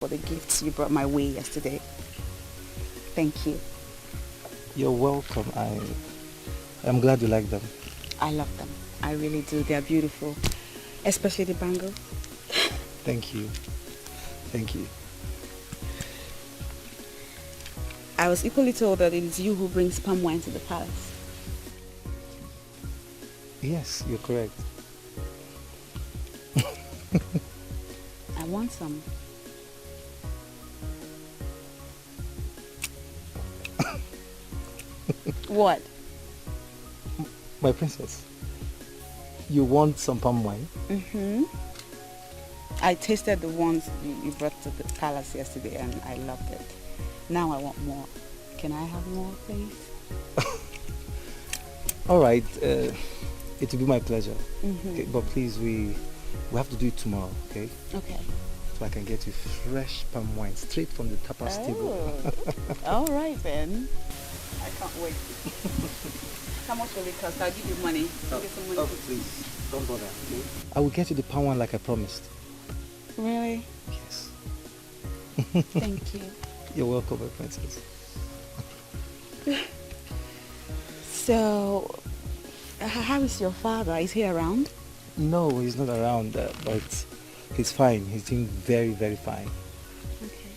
for the gifts you brought my way yesterday. Thank you. You're welcome. I'm glad you like them. I love them. I really do. They're beautiful. Especially the bangle. Thank you. Thank you. I was equally told that it is you who brings palm wine to the palace. Yes, you're correct. I want some. What? My princess, you want some palm wine? Mm-hmm. I tasted the ones you brought to the palace yesterday and I loved it. Now I want more. Can I have more, please? All right. It will be my pleasure. Mm-hmm. Okay, but please, we have to do it tomorrow, okay? Okay. So I can get you fresh palm wine straight from the tapas table. All right then. I can't wait. How much will it cost? I'll give you money. I'll get some money. Please, don't bother, okay? I will get you the palm wine like I promised. Really? Yes. Thank you. You're welcome, my princess. So, how is your father? Is he around? No, he's not around, but he's fine. He's doing very, very fine. Okay.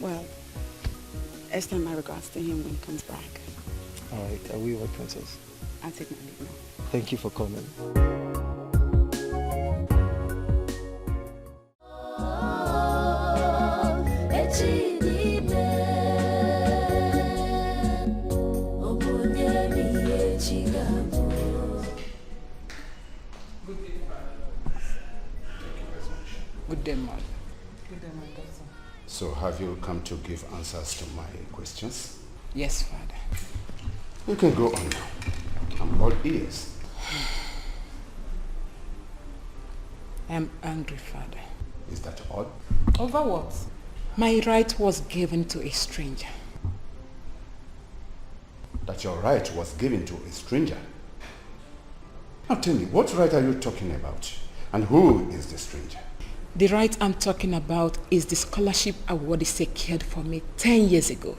Well, extend my regards to him when he comes back. All right, I will, my princess. I'll take my leave now. Thank you for coming. Good day, madam. Good day, my daughter. So have you come to give answers to my questions? Yes, father. You can go on now. I'm all ears. I'm angry, father. Is that all? Over what? My right was given to a stranger. That your right was given to a stranger? Now tell me, what right are you talking about? And who is the stranger? The right I'm talking about is the scholarship award secured for me 10 years ago.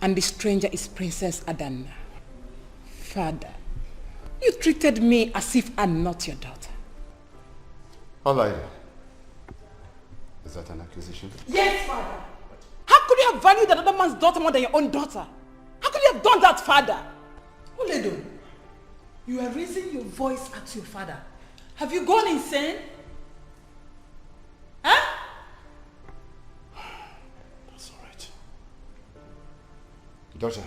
And the stranger is Princess Adanna. Father, you treated me as if I'm not your daughter. All right. Is that an accusation? Yes, father. How could you have valued another man's daughter more than your own daughter? How could you have done that, father? Oledo, you are raising your voice at your father. Have you gone insane? Huh? That's all right. Daughter,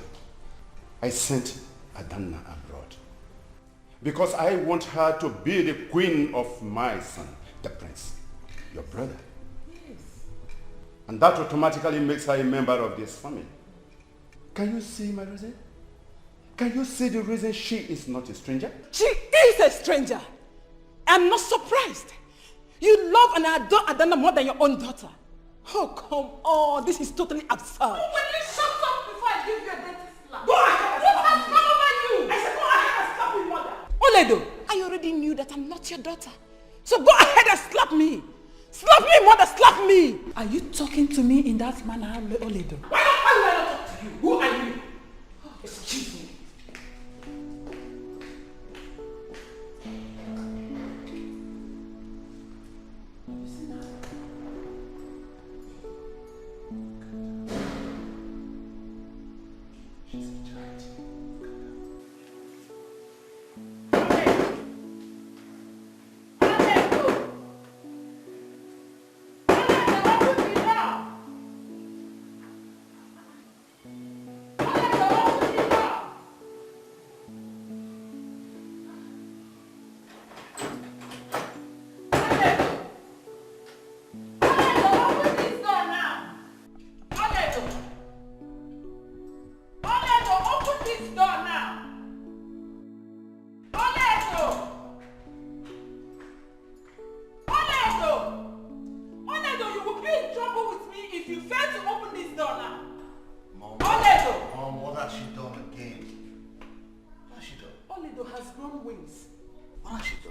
I sent Adanna abroad because I want her to be the queen of my son, the prince, your brother. Yes. And that automatically makes her a member of this family. Can you see my reason? Can you see the reason she is not a stranger? She is a stranger. I'm not surprised. You love and adore Adanna more than your own daughter. Oh, come on. This is totally absurd. Oh, will you shut up before I give you a dirty slap? Go ahead. What has come over you? I said go ahead and slap me, mother. Oledo, I already knew that I'm not your daughter. So go ahead and slap me. Slap me, mother, slap me. Are you talking to me in that manner, Oledo? Why do I not talk to you? Who are you? Oh, excuse me.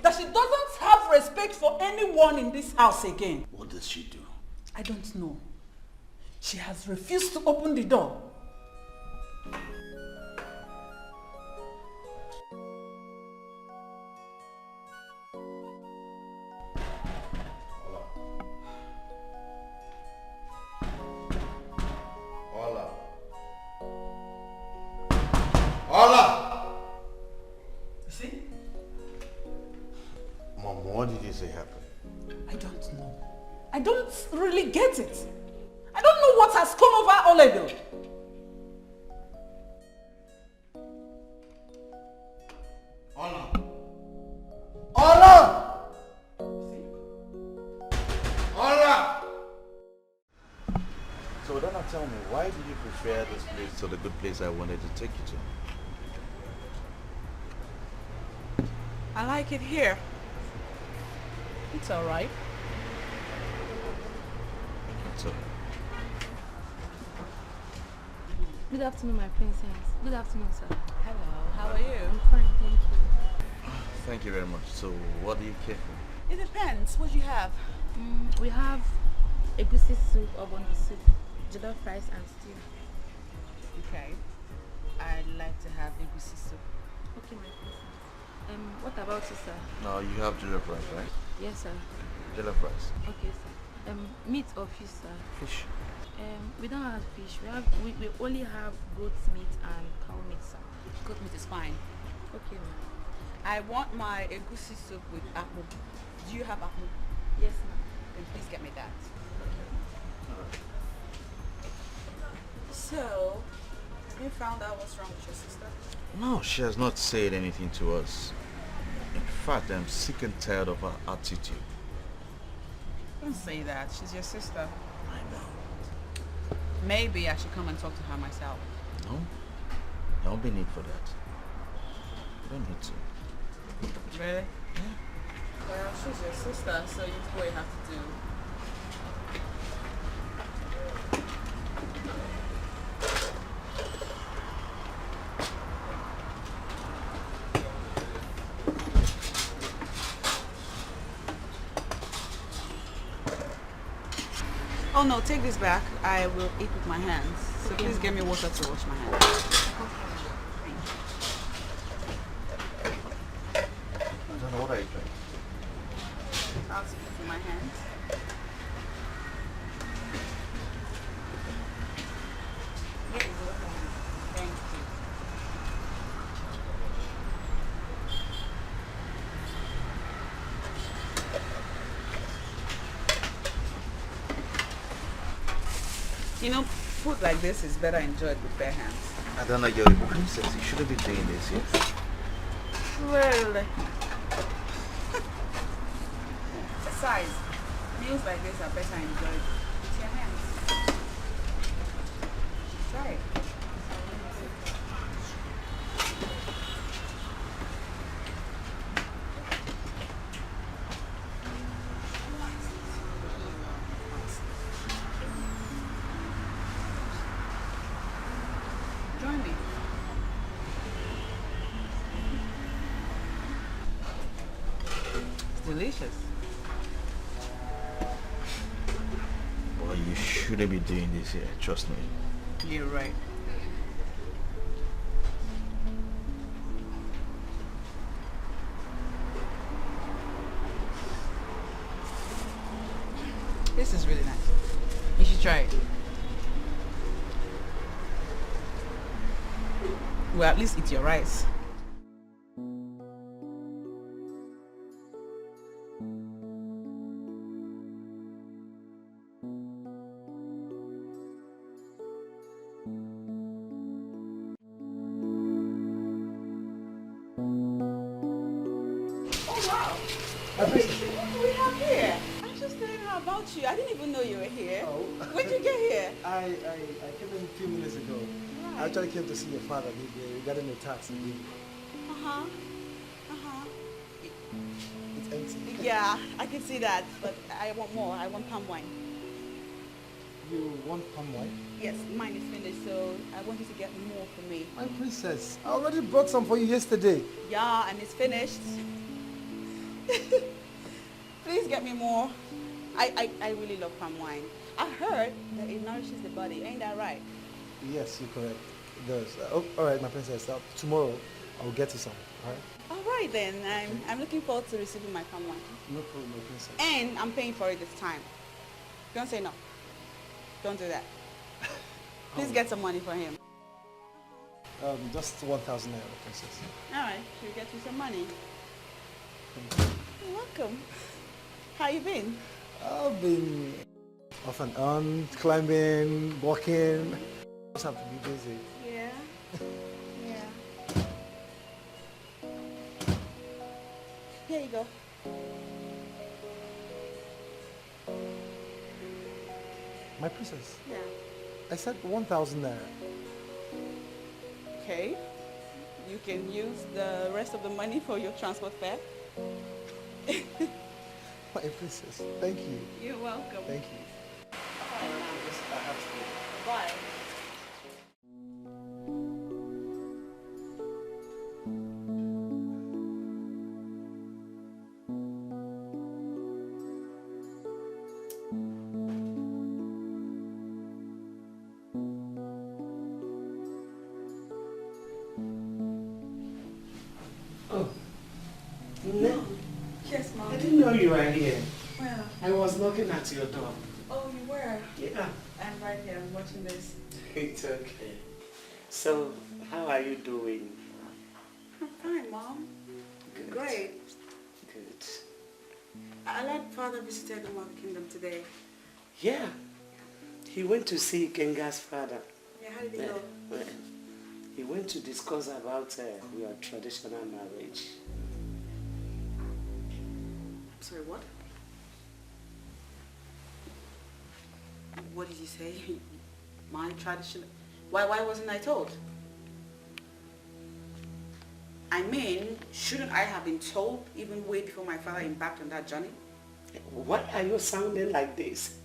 That she doesn't have respect for anyone in this house again. What does she do? I don't know. She has refused to open the door. What did you say happened? I don't know. I don't really get it. I don't know what has come over Oledo. Ola! Ola! Ola! So then tell me, why did you prefer this place to the good place I wanted to take you to? I like it here. It's all right. So, Good afternoon, my princess. Good afternoon, sir. Hello, how are you? I'm fine, thank you. thank you very much. So, what do you care for? It depends. What do you have? We have egusi soup or bondi soup, jollof rice and stew. Okay. I'd like to have egusi soup. Okay, my princess. What about you, sir? No, you have jollof rice, right? Yes, sir. Jollof rice. Okay, sir. Meat or fish, sir? Fish. We don't have fish. We only have goat meat and cow meat, sir. Goat meat is fine. Okay, ma'am. I want my egusi soup with apple. Do you have apple? Yes, ma'am. Then please get me that. So, have you found out what's wrong with your sister? No, she has not said anything to us. In fact, I'm sick and tired of her attitude. Don't say that. She's your sister. I know. Maybe I should come and talk to her myself. No, no be need for that. You don't need to. Really? Yeah. Well, she's your sister, so you do what you have to do. Oh no, take this back. I will eat with my hands. So please get me water to wash my hands. I don't know what I drink. I'll speak with my hands. Here is water. Thank you. You know, food like this is better enjoyed with bare hands. I don't know, you're a princess. You shouldn't be doing this, yes? Well, besides, meals like this are better enjoyed with your hands. Try it. Join me. It's delicious. Well, you shouldn't be doing this here, trust me. You're right. This is really nice. You should try it. Well, at least eat your rice. What do we have here? I was just telling her about you. I didn't even know you were here. Oh. When did you get here? I came in a few minutes ago. I actually came to see your father regarding the tax. Uh-huh. Uh-huh. It's empty. Yeah, I can see that, but I want more. I want palm wine. You want palm wine? Yes, mine is finished, so I want you to get more for me. My princess, I already brought some for you yesterday. Yeah, and it's finished. Please get me more. I really love palm wine. I heard that it nourishes the body. Ain't that right? Yes, you're correct. It does. All right, my princess. Tomorrow, I'll get you some. All right? All right then. I'm looking forward to receiving my palm wine. No problem, my princess. And I'm paying for it this time. Don't say no. Don't do that. Please get some money for him. Just 1,000 naira, princess. All right. She'll get you some money. Thank you. You're welcome. How you been? I've been off and on, climbing, walking. Just have to be busy. Yeah. Yeah. Here you go. My princess, Yeah. I said 1,000 naira. Okay. You can use the rest of the money for your transport fare. My princess, thank you. You're welcome. Thank you. I have to go. Bye. Yes, Mom. I didn't know you were here. Well, I was knocking at your door. oh, you were? Yeah. I'm right here. I'm watching this. It's okay. So, how are you doing? I'm fine, Mom. Good. Great. Good. I let Father visited the Mother Kingdom today. Yeah. He went to see Kenga's father. Yeah, how did it go? Well, he went to discuss about your traditional marriage. Sorry, what? What did you say? My traditional... Why wasn't I told? I mean, shouldn't I have been told even way before my father embarked on that journey? Why are you sounding like this?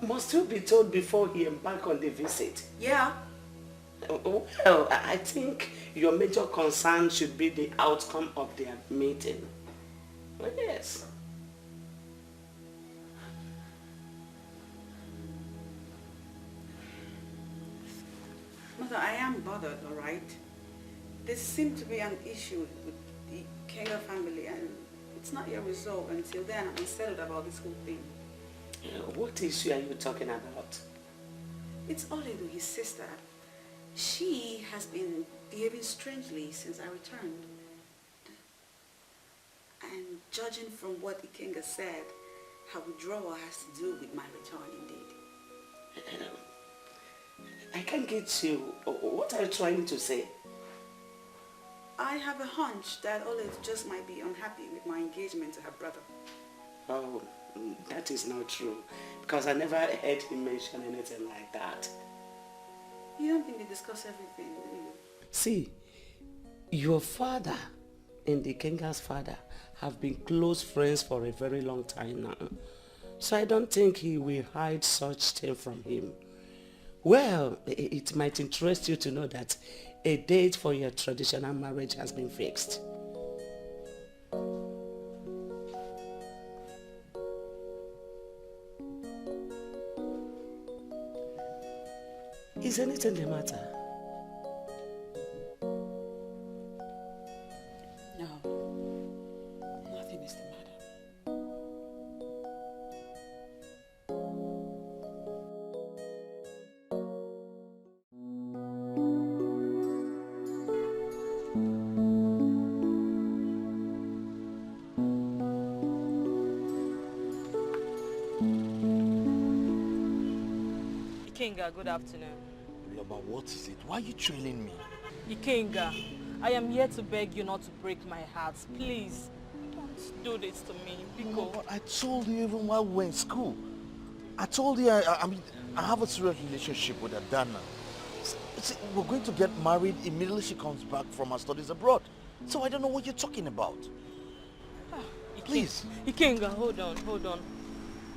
Must you be told before he embarked on the visit? Yeah. Well, I think your major concern should be the outcome of their meeting. Well, yes. Mother, I am bothered, all right? There seemed to be an issue with the Kenga family, and it's not yet resolved. Until then, I'm unsettled about this whole thing. What issue are you talking about? It's Oledo, his sister. She has been behaving strangely since I returned. And judging from what Ikenga said, her withdrawal has to do with my return indeed. I can't get you. What are you trying to say? I have a hunch that Oledo just might be unhappy with my engagement to her brother. Oh, that is not true. Because I never heard him mention anything like that. You don't think they discuss everything, do you? See, your father and the Kenga's father have been close friends for a very long time now. So I don't think he will hide such thing from him. Well, it might interest you to know that a date for your traditional marriage has been fixed. Is anything the matter? No, nothing is the matter. Ikenga, good afternoon. Loba, what is it? Why are you trailing me? Ikenga, I am here to beg you not to break my heart. Please, don't do this to me. No, but I told you even while we were in school. I told you, I mean, I have a serious relationship with Adana. See, we're going to get married immediately she comes back from her studies abroad. So I don't know what you're talking about. Please. Ikenga, hold on.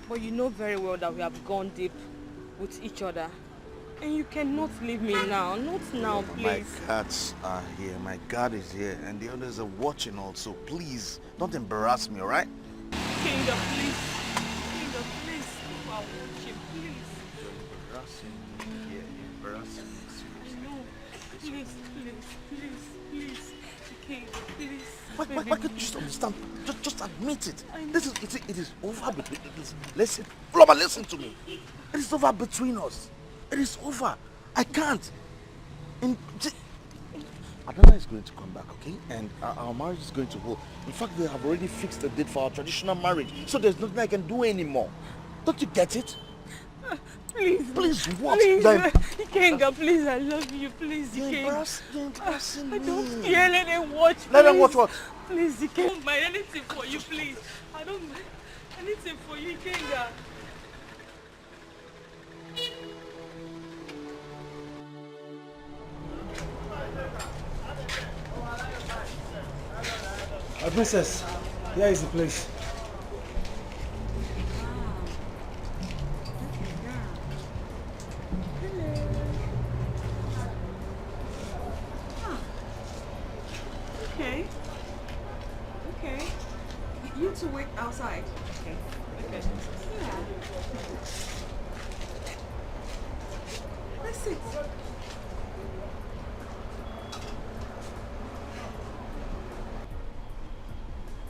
But you know very well that we have gone deep with each other. And you cannot leave me now. Not now, My please. cats are here. My guard is here. And the others are watching also. Please, don't embarrass me, alright? Kinga, please. Kinga, please. Stop our watching, please. You're embarrassing me. Yeah, you're embarrassing me. Seriously. No. Please. Kinga, please. Why can't you just understand? Just admit it. It is over between us. Listen. Loba, listen to me. It is over between us. It is over. I can't. Adana is going to come back, okay? And our marriage is going to hold. In fact, they have already fixed a date for our traditional marriage. So there's nothing I can do anymore. Don't you get it? Please. Please, what? Please. Ikenga, please, I love you. Please, You're Ikenga. embarrassing me. I don't care. Let them watch. Let them watch what? Please, Ikenga. I don't mind anything for you, please. I don't mind anything for you, Ikenga. Princess, here is the place. Okay. You two wait outside. Okay. Yeah. Let's sit.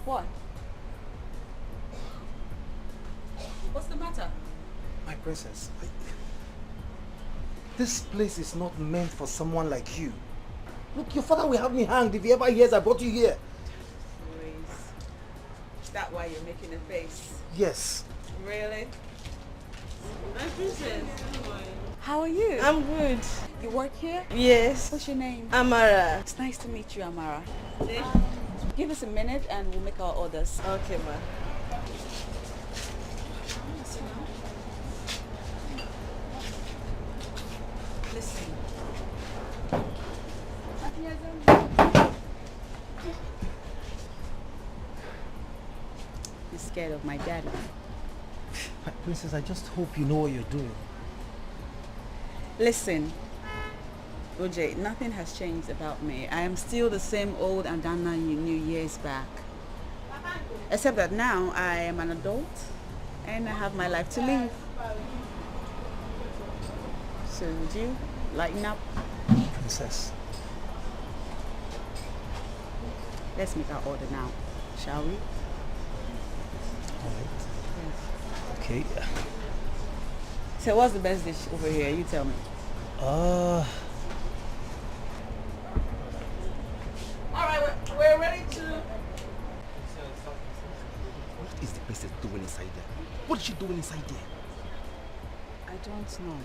What? What's the matter? My princess, this place is not meant for someone like you. Look, your father will have me hanged if he ever hears I brought you here. Is that why you're making a face? Yes. Really? My princess. How are you? I'm good. You work here? Yes. What's your name? Amara. It's nice to meet you, Amara. Give us a minute and we'll make our orders. Okay, ma. Listen. You're scared of my daddy. Princess, I just hope you know what you're doing. Listen, OJ, nothing has changed about me. I am still the same old Adana you knew years back. Except that now I am an adult and I have my life to live. So would you lighten up? Princess. Let's make our order now, shall we? Alright. Okay. So what's the best dish over here? You tell me. Uh, Alright, we're ready to... What is the princess doing inside there? What is she doing inside there? I don't know.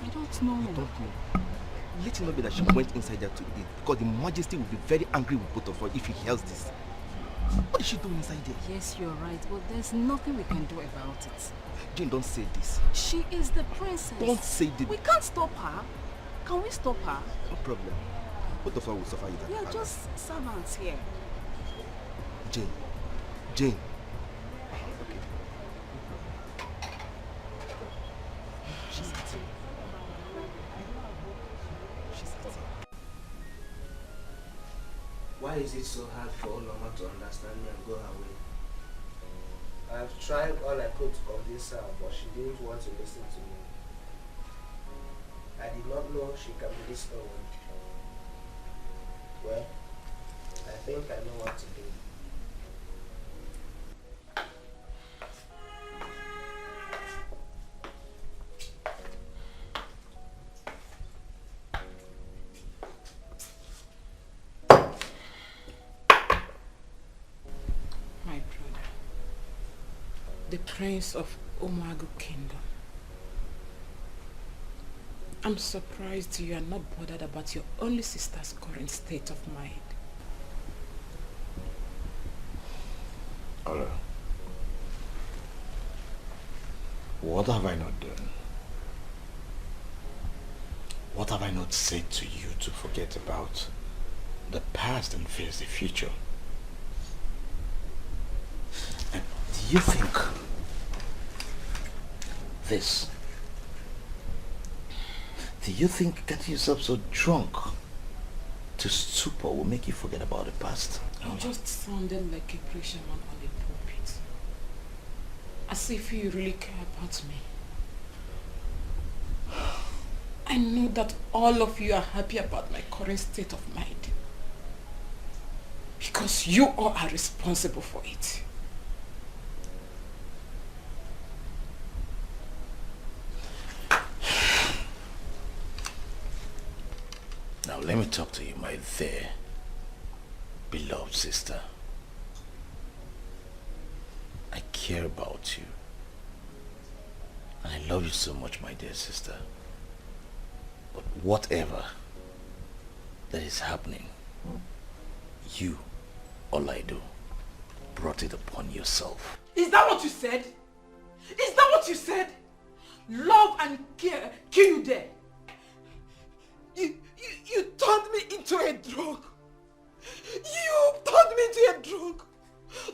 You don't know. Let it not be that she went inside there to eat, because the Majesty will be very angry with both of her if he hears this. What is she doing inside there? Yes, you're right, but there's nothing we can do about it. Jane, don't say this. She is the princess. Don't say this. We can't stop her. Can we stop her? No problem. Both of her will suffer it. We are just servants here. Jane. Okay. She's eating. Why is it so hard for Oloma to understand me and go her way? I've tried all I could to convince her, but she didn't want to listen to me. I did not know she can be this stubborn. Well, I think I know what to do. My brother, the prince of Omagu Kingdom. I'm surprised you are not bothered about your only sister's current state of mind. Ola, what have I not done? What have I not said to you to forget about the past and face the future? And do you think this Do you think getting yourself so drunk to stupor will make you forget about the past? You just sounded like a preacher man on the pulpit. As if you really care about me. I know that all of you are happy about my current state of mind. Because you all are responsible for it. Now let me talk to you, my dear, beloved sister. I care about you. And I love you so much, my dear sister. But whatever that is happening, you, all I do, brought it upon yourself. Is that what you said? Is that what you said? Love and care kill you there. You turned me into a drug. You turned me into a drug.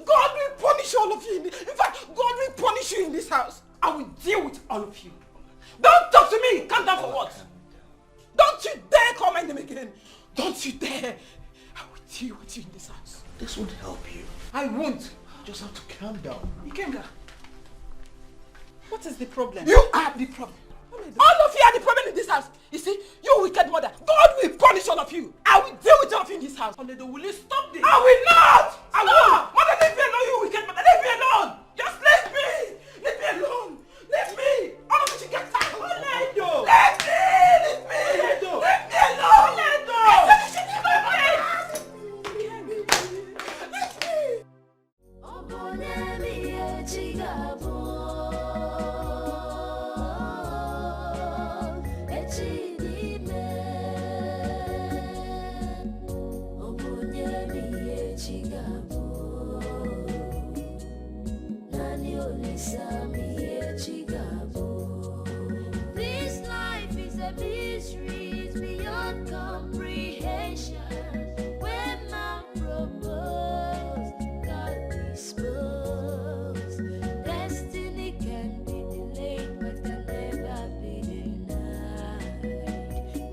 God will punish all of you. In fact, God will punish you in this house. I will deal with all of you. Don't talk to me. Calm down for what? Don't you dare call my name again. Don't you dare. I will deal with you in this house. This won't help you. I won't. You just have to calm down. Ikenga, What is the problem? you are the problem. All of you are the problem in this house. You see, you wicked mother. God will punish all of you. I will deal with all of you in this house. Oledo, will you stop this? I will not! I won't! Mother, leave me alone, you wicked mother. Leave me alone! Just leave me! Leave me alone! Leave me! All of you should get out! Oledo! Leave me! Leave me! Oledo! Leave me alone! Oledo! I said you should leave me! This life is a mystery, it's beyond comprehension. When man proposed, God disposed. Destiny can be delayed, but can never be denied.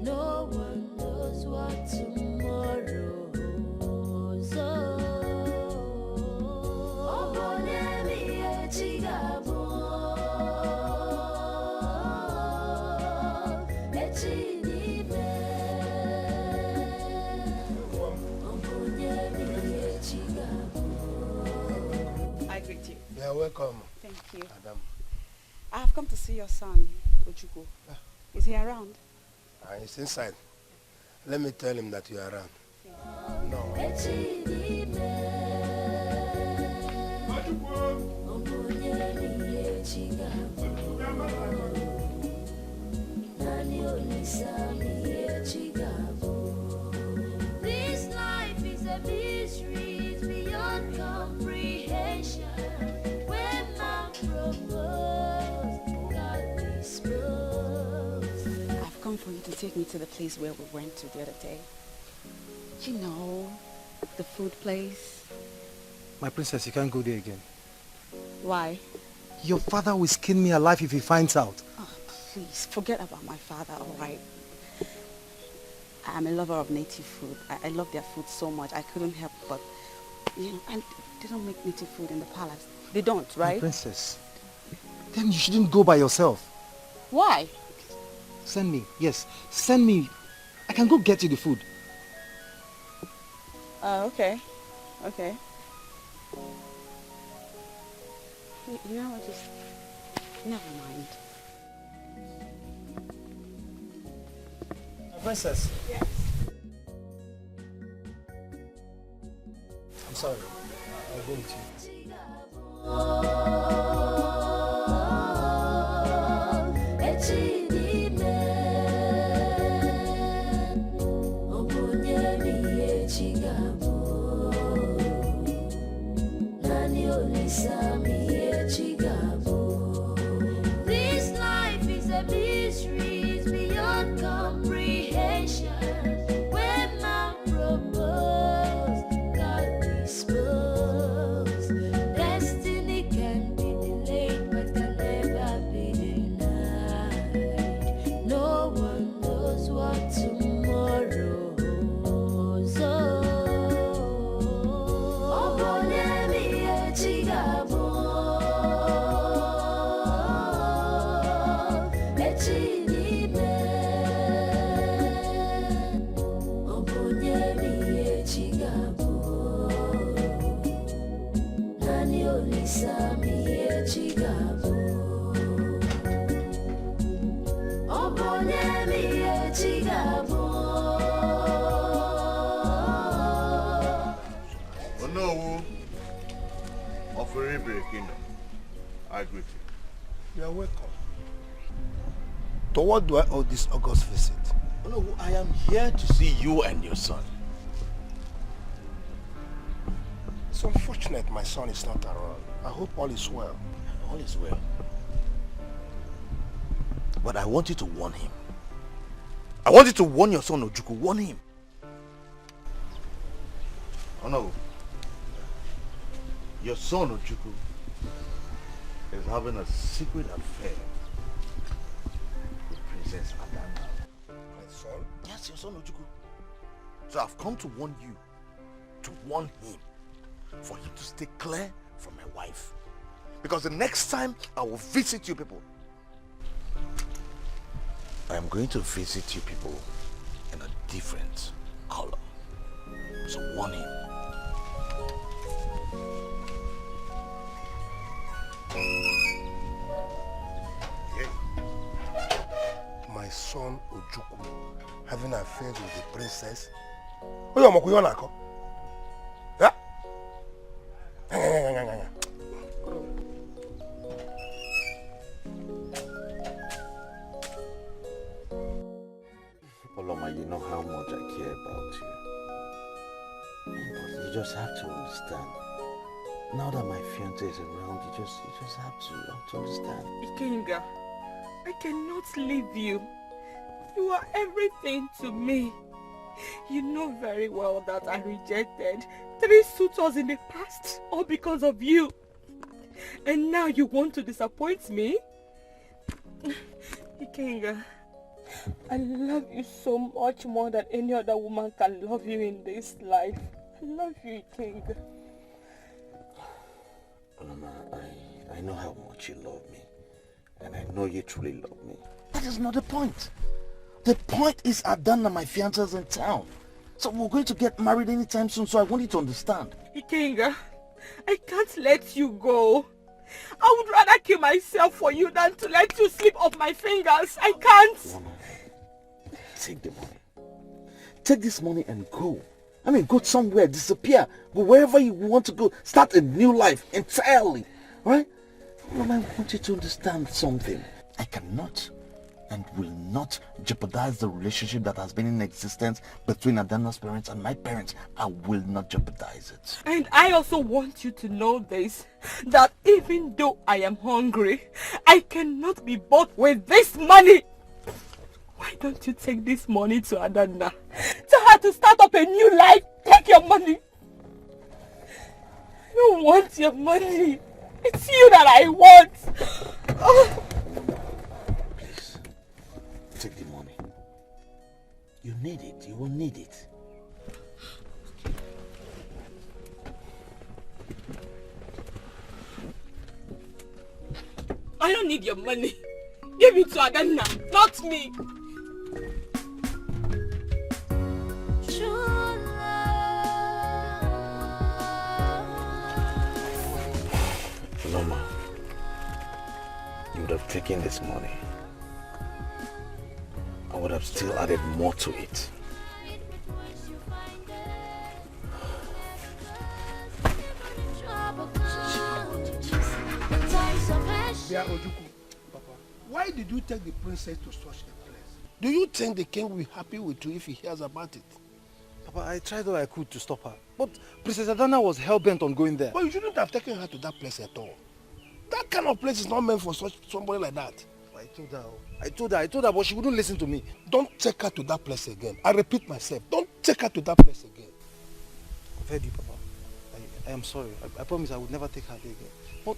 No one knows what tomorrow holds. Oh, Bonemi Echigabo. I greet you. You are welcome. Thank you. Madam. I have come to see your son, Ojugo. Is he around? He's inside. Let me tell him that you are around. No. This life is a mystery, it's beyond comprehension. When man proposed, God disposed. I've come for you to take me to the place where we went to the other day. You know, the food place. My princess, you can't go there again. Why? Your father will skin me alive if he finds out. Oh, please, forget about my father, all right? I'm a lover of native food. I love their food so much. I couldn't help but, you know, and they don't make native food in the palace. They don't, right? My princess, then you shouldn't go by yourself. Why? Send me, yes, send me. I can go get you the food. Okay. Okay. You know what, just, never mind. Princess. Yes. I'm sorry. I'll go with you. This life is a mystery, it's beyond comprehension. When man proposed, God disposed. Destiny can Onowu of FREE Kingdom, I greet you. You are welcome. To what do I owe this August visit? Onowu, I am here to see you and your son. It's unfortunate my son is not around. I hope all is well. All is well. But I want you to warn him. I want you to warn your son Ojukwu. Warn him. Onowu, your son Ojukwu is having a secret affair with Princess Adanna. My son? Yes, your son Ojukwu. So I've come to warn you, to warn him, for him to stay clear from my wife. Because the next time I will visit you people, I am going to visit you people in a different color. So warn him. My son Ojukwu having affairs with the princess? Oh, you're Mokuyo. Paloma, you know how much I care about you. But you just have to understand. Now that my fiancé is around, you just have to understand. Ikenga, I cannot leave you. You are everything to me. You know very well that I rejected 3 suitors in the past, all because of you. And now you want to disappoint me? Ikenga, I love you so much more than any other woman can love you in this life. I love you, Ikenga. Paloma, I know how much you love me. And I know you truly love me. That is not the point. The point is Adanna, my fiancé, is in town. So we're going to get married anytime soon, so I want you to understand. Ikenga, I can't let you go. I would rather kill myself for you than to let you slip off my fingers. I can't. Mama, take the money. Take this money and go. I mean, go somewhere, disappear. Go wherever you want to go. Start a new life entirely. Right? Mama, I want you to understand something. I cannot and will not jeopardize the relationship that has been in existence between Adanna's parents and my parents. I will not jeopardize it. And I also want you to know this, that even though I am hungry, I cannot be bought with this money. Why don't you take this money to Adanna? Tell her to start up a new life. Take your money. I don't want your money. It's you that I want. Oh. Please, take the money. You need it. You will need it. I don't need your money. Give it to Adanna, not me. Paloma, you would have taken this money. I would have still added more to it. Dear Ojukwu, Papa, why did you take the princess to such a place? Do you think the king will be happy with you if he hears about it? Papa, I tried all I could to stop her. But Princess Adanna was hell-bent on going there. But you shouldn't have taken her to that place at all. That kind of place is not meant for somebody like that. I told her, but she wouldn't listen to me. Don't take her to that place again. I repeat myself, don't take her to that place again. I've heard you, Papa. I am sorry. I promise I would never take her there again. But,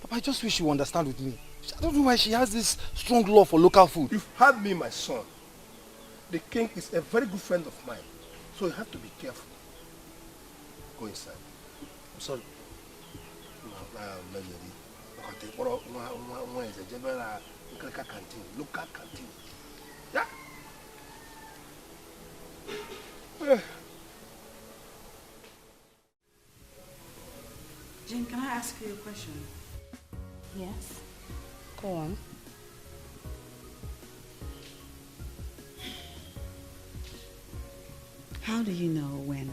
Papa, I just wish you understand with me. I don't know why she has this strong love for local food. You've heard me, my son. The king is a very good friend of mine. So you have to be careful. Go inside. I'm sorry. Local canteen. Yeah? Jane, can I ask you a question? Yes. Go on. How do you know when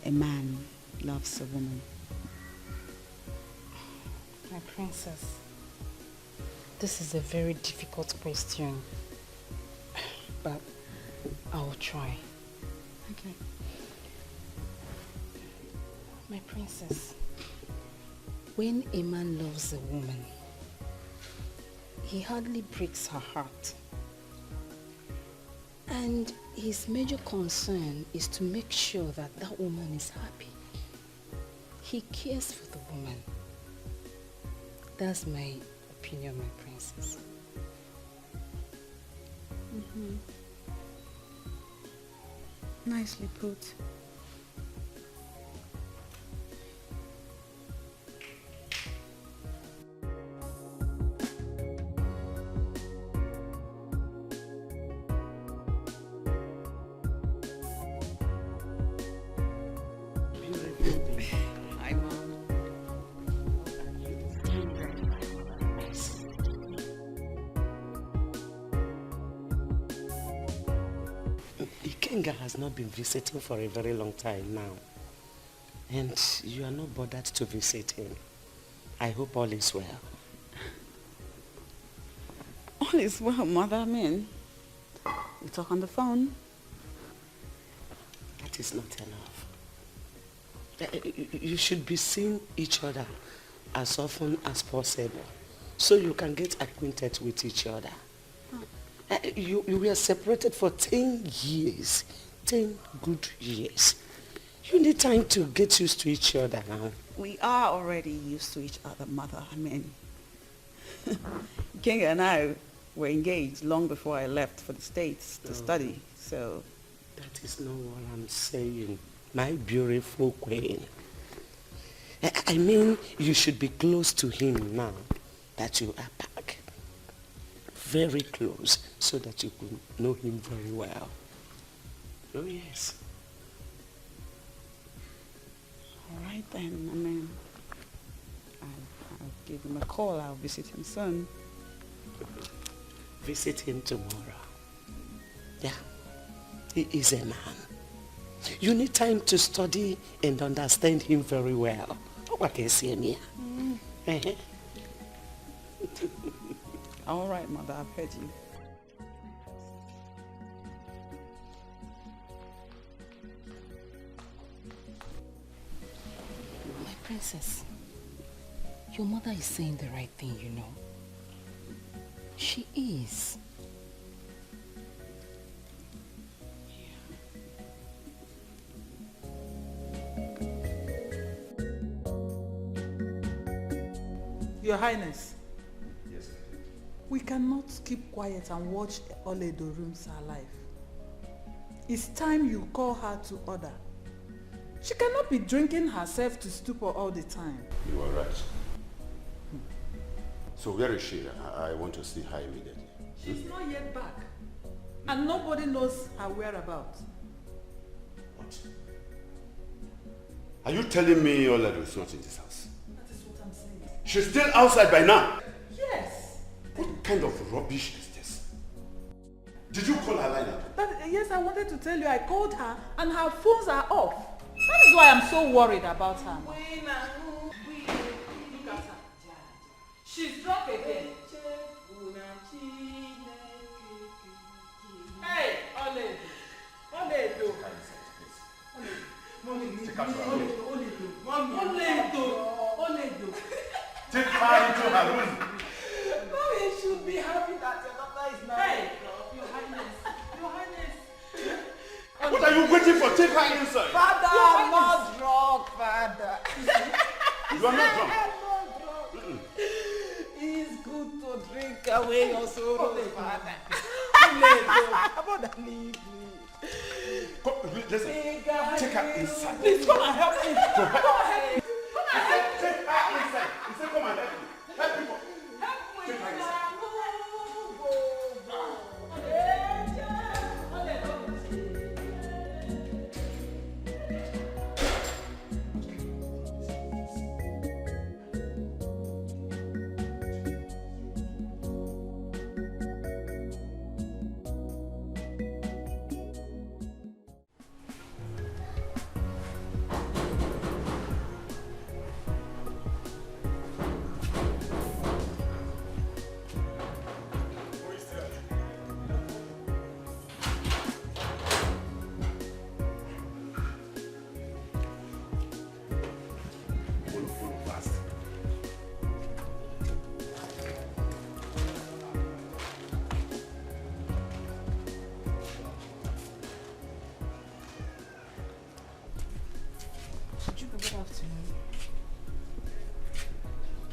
a man loves a woman? My princess, this is a very difficult question, but I'll try. Okay. My princess, when a man loves a woman, he hardly breaks her heart. And his major concern is to make sure that that woman is happy. He cares for the woman. That's my opinion, my princess. Nicely put. Hi, Mom. Ikenga has not been visiting for a very long time now. And you are not bothered to visit him. I hope all is well. All is well, Mother. I mean, we talk on the phone. That is not enough. You should be seeing each other as often as possible so you can get acquainted with each other. You were separated for 10 years. 10 good years. You need time to get used to each other now. We are already used to each other, Mother. I mean, Kinga and I were engaged long before I left for the States to study, so... That is not what I'm saying, my beautiful queen. I mean, you should be close to him now that you are back. Very close, so that you could know him very well. Oh, yes. All right then, I mean, I'll give him a call. I'll visit him soon. Visit him tomorrow. Yeah, he is a man. You need time to study and understand him very well. What can you see me? All right, Mother, I've heard you. My princess, your mother is saying the right thing, you know. She is. Your Highness. Yes. We cannot keep quiet and watch Oledo ruins her life. It's time you call her to order. She cannot be drinking herself to stupor all the time. You are right. So where is she? I want to see her immediately. She's not yet back. And nobody knows her whereabouts. What? Are you telling me Oledo is not in this house? That is what I'm saying. She's still outside by now? Yes. What kind of rubbish is this? Did you call her line up? Yes, I wanted to tell you I called her and her phones are off. That is why I'm so worried about her. Look at her. She's drunk again. Hey, Oledo. Oledo. Oledo. Take her into her room. Mommy should be happy that your daughter is married. Hey, Your Highness. Your Highness. What are you waiting for? Take her inside. Father, I'm not drunk, Father. You are not drunk. I'm not drunk. It's good to drink away your sorrow, Father. About leave me. Listen, take her inside. Please come and help me. Come and help me. Take her inside. He said come and help me. Help people. Help me. Take her inside.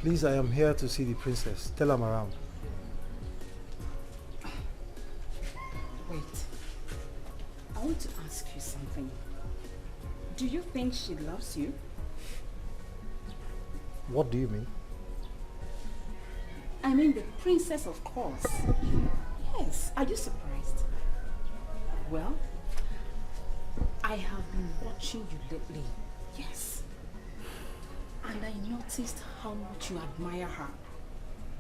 Please, I am here to see the princess. Tell her I'm around. Wait. I want to ask you something. Do you think she loves you? What do you mean? I mean the princess, of course. Yes. Are you surprised? Well, I have been watching you lately. Yes. And I noticed how much you admire her.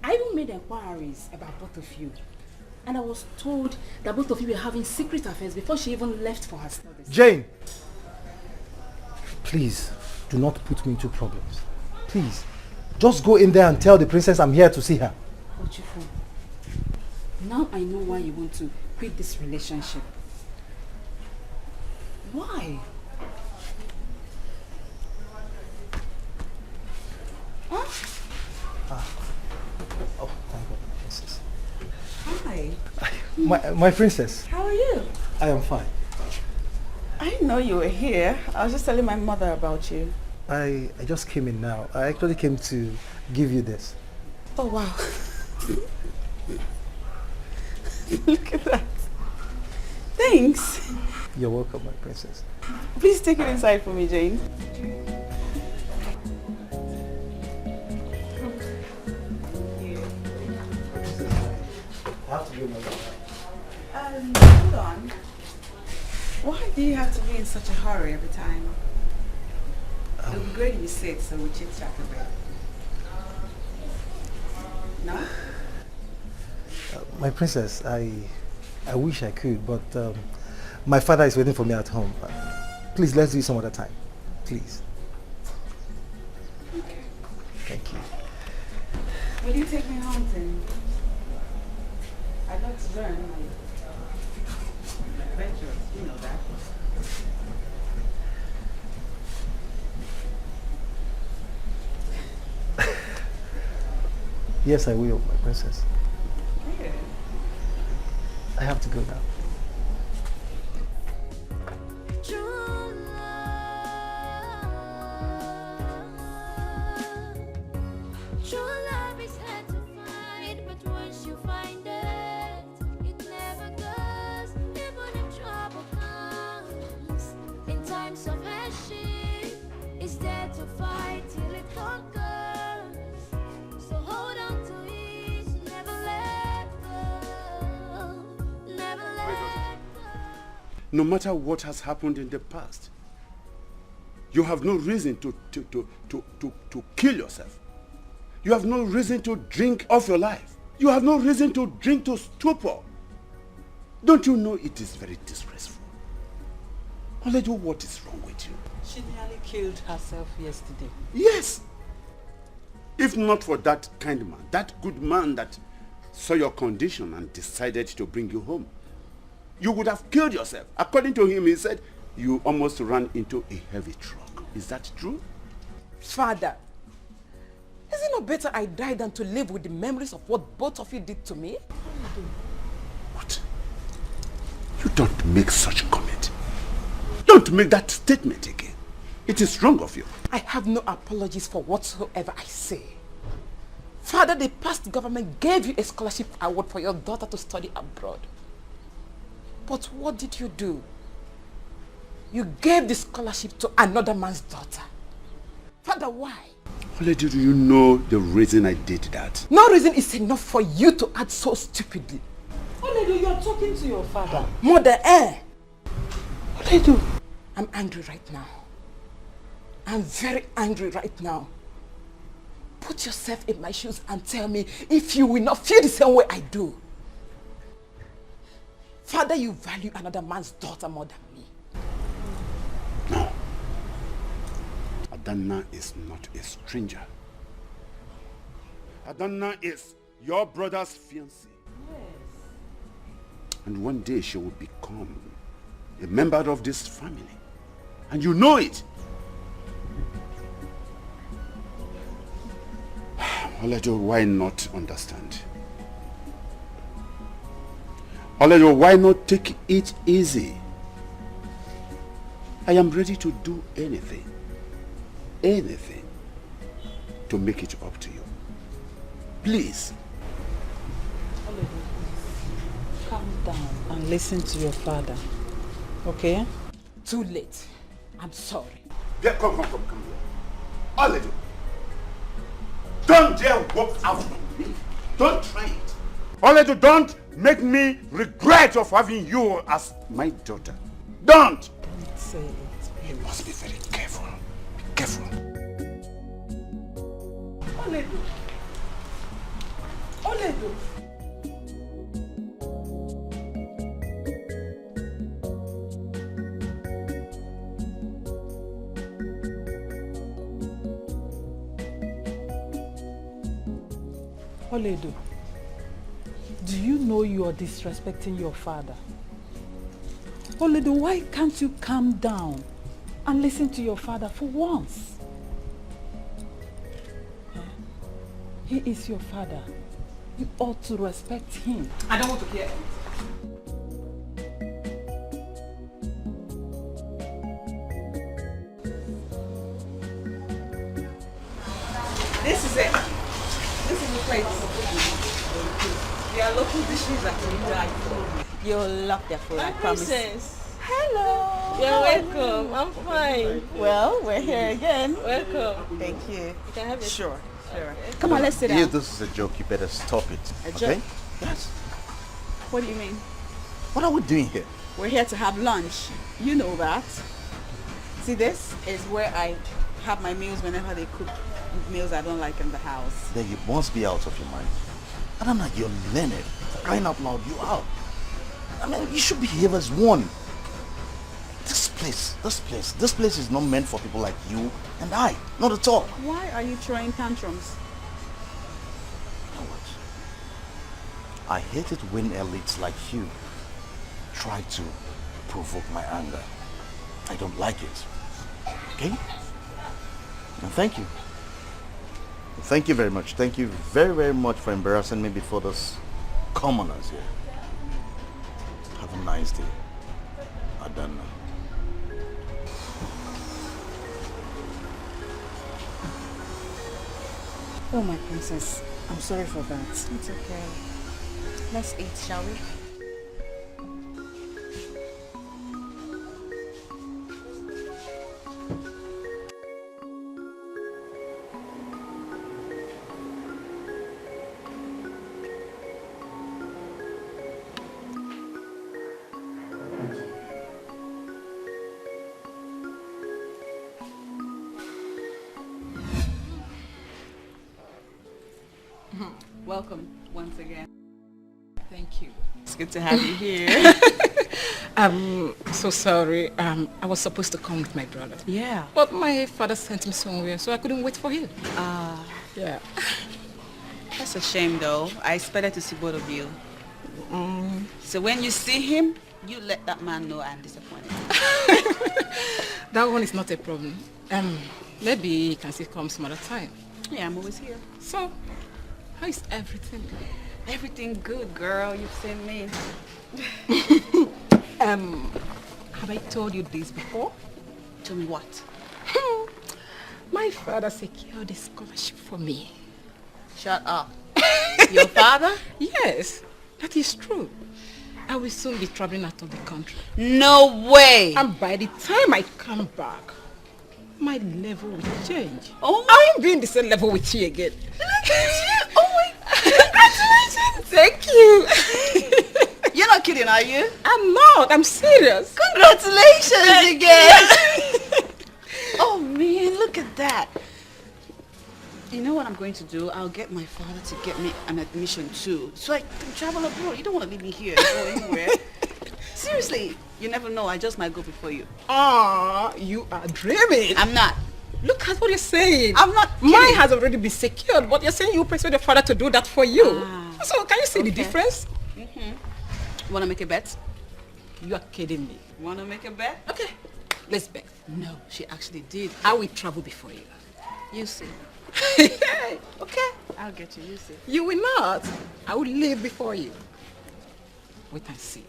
I even made inquiries about both of you. And I was told that both of you were having secret affairs before she even left for her studies. Jane! Please, do not put me into problems. Please, just go in there and tell the princess I'm here to see her. Ochifu, now I know why you want to quit this relationship. Why? Huh? Oh, thank God, princess. Hi. My princess. How are you? I am fine. I didn't know you were here. I was just telling my mother about you. I just came in now. I actually came to give you this. Oh, wow. Look at that. Thanks. You're welcome, my princess. Please take it inside for me, Jane. I have to go now. Hold on. Why do you have to be in such a hurry every time? It would be great if you sit so we chit chat a bit. No? My princess, I wish I could, but my father is waiting for me at home. Please, let's do it some other time. Please. Okay. Thank you. Will you take me home then? I'd like to learn my adventures, you know that. Yes, I will, my princess. Yeah. I have to go now. True love is hard to find, but once you find it, it never goes. Even if trouble comes, in times of hardship, it's there to fight till it conquers. So hold on to it, never let go, never let go. No matter what has happened in the past, you have no reason to kill yourself. You have no reason to drink off your life. You have no reason to drink to stupor. Don't you know it is very disgraceful? Oledo, what is wrong with you? She nearly killed herself yesterday. Yes. If not for that kind man, that good man that saw your condition and decided to bring you home, you would have killed yourself. According to him, he said you almost ran into a heavy truck. Is that true? Father, is it not better I die than to live with the memories of what both of you did to me? What? You don't make such comment. Don't make that statement again. It is wrong of you. I have no apologies for whatsoever I say. Father, the past government gave you a scholarship award for your daughter to study abroad. But what did you do? You gave the scholarship to another man's daughter. Father, why? Oledo, do you know the reason I did that? No reason is enough for you to act so stupidly. Oledo, you're talking to your father. Mother, Oledo. I'm angry right now. I'm very angry right now. Put yourself in my shoes and tell me if you will not feel the same way I do. Father, you value another man's daughter more than me. No. Adanna is not a stranger. Adanna is your brother's fiancée. Yes. And one day she will become a member of this family. And you know it. Oledo, why not understand? Oledo, why not take it easy? I am ready to do anything to make it up to you. Please. Calm down and listen to your father. Okay? Too late. I'm sorry. Yeah, come here. Oledo. Don't dare walk out on me. Don't try it. Oledo, don't make me regret of having you as my daughter. Don't! Don't say it. You must be very careful. Be careful. Oledo. Oledo. Oledo, do you know you are disrespecting your father? Oledo, why can't you calm down and listen to your father for once? He is your father. You ought to respect him. I don't want to hear anything. This is it. This is the place. There are local dishes that you like. You'll love their food, I promise. Princess. Hello. You're welcome. I'm fine. Well, we're here again. Welcome. Thank you. You can have it. Sure. Come on, let's sit down. If this is a joke, you better stop it. A Okay? joke? Yes. What do you mean? What are we doing here? We're here to have lunch. You know that. See, this is where I have my meals whenever they cook meals I don't like in the house. Then you must be out of your mind. Adana, you're learned. For crying out loud, you are. I mean, you should behave as one. This place is not meant for people like you and I. Not at all. Why are you throwing tantrums? You know what? I hate it when elites like you try to provoke my anger. I don't like it. Okay? And thank you. Thank you very much. Thank you very, very much for embarrassing me before those commoners here. Have a nice day, Adana. Oh, my princess. I'm sorry for that. It's okay. Let's eat, shall we? Welcome once again. Thank you. It's good to have you here. I'm so sorry. I was supposed to come with my brother. Yeah. But my father sent me somewhere, so I couldn't wait for him. Yeah. That's a shame, though. I expected to see both of you. So when you see him, you let that man know I'm disappointed. That one is not a problem. Maybe he can still come some other time. Yeah, I'm always here. So, how is everything? Everything good, girl. You've seen me. Have I told you this before? Tell me what? My father secured a scholarship for me. Shut up. Your father? Yes, that is true. I will soon be traveling out of the country. No way! And by the time I come back, my level will change. Oh, I won't be in the same level with you again. Look at you! Oh my! Congratulations! Thank you. You're not kidding, are you? I'm not. I'm serious. Congratulations again! Oh man, look at that. You know what I'm going to do? I'll get my father to get me an admission too, so I can travel abroad. You don't want to leave me here and go anywhere. Seriously, you never know. I just might go before you. You are dreaming. I'm not. Look at what you're saying. I'm not kidding. Mine has already been secured, but you're saying you persuade your father to do that for you. So can you see the difference? Want to make a bet? You are kidding me. Want to make a bet? Okay, let's bet. No, she actually did. I will travel before you. You see. Okay. I'll get you. You see. You will not. I will leave before you. Wait and see.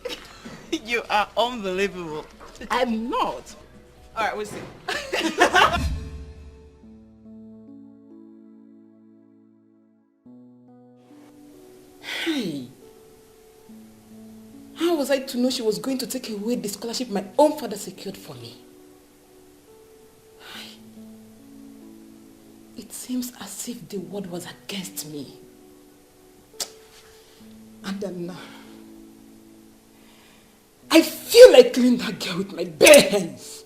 You are unbelievable. I'm not. All right, we'll see. Hey. How was I to know she was going to take away the scholarship my own father secured for me? It seems as if the world was against me. And then now, I feel like killing that girl with my bare hands.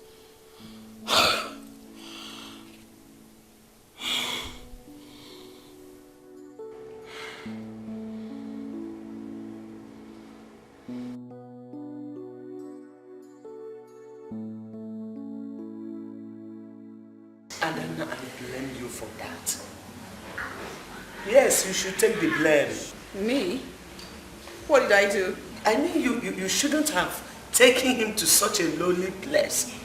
Adana, I blame you for that. Yes, you should take the blame. Me? What did I do? I mean, you shouldn't have taken him to such a lonely place.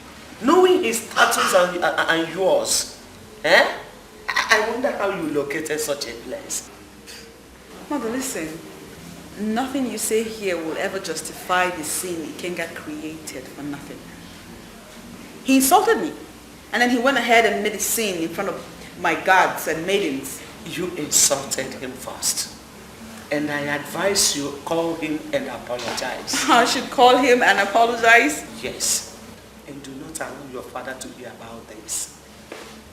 Knowing his status and yours. Eh? I wonder how you located such a place. Mother, listen. Nothing you say here will ever justify the scene Ikenga created for nothing. He insulted me. And then he went ahead and made a scene in front of my gods and maidens. You insulted him first. And I advise you call him and apologize. I should call him and apologize? Yes. And do not allow your father to hear about this.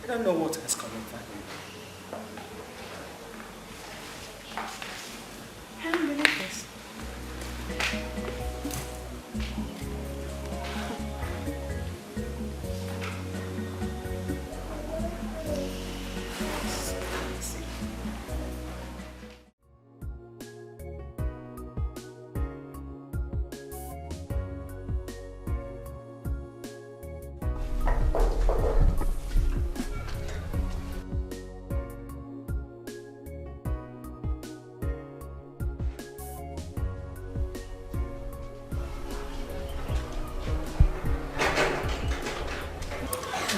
I don't know what has come over him.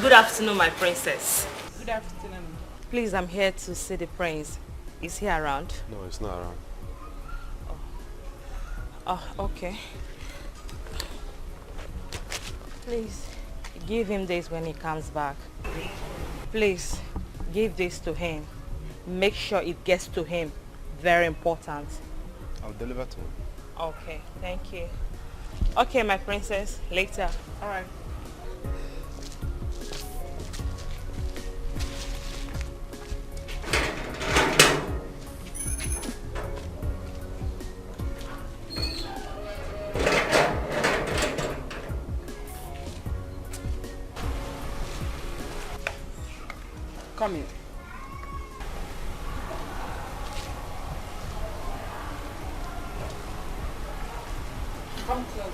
Good afternoon, my princess. Good afternoon. Please, I'm here to see the prince. Is he around? No, it's not around. Oh, okay. Please, give him this when he comes back. Please, give this to him. Make sure it gets to him. Very important. I'll deliver to him. Okay, thank you. Okay, my princess, later. All right. Come in. Come close.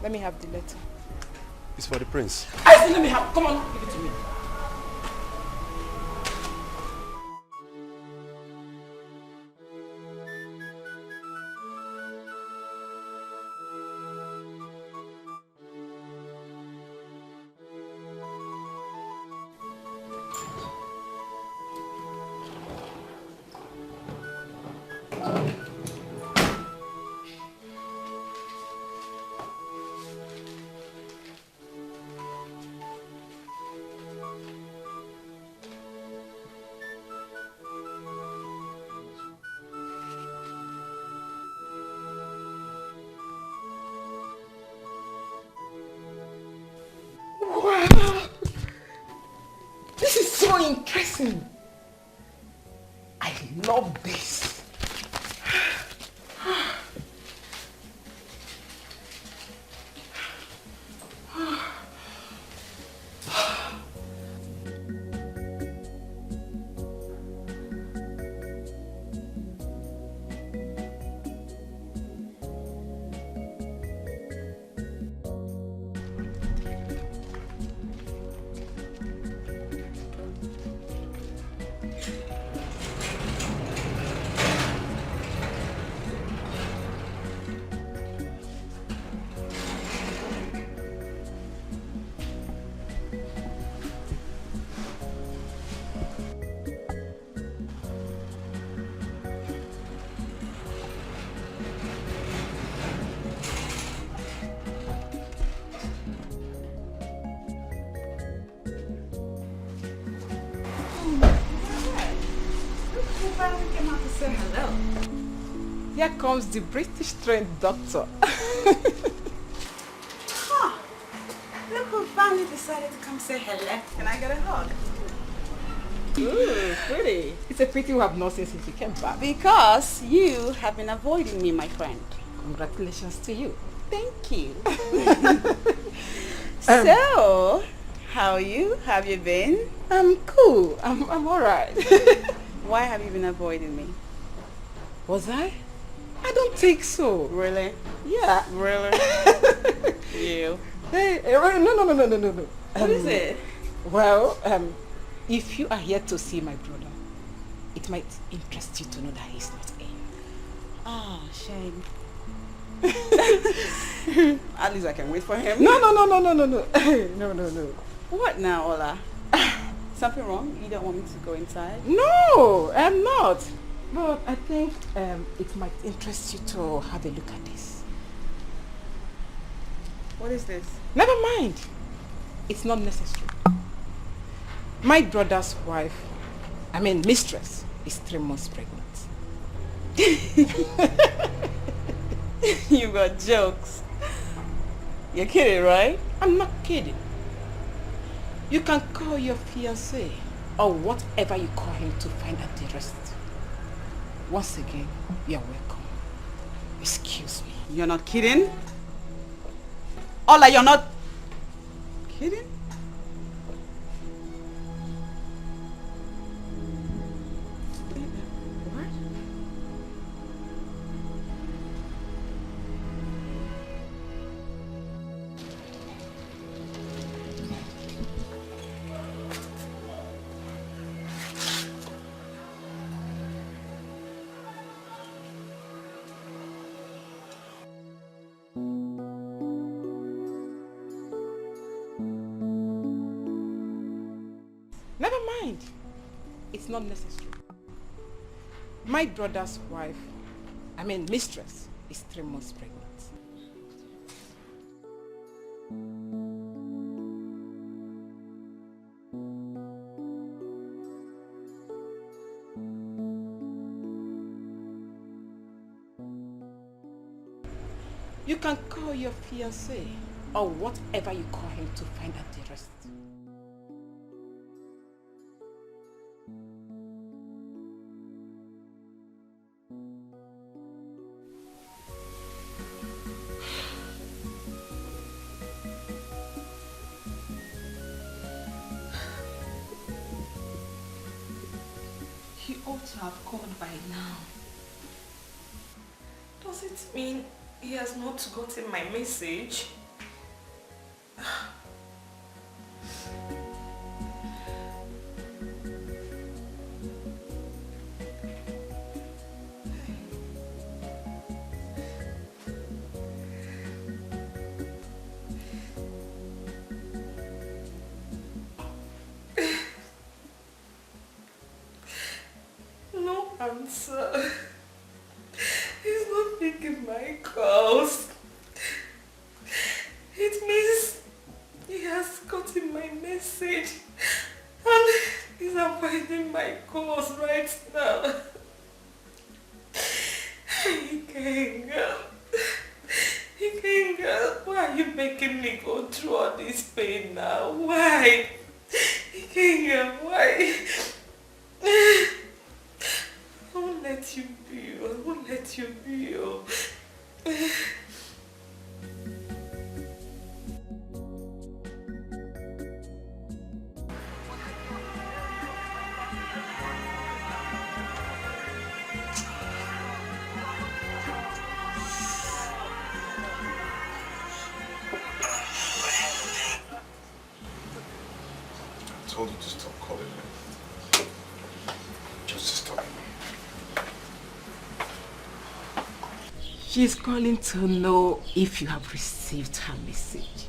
Let me have the letter. It's for the prince. I said let me have. Come on, give it to me. Wow! This is so interesting. I love this. who finally came out to say hello. Here comes the British trained doctor. Huh. Look who finally decided to come say hello. Can I get a hug? Ooh, pretty. It's a pity we have not seen since you came back. Because you have been avoiding me, my friend. Congratulations to you. Thank you. So, how are you? Have you been? I'm cool. I'm alright. Why have you been avoiding me? Was I? I don't think so. Really? Yeah. Really? You. Hey, no. What is it? Well, if you are here to see my brother, it might interest you to know that he's not in. Ah, shame. At least I can wait for him. No. No. What now, Ola? Something wrong? You don't want me to go inside? No, I'm not. But I think it might interest you to have a look at this. What is this? Never mind. It's not necessary. My brother's wife, mistress, is 3 months pregnant. You got jokes. You're kidding, right? I'm not kidding. You can call your fiancé or whatever you call him to find out the rest. Once again, you're welcome. Excuse me. You're not kidding? Ola, you're not kidding? What? Never mind. It's not necessary. My brother's wife, mistress, is 3 months pregnant. You can call your fiancé or whatever you call him to find out the rest. He ought to have called by now. Does it mean he has not gotten my message? No answer. He's not picking my calls. It means he has gotten my message and he's avoiding my calls right now. Ikenga, why are you making me go through all this pain now? Why? Ikenga, why? I won't let you be. I won't let you be. I told you to stop calling me. Just stop me. She's calling to know if you have received her message.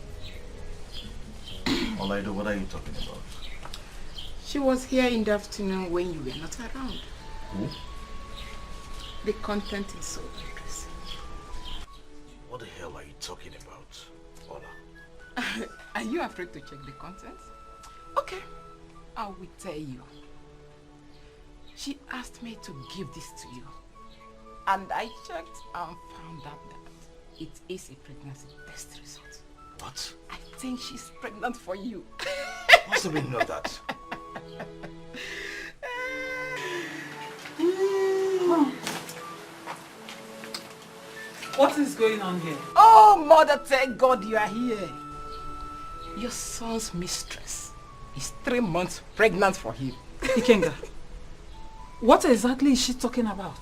Olaido, what are you talking about? She was here in the afternoon when you were not around. Who? The content is so interesting. What the hell are you talking about, Ola? Are you afraid to check the content? Okay, I will tell you. She asked me to give this to you. And I checked and found out that it is a pregnancy test result. What? I think she's pregnant for you. What's the meaning of that? What is going on here? Oh, Mother, thank God you are here. Your son's mistress is 3 months pregnant for him. Ikenga, what exactly is she talking about?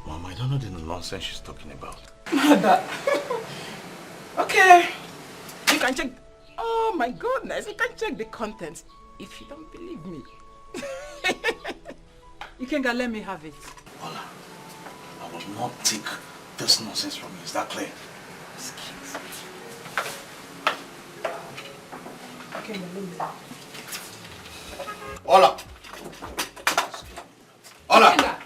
Mom, I don't know the nonsense she's talking about. Mother. Okay. You can check. Oh my goodness. You can check the contents if you don't believe me. Ikenga, let me have it. Ola, I will not take this nonsense from you. Is that clear? Ikenga, let me have it. Ola! Ola! Ikenga.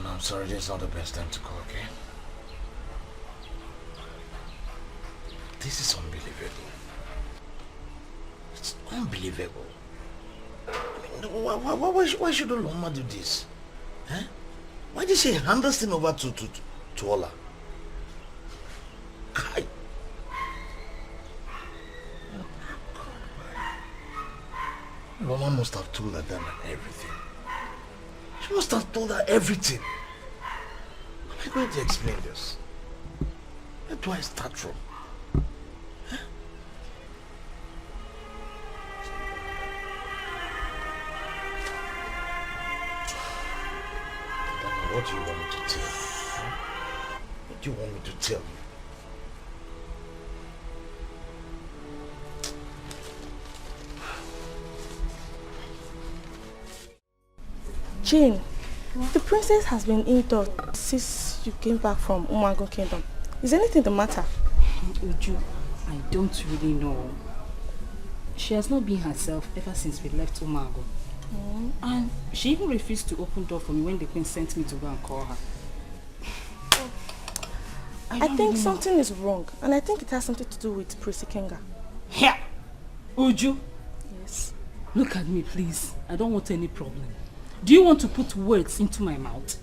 I'm sorry, this is not the best time to call, okay? This is unbelievable. It's unbelievable. I mean, why should Oloma do this? Huh? Why did she hand this thing over to Ola? Oloma must have told her that and everything. She must have told her everything. How am I going to explain this? Where do I start from? Huh? Dana, what do you want me to tell you? Huh? What do you want me to tell you? Jane, the princess has been indoors since you came back from Umago Kingdom. Is anything the matter? Uju, I don't really know. She has not been herself ever since we left Umago. And she even refused to open the door for me when the queen sent me to go and call her. I think something is wrong, and I think it has something to do with Prince Ikenga. Here! Uju! Yes. Look at me, please. I don't want any problem. Do you want to put words into my mouth?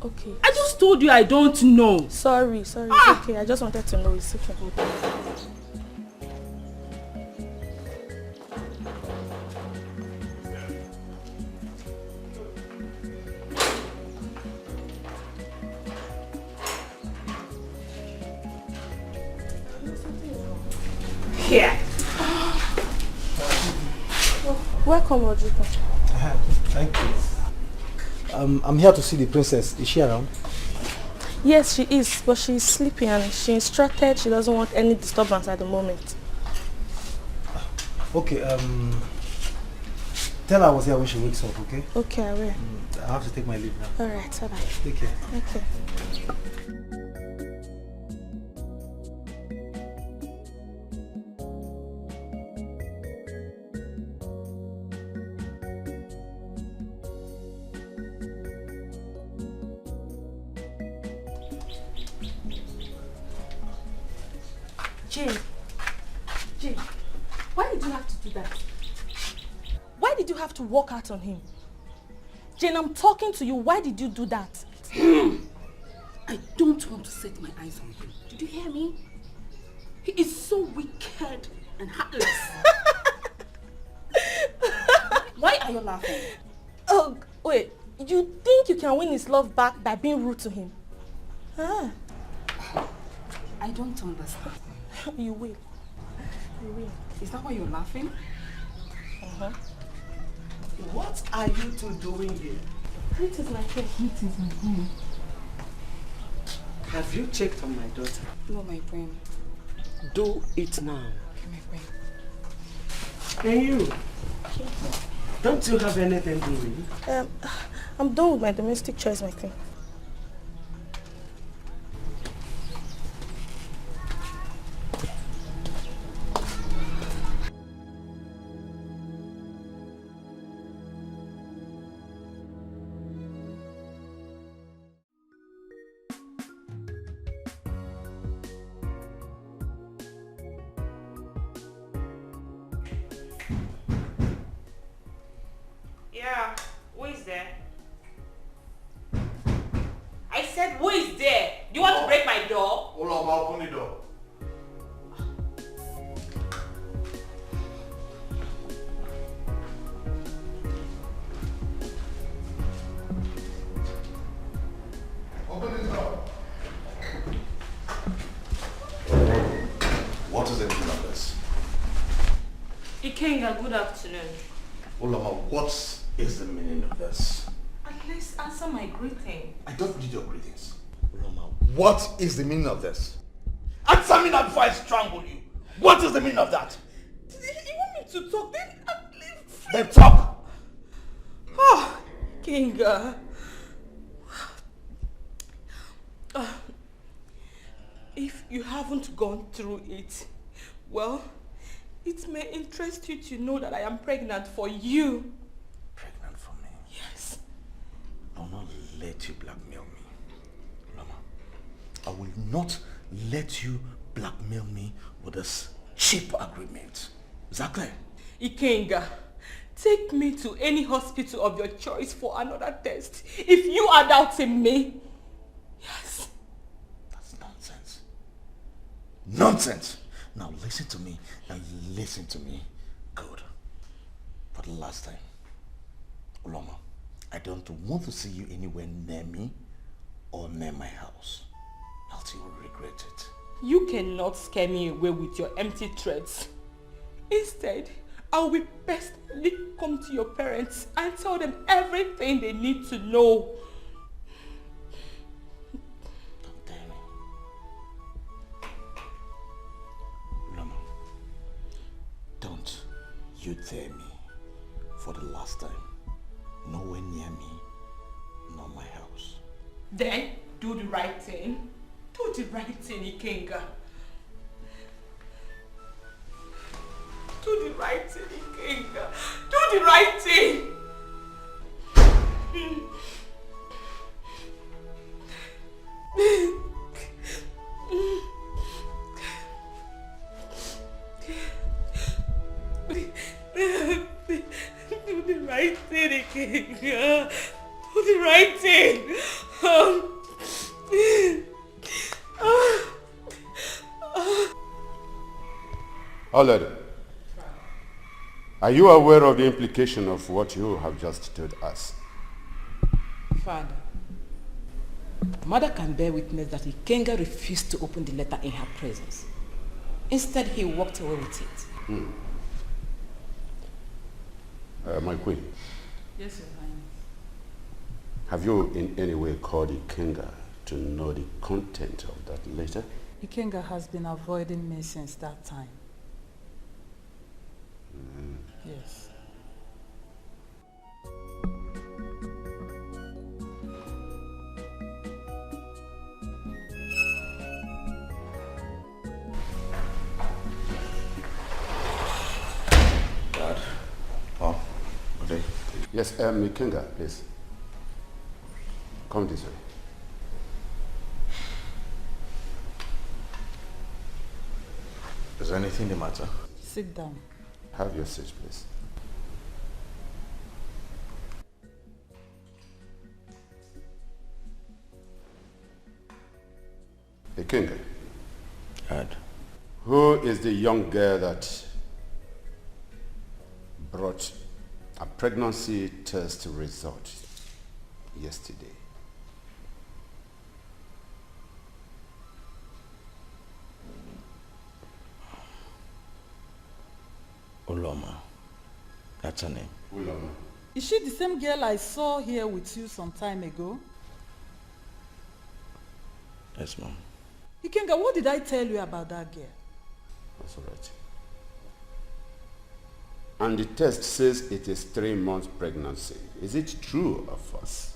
Okay. I just told you I don't know. Sorry. It's okay. I just wanted to know. It's okay. Here. Welcome, Rodrigo. Thank you. I'm here to see the princess. Is she around? Yes, she is, but she's sleeping and she instructed she doesn't want any disturbance at the moment. Okay, Tell her I was here when she wakes up, okay? Okay, I will. I have to take my leave now. Alright, bye-bye. Take care. Okay. Jane, why did you have to do that? Why did you have to walk out on him? Jane, I'm talking to you. Why did you do that? I don't want to set my eyes on him. Did you hear me? He is so wicked and heartless. Why are you laughing? Oh, wait. You think you can win his love back by being rude to him? Ah. I don't understand. You will. You will. Is that why you're laughing? Uh-huh. What are you two doing here? It is my phone. It is my phone. Have you checked on my daughter? No, my brain. Do it now. Okay, my brain. And you? Don't you have anything doing? I'm done with my domestic chores, my queen. Yeah, who is there? I said, who is there? Do you want to break my door? Hold on, I'll open the door. Open this door. What is the meaning of this? Ikenga, good afternoon. Ulama, what is the meaning of this? At least answer my greeting. I don't need your greetings. Ulama, what is the meaning of this? Answer me now before I strangle you. What is the meaning of that? You want me to talk? Then at least... Then talk! Oh, Kinga. If you haven't gone through it, well, it may interest you to know that I am pregnant for you. Pregnant for me? Yes. I will not let you blackmail me. Ulama, I will not let you blackmail me with this cheap agreement. Is that clear? Ikenga, take me to any hospital of your choice for another test. If you are doubting me, yes. That's nonsense. Nonsense! Now listen to me and listen to me good. For the last time, Ulama, I don't want to see you anywhere near me or near my house. Else you will regret it. You cannot scare me away with your empty threats. Instead, I will personally come to your parents and tell them everything they need to know. Don't dare me. Ulama, don't you dare me for the last time. Nowhere near me, nor my house. Then, do the right thing. Do the right thing, Ikenga. Do the right thing, Ikenga. Do the right thing. Do the right thing, Ikenga. Do the right thing. Oled, are you aware of the implication of what you have just told us? Father, Mother can bear witness that Ikenga refused to open the letter in her presence. Instead, he walked away with it. My queen, Yes, Your Highness. have you in any way called Ikenga to know the content of that letter? Ikenga has been avoiding me since that time. Yes. Yes, Ikenga, please. Come this way. Is anything the matter? Sit down. Have your seat, please. Ikenga. Ed. Who is the young girl that brought a pregnancy test result yesterday? Uloma. That's her name. Uloma. Is she the same girl I saw here with you some time ago? Yes, Mom. Ikenga, what did I tell you about that girl? That's all right. And the test says it is 3 months pregnancy. Is it true or false?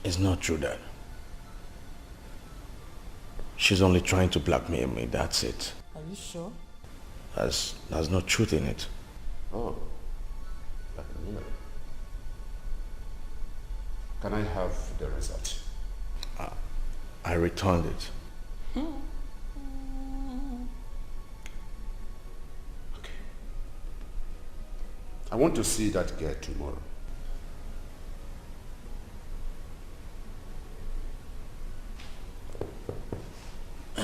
It's not true, Dad. She's only trying to blackmail me, that's it. Are you sure? There's no truth in it. Oh, blackmail. Can I have the result? I returned it. I want to see that girl tomorrow.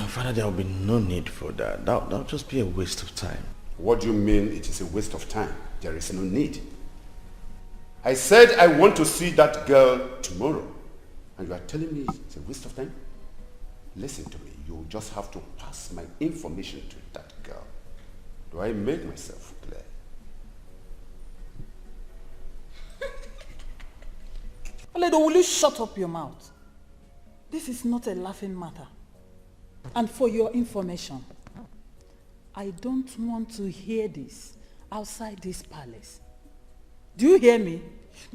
Father, there will be no need for that. That'll just be a waste of time. What do you mean it is a waste of time? There is no need. I said I want to see that girl tomorrow. And you are telling me it's a waste of time? Listen to me. You just have to pass my information to that girl. Do I make myself clear? Oledo, will you shut up your mouth? This is not a laughing matter. And for your information, I don't want to hear this outside this palace. Do you hear me?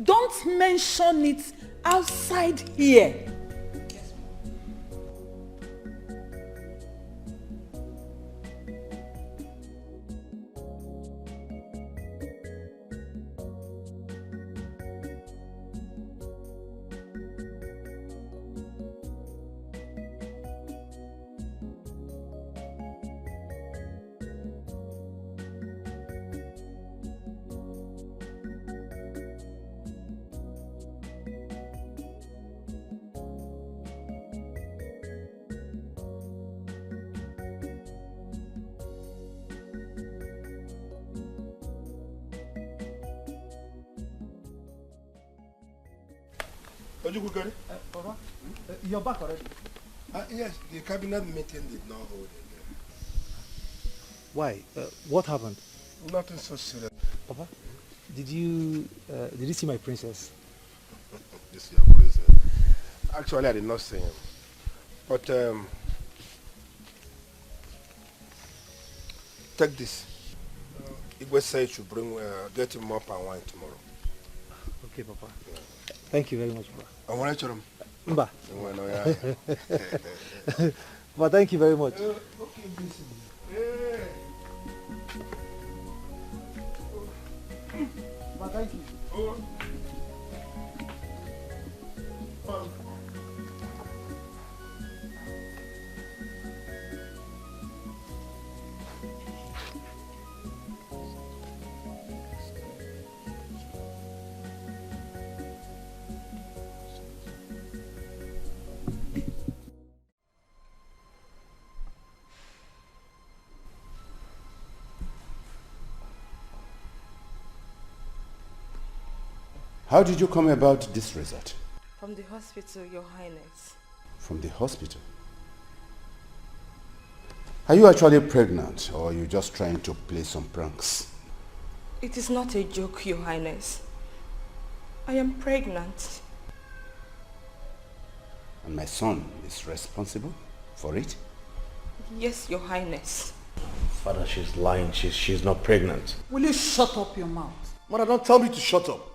Don't mention it outside here. Papa, you're back already. Yes, the cabinet meeting did not hold again. Why? What happened? Nothing so serious. Papa, did you see my princess? This is your princess. Actually, I did not see him. But take this. Igwe said you should bring get him up and wine tomorrow. Okay, Papa. Yeah. Thank you very much, Papa. I want to Mba. Yeah. But thank you very much. Okay, But thank you. How did you come about this result? From the hospital, Your Highness. From the hospital? Are you actually pregnant, or are you just trying to play some pranks? It is not a joke, Your Highness. I am pregnant. And my son is responsible for it? Yes, Your Highness. Father, she's lying. She's not pregnant. Will you shut up your mouth? Mother, don't tell me to shut up.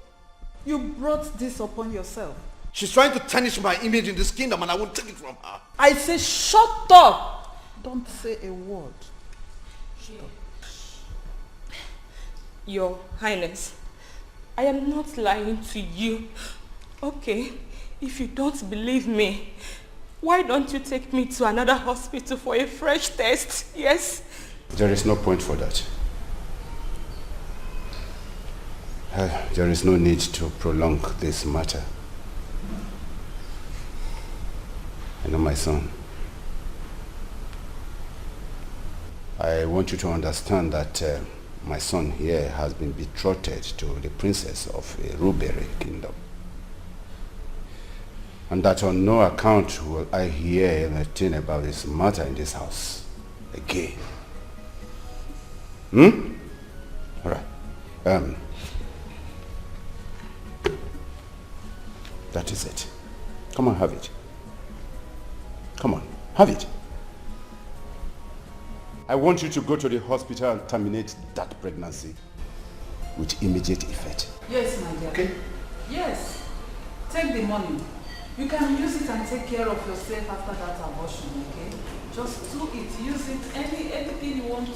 You brought this upon yourself. She's trying to tarnish my image in this kingdom and I won't take it from her. I say shut up! Don't say a word. Shut up. Your Highness, I am not lying to you. Okay, if you don't believe me, why don't you take me to another hospital for a fresh test? Yes? There is no point for that. There is no need to prolong this matter. I know, my son. I want you to understand that my son here has been betrothed to the princess of a Rubere kingdom. And that on no account will I hear anything about this matter in this house again. All right. That is it. Come on, have it. Come on, have it. I want you to go to the hospital and terminate that pregnancy with immediate effect. Yes, my dear. Okay? Yes. Take the money. You can use it and take care of yourself after that abortion, okay? Just do it. Use it. Anything you want to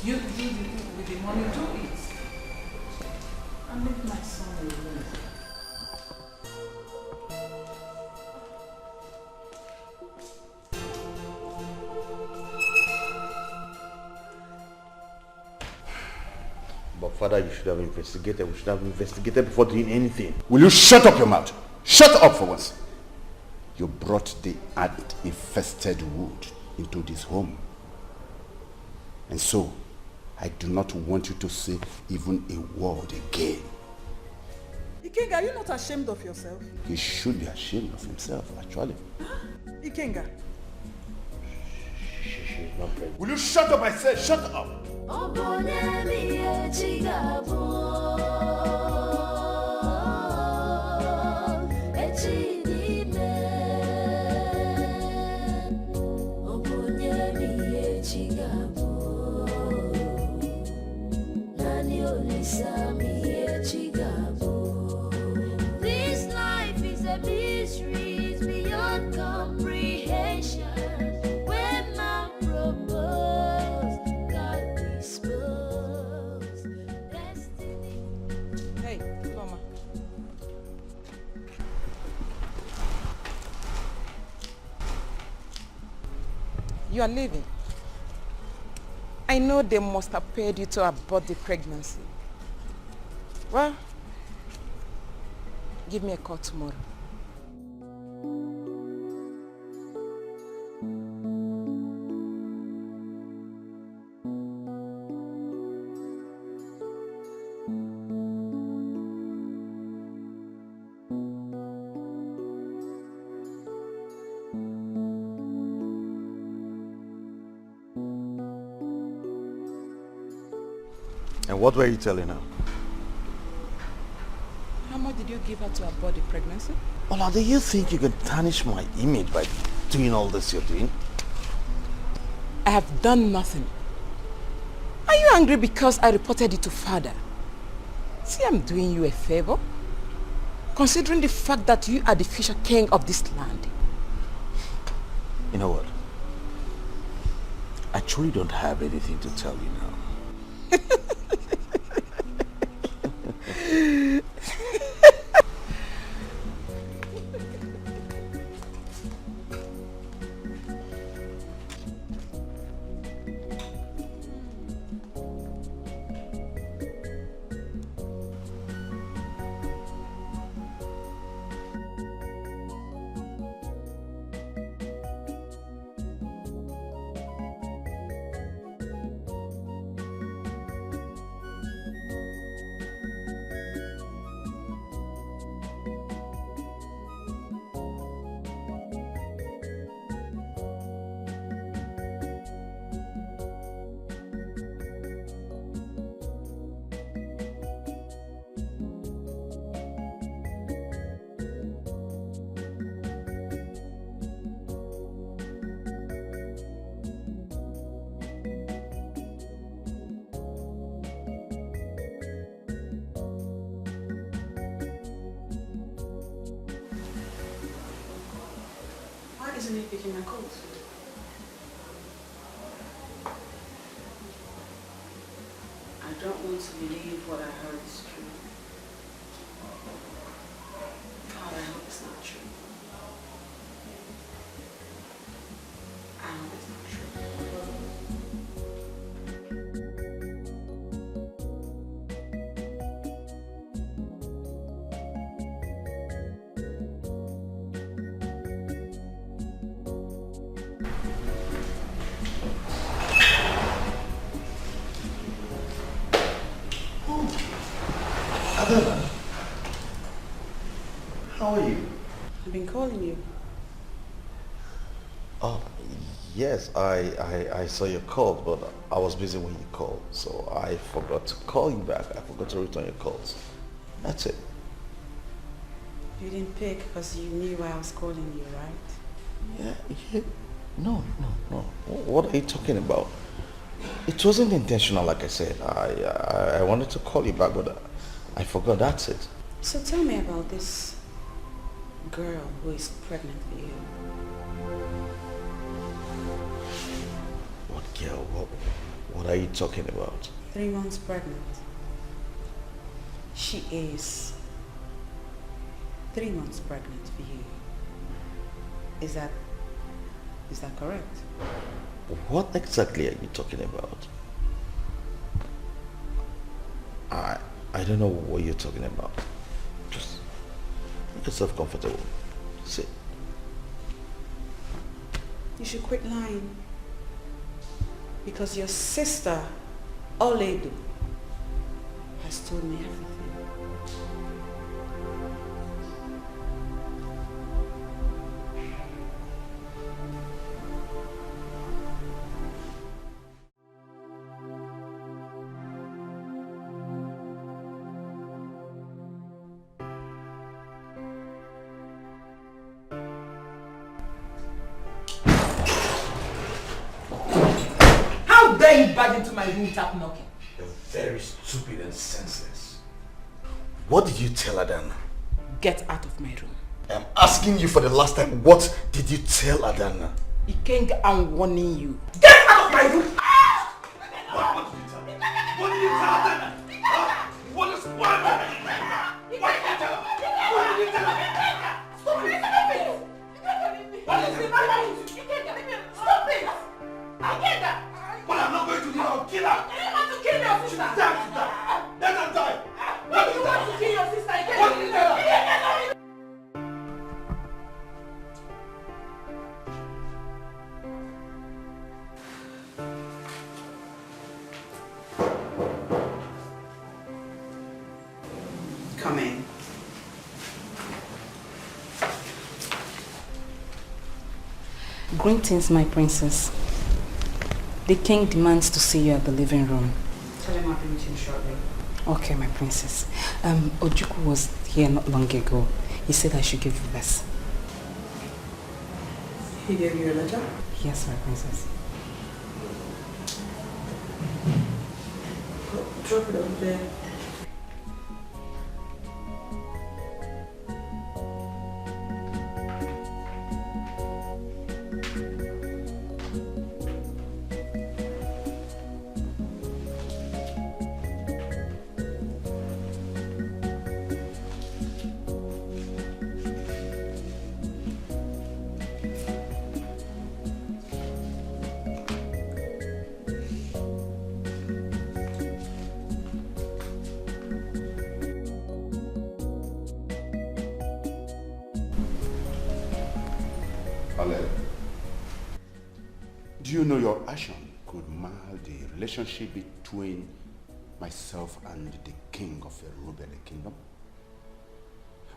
do with the money, do it. And leave my son alone. But Father, you should have investigated. We should have investigated before doing anything. Will you shut up your mouth? Shut up for once. You brought the ant-infested wood into this home. And so, I do not want you to say even a word again. Ikenga, are you not ashamed of yourself? He should be ashamed of himself, actually. Ikenga. She's not pregnant. Will you shut up, I said, shut up! This life is a mystery, it's beyond comprehension. When man proposed, God disposed. Destiny. Hey, Mama. You are leaving. I know they must have paid you to abort the pregnancy. Well, give me a call tomorrow. And what were you telling her? How much did you give her to abort the pregnancy? Ola, do you think you can tarnish my image by doing all this you're doing? I have done nothing. Are you angry because I reported it to Father? See, I'm doing you a favor. Considering the fact that you are the future king of this land. You know what? I truly don't have anything to tell you now. Isn't he picking my calls? I don't want want to believe what I heard is true. God, I hope it's not true. I hope it's not true. Adela, how are you? I've been calling you. Oh, yes, I saw your call, but I was busy when you called, so I forgot to call you back. I forgot to return your calls. That's it. You didn't pick because you knew why I was calling you, right? Yeah. No. What are you talking about? It wasn't intentional, like I said. I wanted to call you back, but I forgot. That's it. So tell me about this girl who is pregnant with you. What girl? What are you talking about? 3 months pregnant. She is 3 months pregnant for you. Is that correct? What exactly are you talking about? I don't know what you're talking about. Just make yourself comfortable. Sit. You should quit lying. Because your sister, Ini, has told me everything. Then you barge into my room without knocking. You're very stupid and senseless. What did you tell Adana? Get out of my room. I'm asking you for the last time, what did you tell Adana? Ike, I'm warning you. Get out of my room! What did you tell me? What did you tell Adana? What did you tell her? What did you tell her? Stop it! What is the matter with you? Stop it! I get that! But I'm not going to do I'll kill her! You want to kill your sister? She's dead, Let her die! What do you want to kill your sister? What did you tell her? Come in. Greetings, my princess. The king demands to see you at the living room. Tell him I'll be with him shortly. Okay, my princess. Ojukwu was here not long ago. He said I should give you this. He gave you a letter? Yes, my princess. Drop it over there. Do you know your action could mar the relationship between myself and the king of the Rubele kingdom?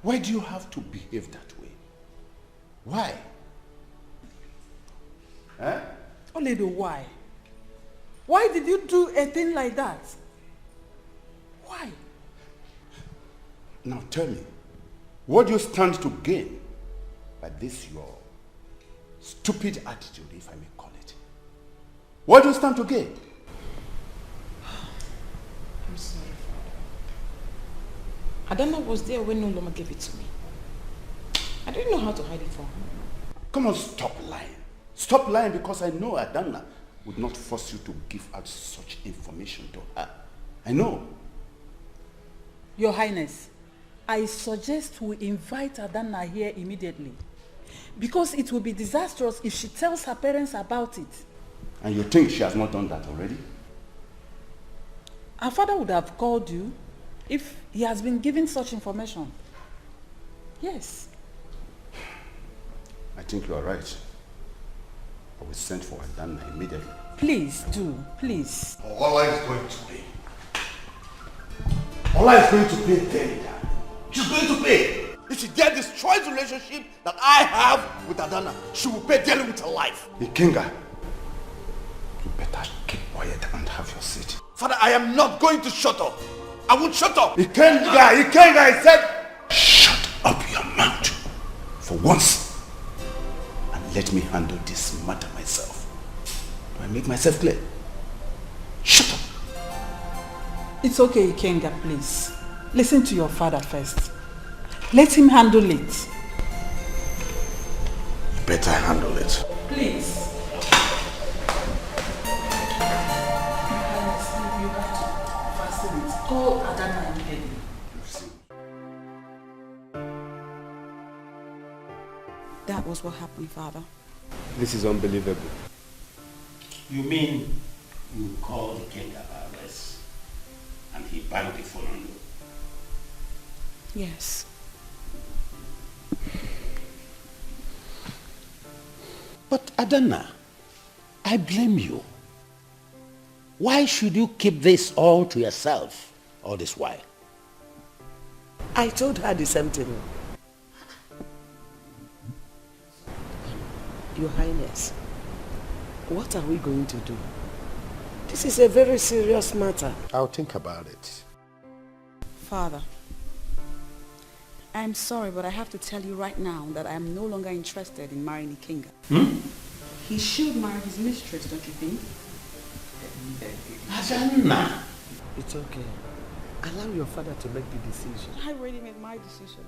Why do you have to behave that way? Why? Oledo, why? Why did you do a thing like that? Why? Now tell me, what do you stand to gain by this your stupid attitude, if I may call it? What do you stand to gain? I'm sorry, Father. Adana was there when Noloma gave it to me. I didn't know how to hide it from her. Come on, stop lying. Stop lying, because I know Adana would not force you to give out such information to her. I know. Your Highness, I suggest we invite Adanna here immediately. Because it will be disastrous if she tells her parents about it. And you think she has not done that already? Her father would have called you if he has been given such information. Yes. I think you are right. I will send for Adanna immediately. Please do, please. Ola is going to pay. Ola is going to pay daily. She's going to pay. If she dare destroy the relationship that I have with Adanna, she will pay daily with her life. Ikenga, you better keep quiet and have your seat. Father, I am not going to shut up. I won't shut up. Ikenga, I said, shut up your mouth for once and let me handle this matter myself. Do I make myself clear? Shut up. It's okay, Ikenga, please. Listen to your father first. Let him handle it. You better handle it. Please. You have to fasten it. Call Adanna immediately. That was what happened, Father. This is unbelievable. You mean you called the king about this and he banged the phone on you? Yes. But Adanna, I blame you. Why should you keep this all to yourself all this while? I told her the same thing. Your Highness, what are we going to do? This is a very serious matter. I'll think about it. Father, I'm sorry, but I have to tell you right now that I am no longer interested in marrying Ikenga. He should marry his mistress, don't you think? Adanna! It's okay. Allow your father to make the decision. I already made my decision.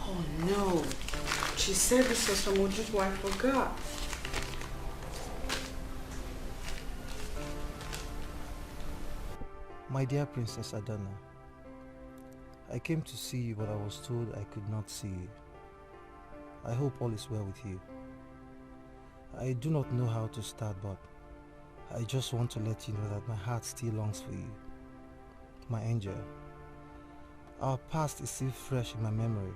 Oh no, she said this was from Ojuju, I forgot. My dear Princess Adanna, I came to see you, but I was told I could not see you. I hope all is well with you. I do not know how to start, but I just want to let you know that my heart still longs for you. My angel, our past is still fresh in my memory.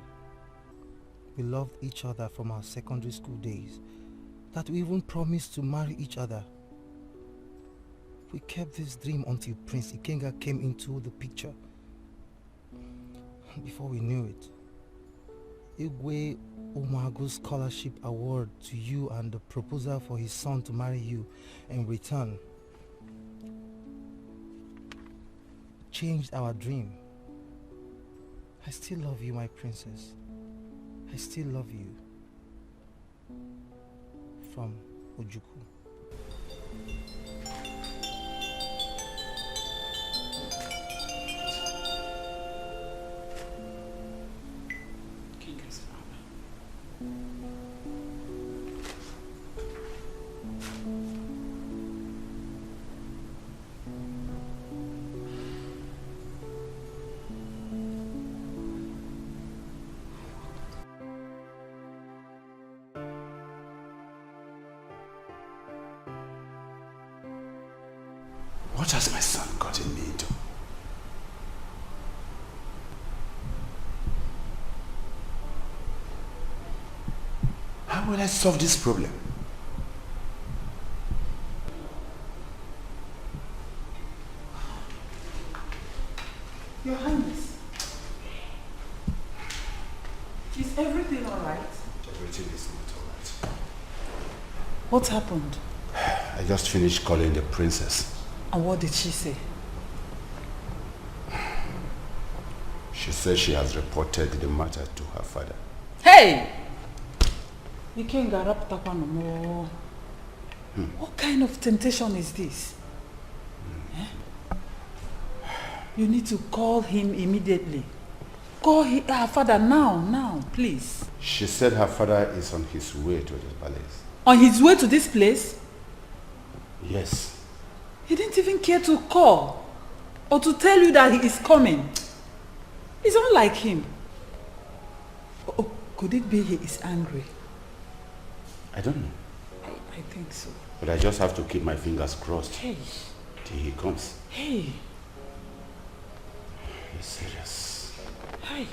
We loved each other from our secondary school days, that we even promised to marry each other. We kept this dream until Prince Ikenga came into the picture. Before we knew it, Igwe Umagu's scholarship award to you and the proposal for his son to marry you in return changed our dream. I still love you, my princess. I still love you. From Ojuku. King's father. What has my son gotten me into? How will I solve this problem? Your Highness, is everything alright? Everything is not alright. What happened? I just finished calling the princess. And what did she say? She says she has reported the matter to her father. Hey! You can't get up no more. What kind of temptation is this? Eh? You need to call him immediately. Call her father now, please. She said her father is on his way to the palace. On his way to this place? Yes. He didn't even care to call or to tell you that he is coming. It's unlike him. Oh, could it be he is angry? I don't know. I think so. But I just have to keep my fingers crossed Hey. till he comes. Hey. He's serious. Hey.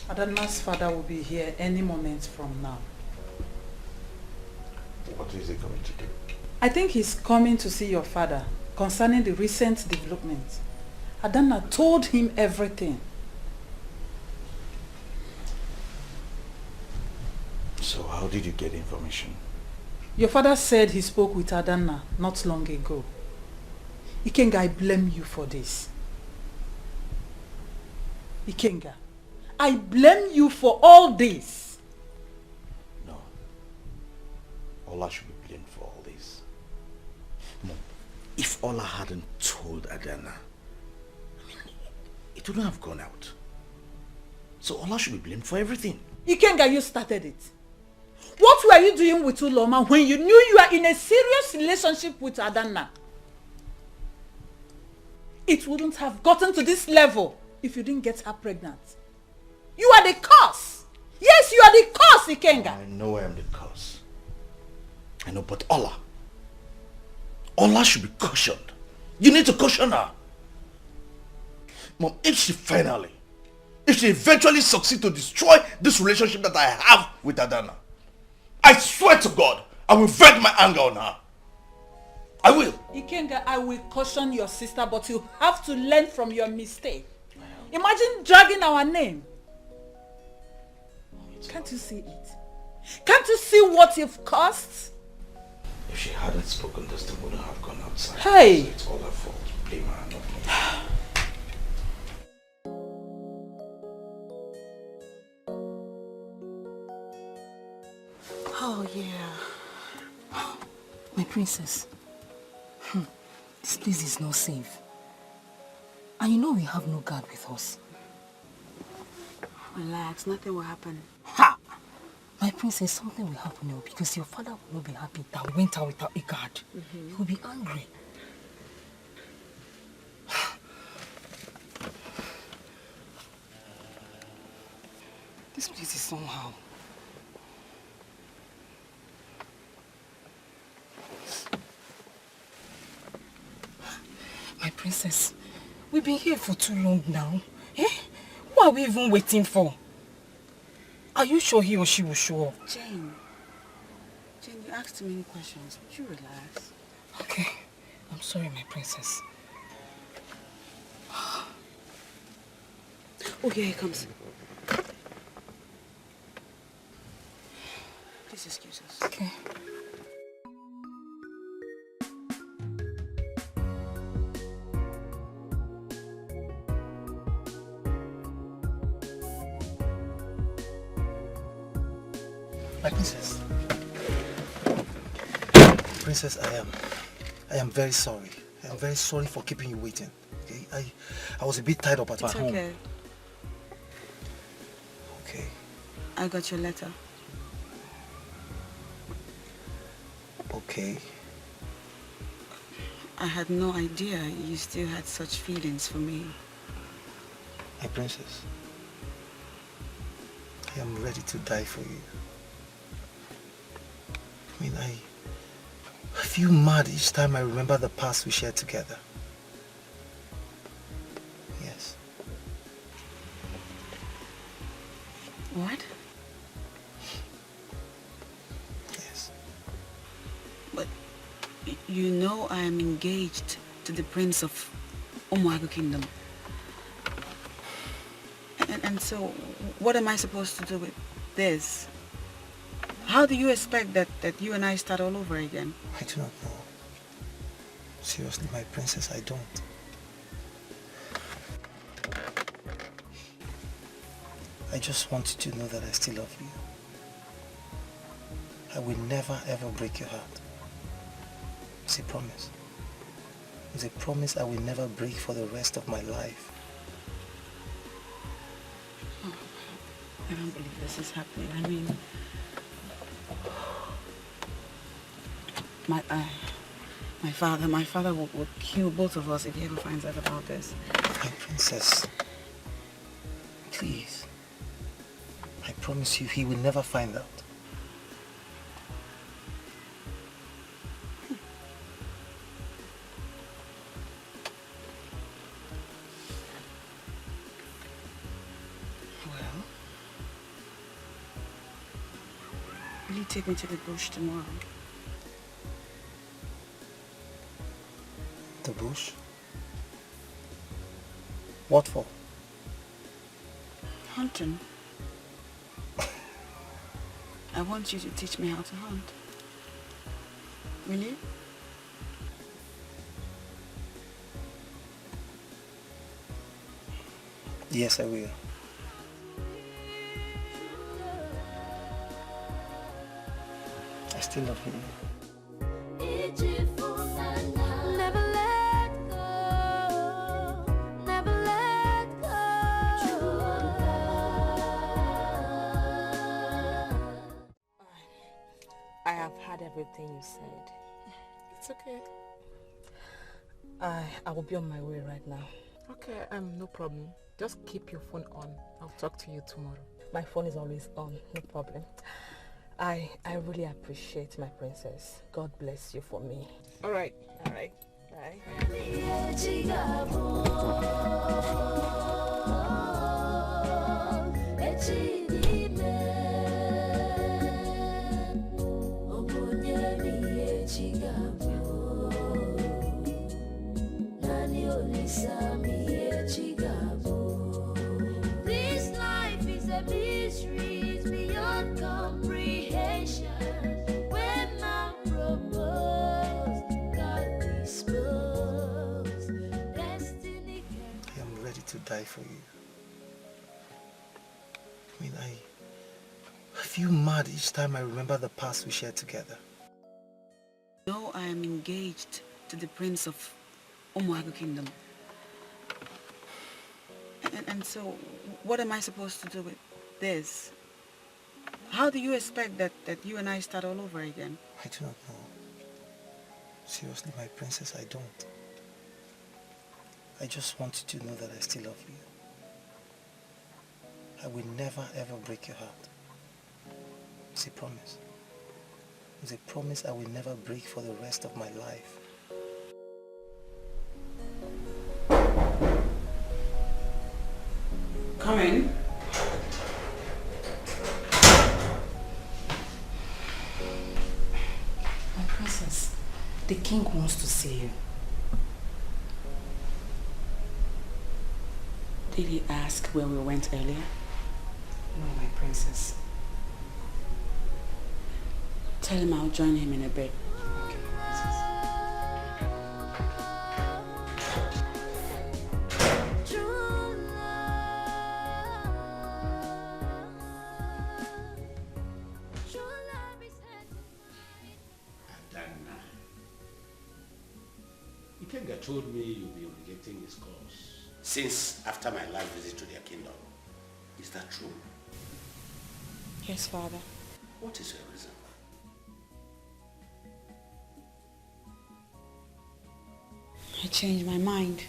Adanna's father will be here any moment from now. What is he coming to do? I think he's coming to see your father concerning the recent development. Adanna told him everything. So how did you get information? Your father said he spoke with Adanna not long ago. Ikenga, I blame you for this. Ikenga, I blame you for all this. No. Ola should be blamed for all this. Mom, if Ola hadn't told Adanna, it wouldn't have gone out. So Ola should be blamed for everything. Ikenga, you started it. What were you doing with Uloma when you knew you were in a serious relationship with Adanna? It wouldn't have gotten to this level if you didn't get her pregnant. You are the cause. Yes, you are the cause, Ikenga. I know I am the cause. I know, but Ola should be cautioned. You need to caution her. Mom, if she eventually succeeds to destroy this relationship that I have with Adanna, I swear to God, I will vent my anger on her. I will. Ikenga, I will caution your sister, but you have to learn from your mistake. Imagine dragging our name. Can't you see it? Can't you see what you've caused? If she hadn't spoken, this thing wouldn't have gone outside. Hey! So it's all her fault. Blame her, not me. Oh, yeah. My princess. This place is not safe. And you know we have no guard with us. Relax, nothing will happen. Ha! My princess, something will happen now because your father will not be happy that we went out without a guard. He will be angry. This place is somehow. My princess, we've been here for too long now. Eh? What are we even waiting for? Are you sure he or she will show up? Jane, you asked too many questions. Would you relax? Okay. I'm sorry, my princess. Oh, here he comes. Please excuse us. Okay. My princess. Princess, I am very sorry. I am very sorry for keeping you waiting. Okay? I was a bit tied up at It's home. okay. Okay. I got your letter. Okay. I had no idea you still had such feelings for me. My princess, I am ready to die for you. I mean, I feel mad each time I remember the past we shared together. Yes. What? Yes. But You know I am engaged to the prince of Umuagu Kingdom. And so, what am I supposed to do with this? How do you expect that you and I start all over again? I do not know. Seriously, my princess, I don't. I just want you to know that I still love you. I will never ever break your heart. It's a promise. It's a promise I will never break for the rest of my life. Oh, I don't believe this is happening. I mean, my father would kill both of us if he ever finds out about this. My princess, please. I promise you he will never find out. Well, will you take me to the bush tomorrow? The bush? What for? Hunting. I want you to teach me how to hunt. Will you? Yes, I will. I still love you. Never let go, never let go. I have heard everything you said. It's okay. I will be on my way right now. Okay, no problem. Just keep your phone on. I'll talk to you tomorrow. My phone is always on, no problem. I really appreciate my princess. God bless you for me. All right. Bye. This life is a mystery, it's beyond comprehension. When man proposed, God disposed. Destiny I am ready to die for you. I mean, I feel mad each time I remember the past we shared together. No, I am engaged to the prince of Umuagu Kingdom. And so, what am I supposed to do with this? How do you expect that you and I start all over again? I do not know. Seriously, my princess, I don't. I just want you to know that I still love you. I will never ever break your heart. It's a promise. It's a promise I will never break for the rest of my life. Come in. My princess, the king wants to see you. Did he ask where we went earlier? No, my princess. Tell him I'll join him in a bit. Ikenga told me you'll be rejecting his cause. Since after my last visit to their kingdom. Is that true? Yes, Father. What is your reason? I changed my mind.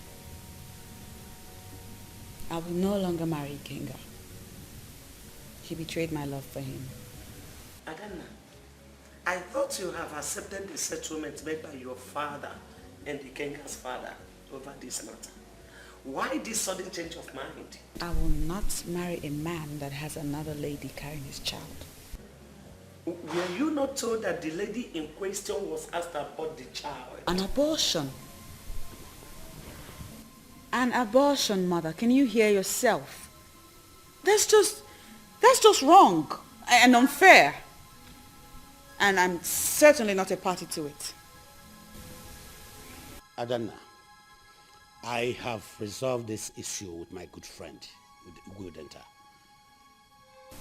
I will no longer marry Kenga. He betrayed my love for him. Adanna, I thought you have accepted the settlement made by your father and the Kenga's father over this matter. Why this sudden change of mind? I will not marry a man that has another lady carrying his child. Were you not told that the lady in question was asked about the child? An abortion. An abortion, mother. Can you hear yourself? That's just wrong and unfair. And I'm certainly not a party to it. Adanna, I have resolved this issue with my good friend, with Ugudenta.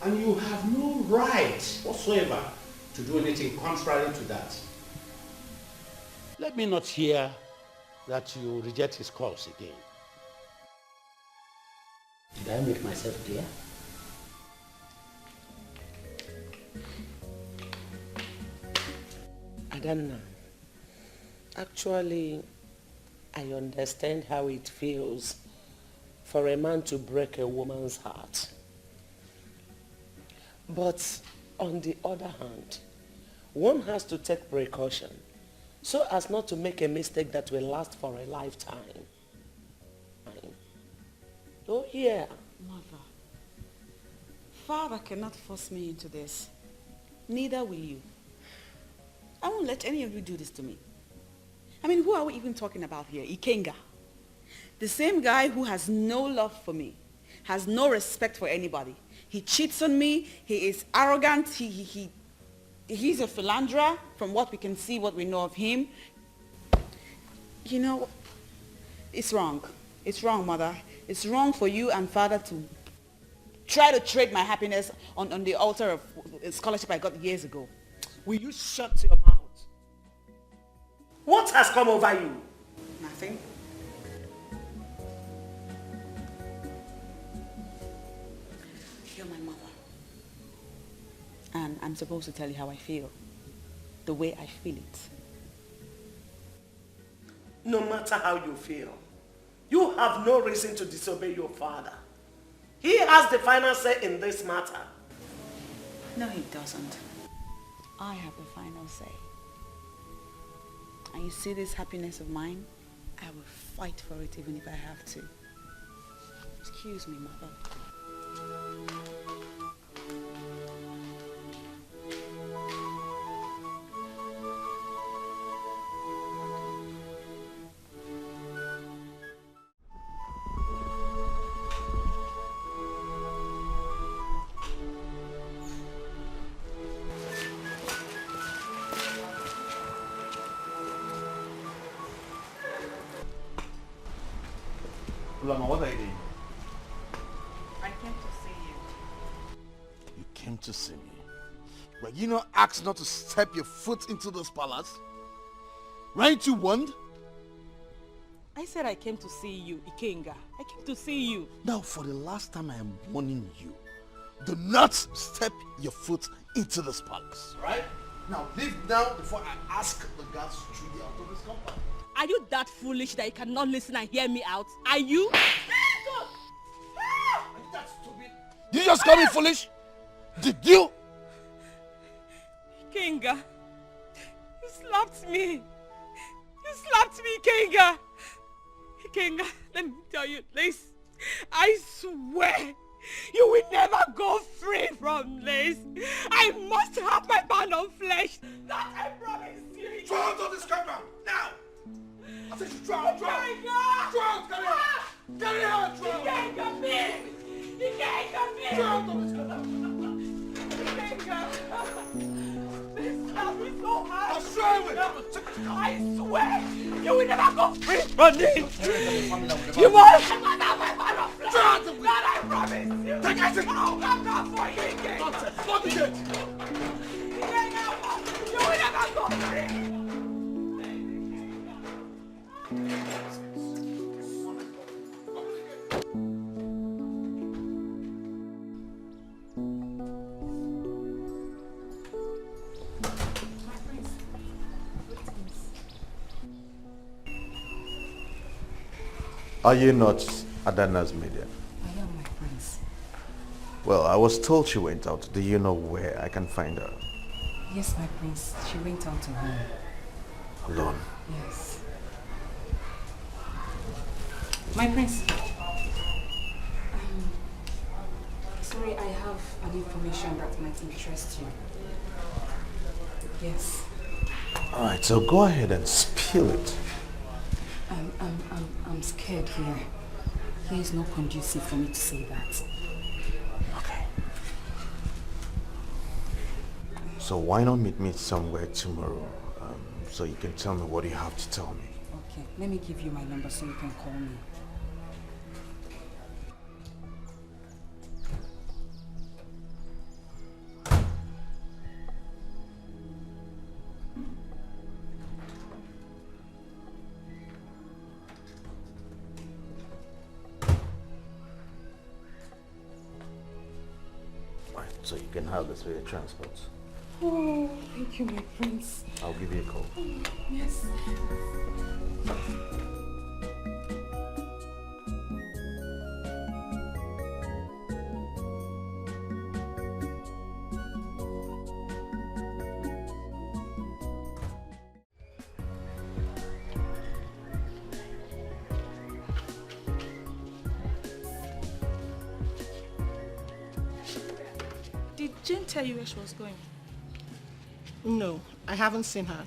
And you have no right whatsoever to do anything contrary to that. Let me not hear that you reject his calls again. Did I make myself clear? Adanna, actually, I understand how it feels for a man to break a woman's heart. But on the other hand, one has to take precaution so as not to make a mistake that will last for a lifetime. Oh yeah. Mother, Father cannot force me into this. Neither will you. I won't let any of you do this to me. I mean, who are we even talking about here? Ikenga. The same guy who has no love for me, has no respect for anybody. He cheats on me, he is arrogant, he's a philanderer from what we can see, what we know of him. You know, it's wrong. It's wrong, Mother. It's wrong for you and Father to try to trade my happiness on the altar of a scholarship I got years ago. Will you shut your mouth? What has come over you? Nothing. You're my mother. And I'm supposed to tell you how I feel. The way I feel it. No matter how you feel, you have no reason to disobey your father. He has the final say in this matter. No, he doesn't. I have the final say. And you see this happiness of mine? I will fight for it even if I have to. Excuse me, Mother. Ulama, what are you doing? I came to see you. You came to see me. Were you not asked not to step your foot into this palace? Weren't you warned? I said I came to see you, Ikenga. I came to see you. Now, for the last time, I am warning you. Do not step your foot into this palace. Right? Now, leave now before I ask the guards to throw you out of this compound. Are you that foolish that you cannot listen and hear me out? Are you? Are you that stupid? Did you just call me foolish? Did you? Ikenga, you slapped me. You slapped me, Ikenga. Ikenga, let me tell you this. I swear you will never go free from this. I must have my pound of flesh. That I promise you. Throw out of this compound now! I said you throw out, throw out! Throw out, get it out! Get it out, throw out! Ikenga, me! Ikenga, me! Throw out of this compound! Ikenga! This slap is so hard! I'll show you! I swear you will never go free from this! You must have my pound of flesh! That I promise you! Take it! I'll come down for you, Ikenga! Nonsense! What is it? Ikenga, you will never go free! Are you not Adanna's media? I am, my prince. Well, I was told she went out. Do you know where I can find her? Yes, my prince. She went out alone. Alone? Yes. My prince. Sorry, I have an information that might interest you. Yes. Alright, so go ahead and spill it. I'm scared here. Here is not conducive for me to say that. Okay. So why not meet me somewhere tomorrow, so you can tell me what you have to tell me. Okay, let me give you my number so you can call me. So you can have this for your transport. Oh, thank you, my prince. I'll give you a call. Yes. Did Jane tell you where she was going? No, I haven't seen her.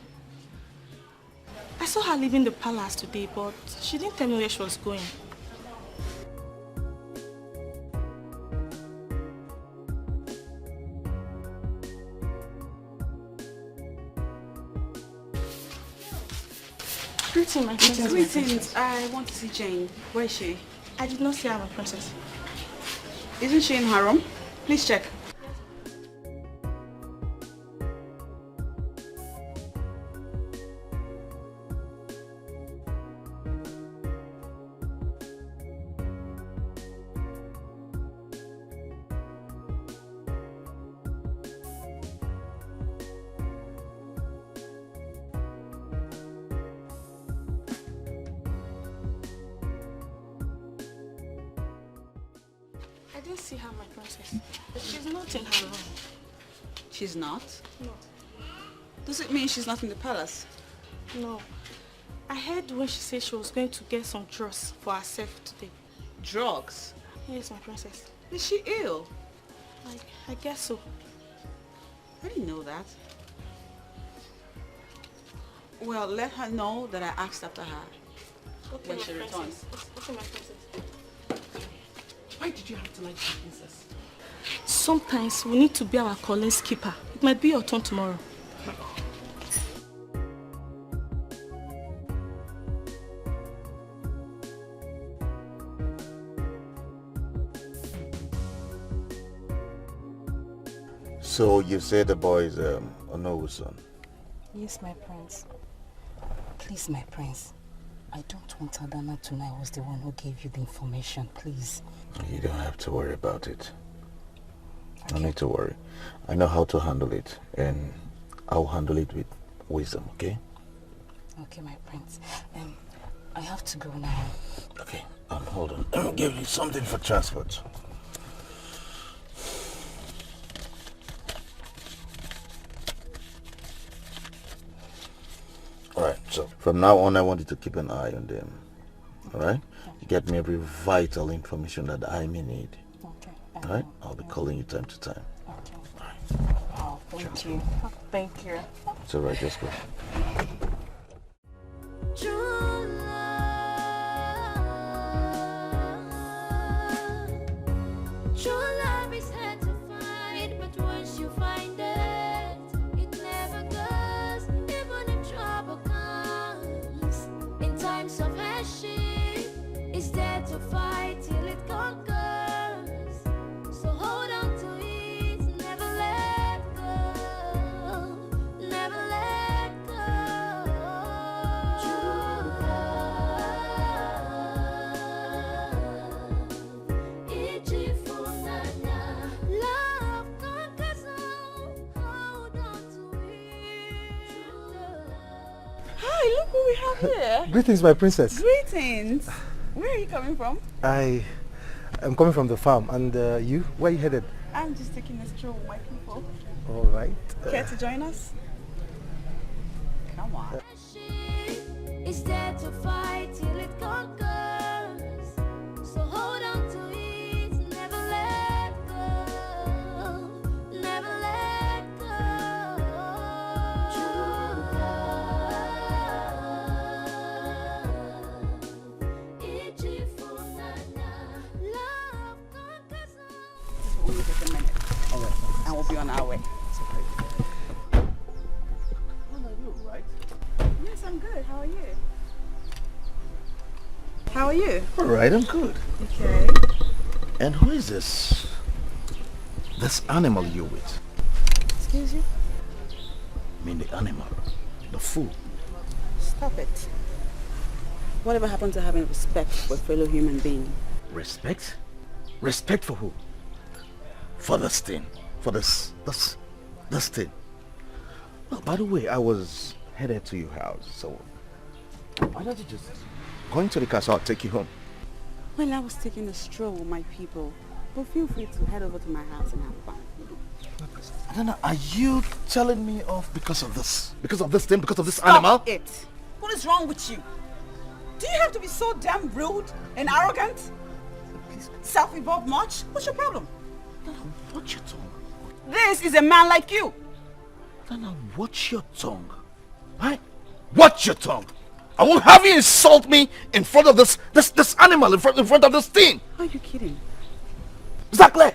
I saw her leaving the palace today, but she didn't tell me where she was going. Greetings, my princess. Greetings. I want to see Jane. Where is she? I did not see her, my princess. Isn't she in her room? Please check. I didn't see her, my princess. But she's not in her room. She's not? No. Does it mean she's not in the palace? No. I heard when she said she was going to get some drugs for herself today. Drugs? Yes, my princess. Is she ill? I guess so. I didn't know that. Well, let her know that I asked after her Okay, when my she princess. returns. Okay, my princess. Why did you have to lie to the princess? Sometimes we need to be our Colin's keeper. It might be your turn tomorrow. So you say the boy is Onowo's son? Yes, my prince. Please, my prince. I don't want Adana to know I was the one who gave you the information, please. You don't have to worry about it. Okay. No need to worry. I know how to handle it, and I'll handle it with wisdom, okay? Okay, my prince. I have to go now. Okay, hold on. Let me give you something for transport. Alright, so from now on I want you to keep an eye on them. Alright? Get me every vital information that I may need. Okay. Alright? I'll be calling you time to time. Okay. Oh, thank you. Thank you. It's alright, just go. True love is hard to find, but once you find it, it never goes, even if trouble comes. In times of hardship, it's there to fight till it conquers. So hold on to it, never let go, never let go. True love, itchy for nana. Love conquers all, hold on to it. True love. Hi, look who we have here. Greetings, my princess. Greetings. Where are you coming from? I am coming from the farm, and you? Where are you headed? I'm just taking a stroll with my people. All right. Care to join us? Come on. It's there to fight till it conquers. So hold on to it, never let go, never let go. Just a minute. All right. And we'll be on our way. Right. Yes, I'm good. How are you? How are you? All right, I'm good. Okay. And who is this? This animal you're with? Excuse you? I mean the animal, the fool. Stop it. Whatever happened to having respect for a fellow human being? Respect? Respect for who? For this thing. For this thing. Oh, by the way, I was headed to your house, so why don't you just go into the car so I'll take you home? Well, I was taking a stroll with my people. But feel free to head over to my house and have fun. I don't know, are you telling me off because of this? Because of this thing? Because of this Stop animal? it! What is wrong with you? Do you have to be so damn rude and arrogant? Self-involved much? What's your problem? Watch your tongue. This is a man like you. Dana, watch your tongue. Right? Watch your tongue. I won't have you insult me in front of this animal, in front of this thing. Are you kidding? Exactly.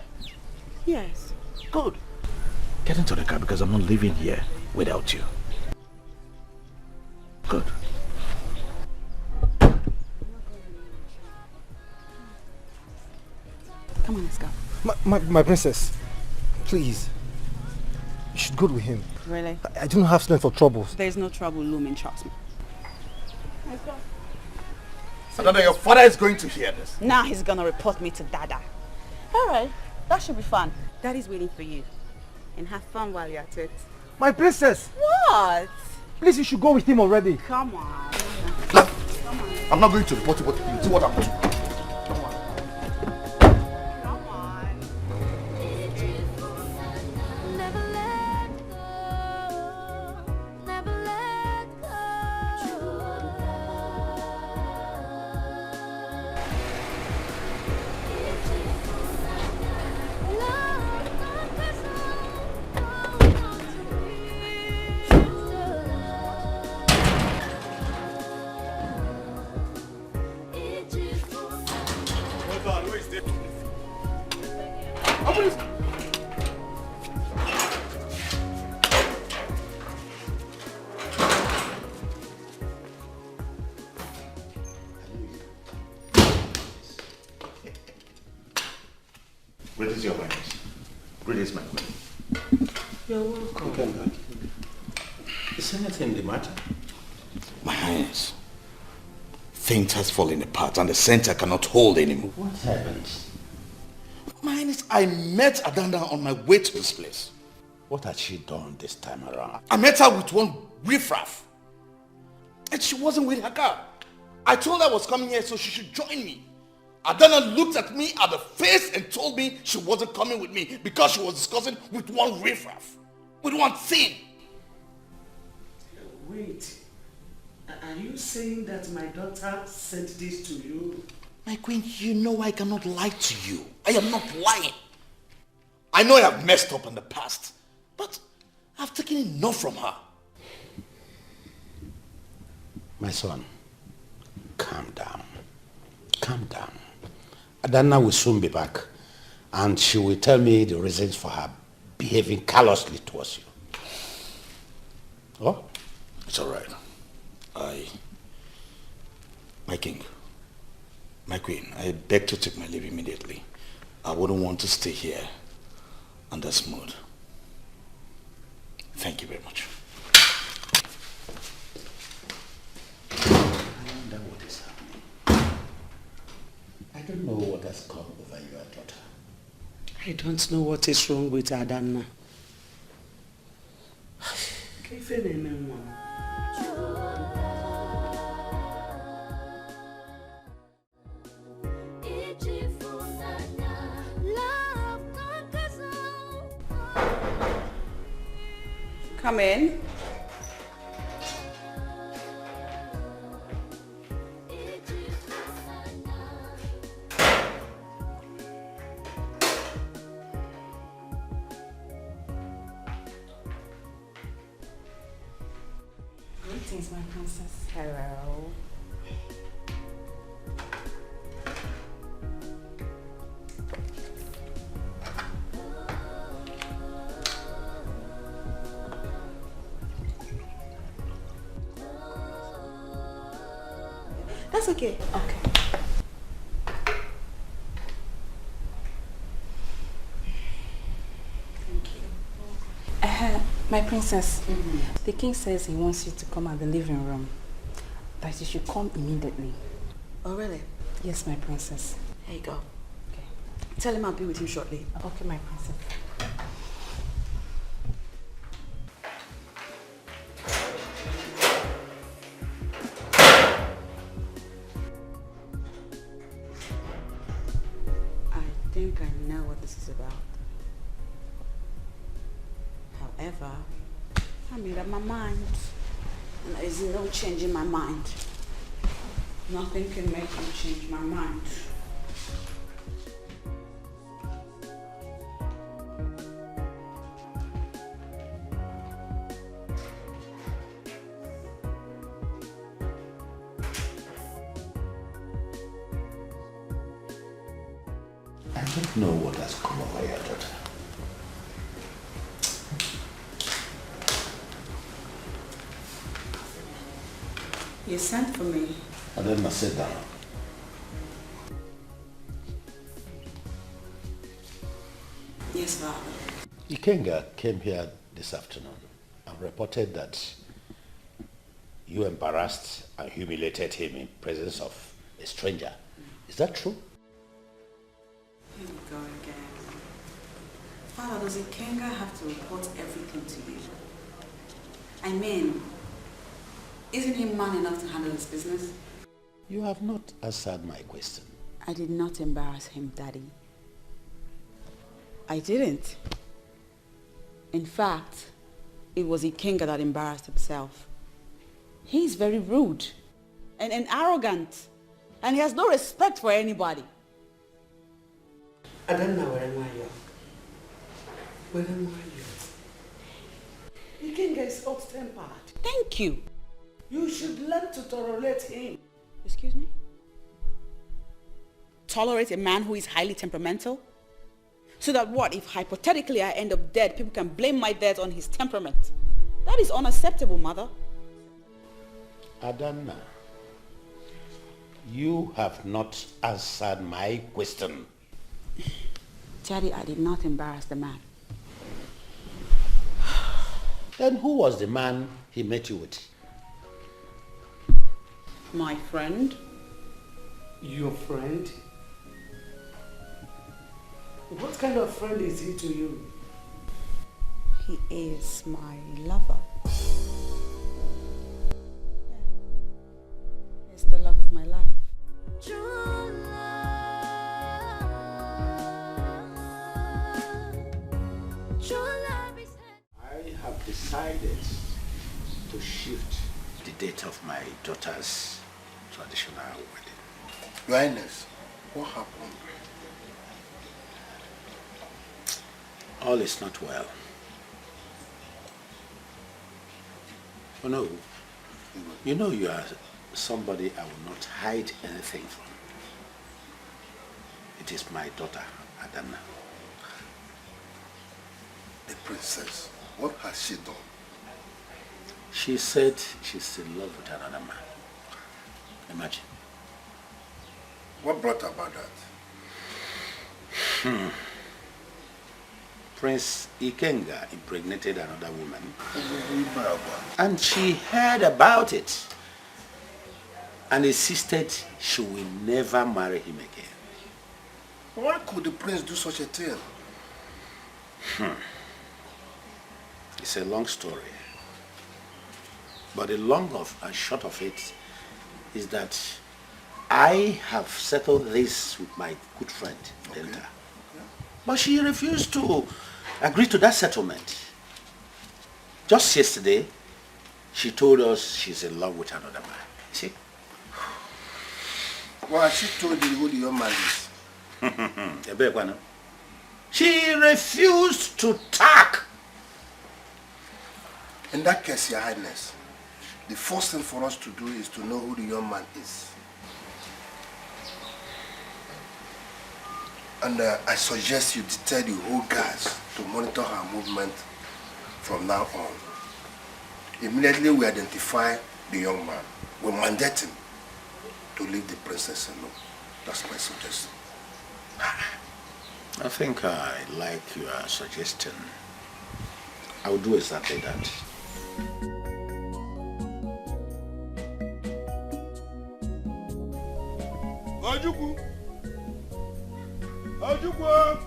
Yes. Good. Get into the car because I'm not leaving here without you. Good. Come on, let's go. My princess, please. You should go with him. Really? I don't have strength for troubles. There's no trouble looming, trust me. Let's go. Dada, your father is going to hear this. Now he's gonna report me to Dada. Alright, that should be fun. Daddy's waiting for you. And have fun while you're at it. My princess! What? Please, you should go with him already. Come on. I'm not going to report you, but you see what I'm doing. Greetings, Your Highness. Greetings, my queen. You're welcome. Is anything the matter? My Highness, things has fallen apart and the center cannot hold anymore. What happened? My Highness, I met Adana on my way to this place. What had she done this time around? I met her with one riffraff. And she wasn't with her car. I told her I was coming here so she should join me. Adana looked at me at the face and told me she wasn't coming with me because she was discussing with one riffraff. With one thing. Wait. Are you saying that my daughter sent this to you? My queen, you know I cannot lie to you. I am not lying. I know I have messed up in the past, but I've taken enough from her. My son, calm down. Calm down. Adana will soon be back and she will tell me the reasons for her behaving callously towards you. Oh? It's all right. My king, my queen, I beg to take my leave immediately. I wouldn't want to stay here on this mood. Thank you very much. I wonder what is happening. I don't know what has come over your daughter. I don't know what is wrong with Adana. Come in. Greetings, my princess. Hello. That's okay. Okay. My princess, the king says he wants you to come at the living room. That you should come immediately. Oh, really? Yes, my princess. Here you go. Okay. Tell him I'll be with him shortly. Okay, my princess. I think I know what this is about. However, I made up my mind. And there is no change in my mind. Nothing can make me change my mind. I don't know what has come over your daughter. You sent for me. And then I sit down. Yes, Father. Ikenga came here this afternoon and reported that you embarrassed and humiliated him in presence of a stranger. Is that true? Here we go again. Father, does Ikenga have to report everything to you? I mean, isn't he man enough to handle his business? You have not answered my question. I did not embarrass him, Daddy. I didn't. In fact, it was Ikenga that embarrassed himself. He's very rude and arrogant, and he has no respect for anybody. I don't know where am I. Where am I? Ikenga is hot-tempered. Thank you. You should learn to tolerate him. Excuse me? Tolerate a man who is highly temperamental? So that what, if hypothetically I end up dead, people can blame my death on his temperament? That is unacceptable, Mother. Adana, you have not answered my question. Daddy, I did not embarrass the man. Then who was the man he met you with? My friend. Your friend? What kind of friend is he to you? He is my lover. Yeah. He's the love of my life. I have decided to shift the date of my daughter's traditional wedding. Your Highness, what happened? All is not well. Oh no, you know you are somebody I will not hide anything from. It is my daughter, Adana. The princess, what has she done? She said she's in love with another man. Imagine. What brought about that? Prince Ikenga impregnated another woman. And she heard about it and insisted she will never marry him again. Why could the prince do such a thing? It's a long story. But the long and short of it is that I have settled this with my good friend, Delta. But she refused to agree to that settlement. Just yesterday, she told us she's in love with another man. You see? Well, she told you who the young man is. She refused to talk. In that case, Your Highness, the first thing for us to do is to know who the young man is. And I suggest you tell the whole guards to monitor her movement from now on. Immediately we identify the young man. We mandate him to leave the princess alone. That's my suggestion. I think I like your suggestion. I will do exactly that. Ojukwu! Ojukwu!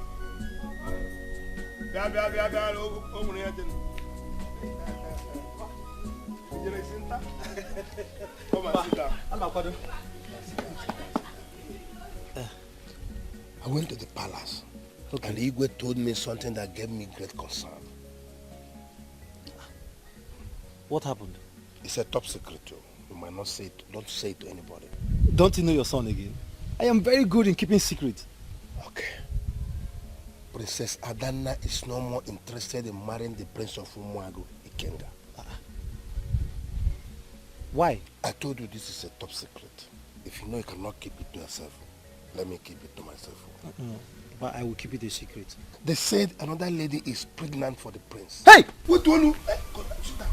Bịa, o nwere ya dị. Ijere isi nta? Come and sit down. I went to the palace, and Igwe told me something that gave me great concern. What happened? It's a top secret, too. You might not say it. Don't say it to anybody. Don't you know your son again? I am very good in keeping secrets. Okay. Princess Adana is no more interested in marrying the Prince of Umuagu, Ikenga. Why? I told you this is a top secret. If you know you cannot keep it to yourself, let me keep it to myself. No, but I will keep it a secret. They said another lady is pregnant for the prince. Hey! What do you hey, go down, sit down.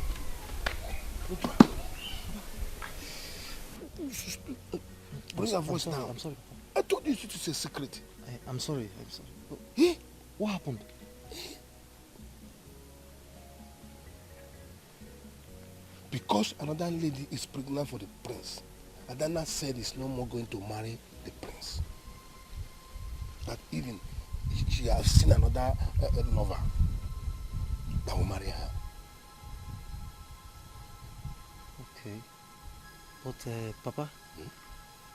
Bring your voice down. I'm sorry. I told you it is a secret. I'm sorry. I'm sorry. Hey? What happened? Because another lady is pregnant for the prince, Adana said he's no more going to marry the prince. That even she has seen another lover that will marry her. Okay. But, Papa,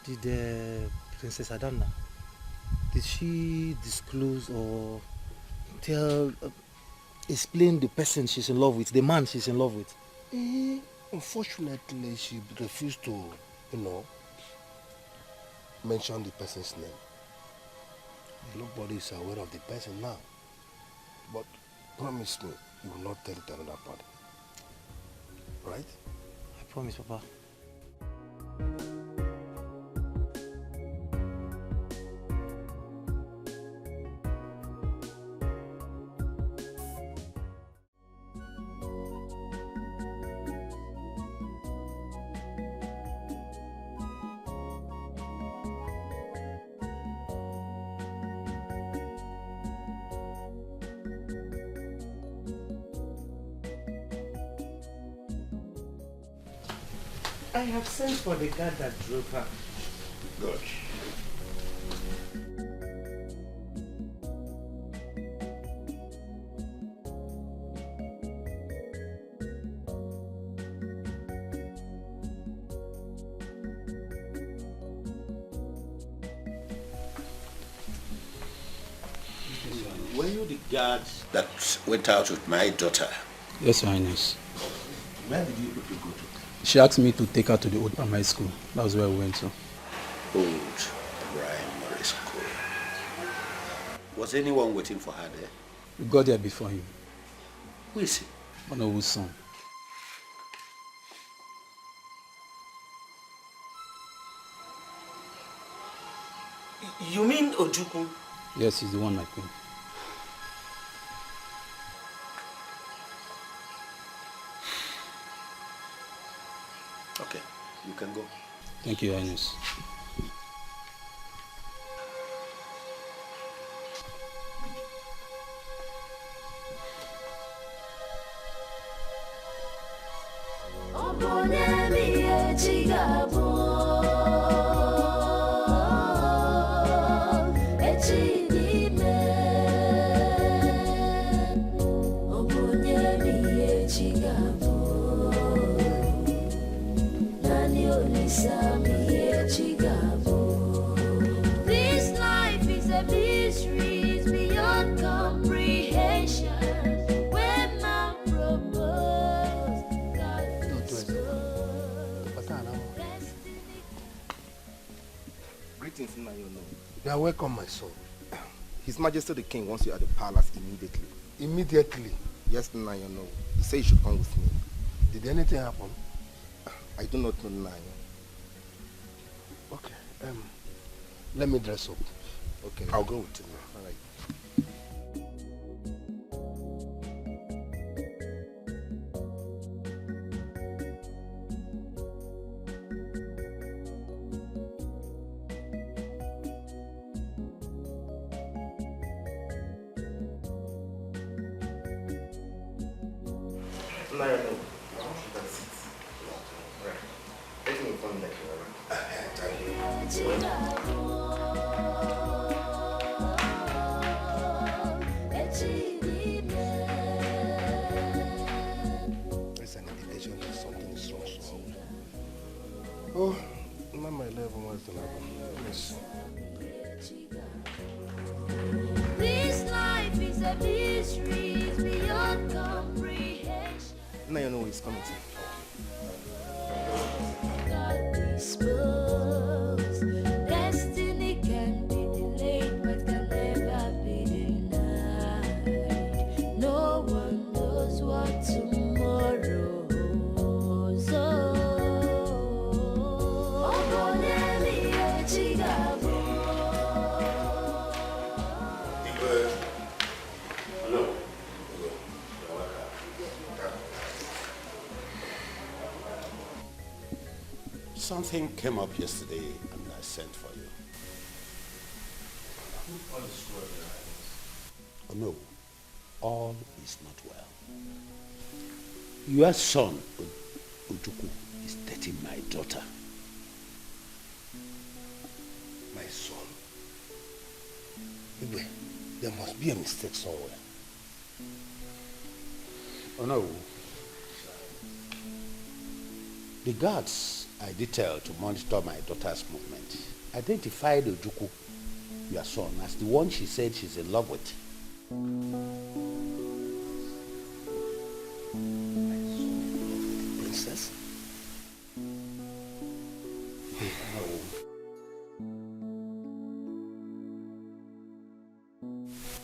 did Princess Adana, did she disclose or explain the person she's in love with, the man she's in love with? Unfortunately, she refused to, mention the person's name. Nobody is aware of the person now. But promise me, you will not tell it to another party. Right? I promise, Papa. I have sent for the guy that drove her. Good. Were you the guard that went out with my daughter? Yes, Your Highness. Where did you people go to? She asked me to take her to the old primary school. That was where we went to. Old primary school. Was anyone waiting for her there? We got there before him. Who is he? Honorable's son. You mean Ojukwu? Yes, he's the one, my queen. Okay, you can go. Thank you, Your Highness. This life is a mystery, it's beyond comprehension. When man proposed, God spoke. Greetings, Nayono. You are welcome, my son. His Majesty the King wants you at the palace immediately. Immediately? Yes, Nayono. He said you should come with me. Did anything happen? I do not know, Nayo. Okay. Let me dress up. Okay. I'll go with you. All right. No, no. You can sit. Right. Let me inform you It's an indication that something is wrong somewhere. Oh, Mama 11 was the level. Yes. This life is a mystery, it's beyond comprehension. Now you know he's coming to. God dispose. Destiny can be delayed, but can never be denied. No one knows what tomorrow holds. Something came up yesterday and I sent for you. Oh no, all is not well. Your son, Ujuku, is dating my daughter. My son. Igwe, there must be a mistake somewhere. Oh no. The guards I detailed to monitor my daughter's movement identified Ujuku, your son, as the one she said she's in love with. Princess? No.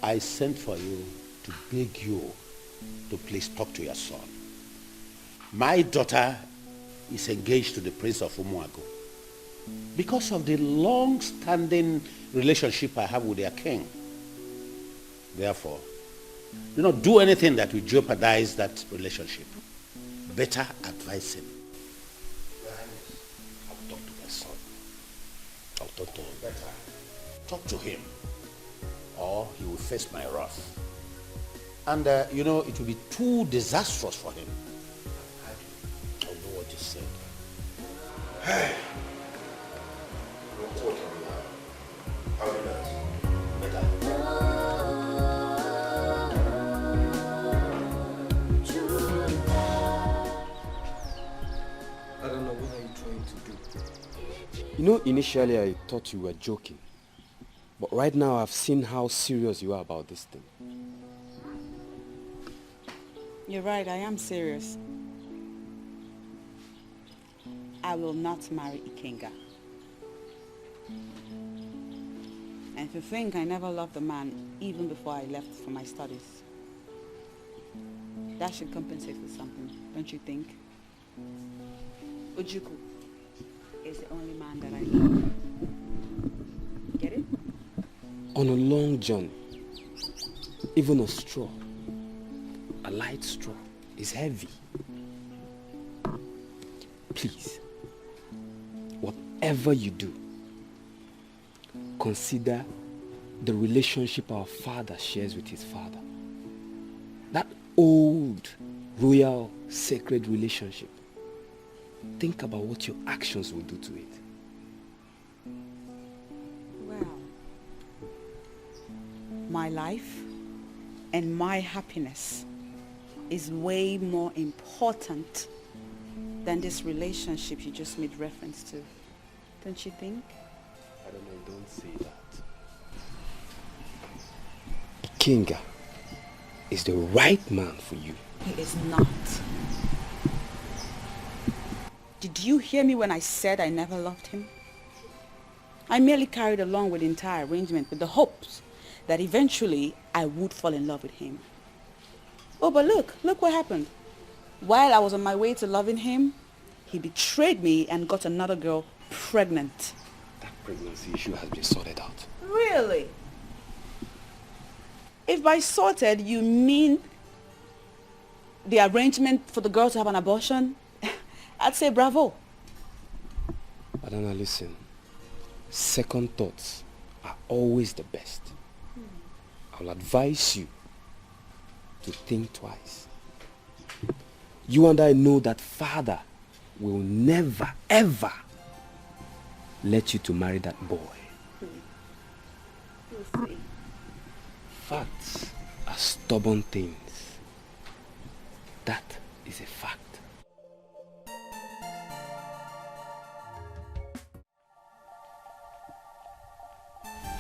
I sent for you to beg you to please talk to your son. My daughter is engaged to the Prince of Umuago because of the long-standing relationship I have with their king. Therefore, do not do anything that will jeopardize that relationship. Better advise him. I'll talk to my son. I'll talk to him. Better talk to him, or he will face my wrath. And it will be too disastrous for him. I know what you said. Hey. How do that? Better. I don't know, what are you trying to do? You know, initially I thought you were joking. But right now I've seen how serious you are about this thing. You're right, I am serious. I will not marry Ikenga. And if you think I never loved a man even before I left for my studies, that should compensate for something, don't you think? Ujuku is the only man that I love. Get it? On a long journey, even a straw, a light straw, is heavy. Please, whatever you do, consider the relationship our father shares with his father. That old, royal, sacred relationship. Think about what your actions will do to it. Well, my life and my happiness is way more important than this relationship you just made reference to. Don't you think? I don't know, don't say that. Kinga is the right man for you. He is not. Did you hear me when I said I never loved him? I merely carried along with the entire arrangement with the hopes that eventually I would fall in love with him. Oh, but look what happened. While I was on my way to loving him, he betrayed me and got another girl pregnant. That pregnancy issue has been sorted out. Really? If by sorted you mean the arrangement for the girl to have an abortion, I'd say bravo. Adana, listen. Second thoughts are always the best. I'll advise you to think twice. You and I know that father will never, ever let you to marry that boy. We'll see. Facts are stubborn things. That is a fact.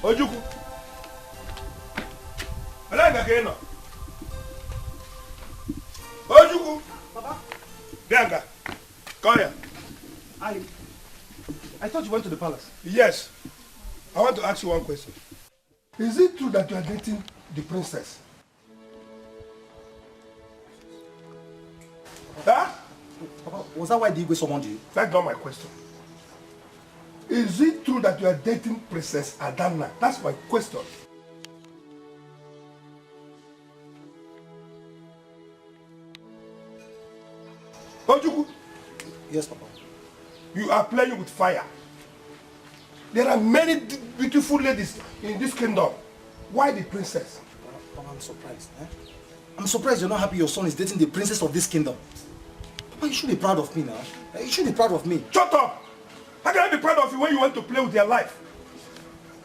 Ojuku. Alanga keno. Ojuku. Papa. Bianca. Come here. I thought you went to the palace. Yes. I want to ask you one question. Is it true that you are dating the princess? Huh? Papa, was that why Dikeh summoned you? That's not my question. Is it true that you are dating Princess Adana? That's my question. Ojuku. Yes, Papa. You are playing with fire. There are many beautiful ladies in this kingdom. Why the princess? Papa, I'm surprised. I'm surprised you're not happy your son is dating the princess of this kingdom. Papa, you should be proud of me now. You should be proud of me. Shut up! How can I be proud of you when you want to play with your life?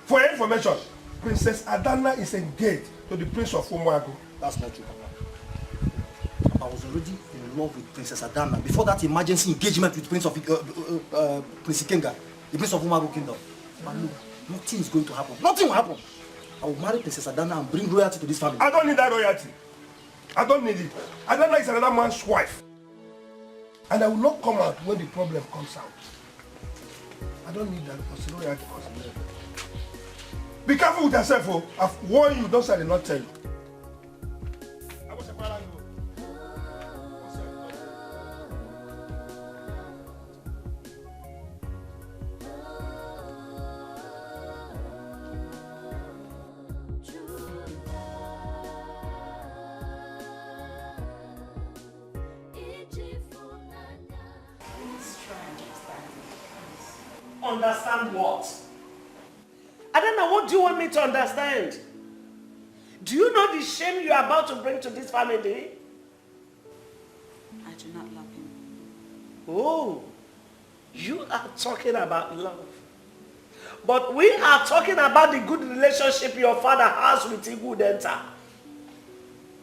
For your information, Princess Adana is engaged to the Prince of Umuagu. That's not true, Papa. Papa, I was already in love with Princess Adana before that emergency engagement with Prince Ikenga, the Prince of Umuagu Kingdom. But look, nothing is going to happen. Nothing will happen. I will marry Princess Adana and bring royalty to this family. I don't need that royalty. I don't need it. Adana is another man's wife. And I will not come out when the problem comes out. I don't need that because royalty comes out. Be careful with yourself, oh. I've warned you, those I did not tell you. Understand what? I don't know, what do you want me to understand? Do you know the shame you are about to bring to this family? I do not love him. Oh, you are talking about love. But we are talking about the good relationship your father has with Igudenta.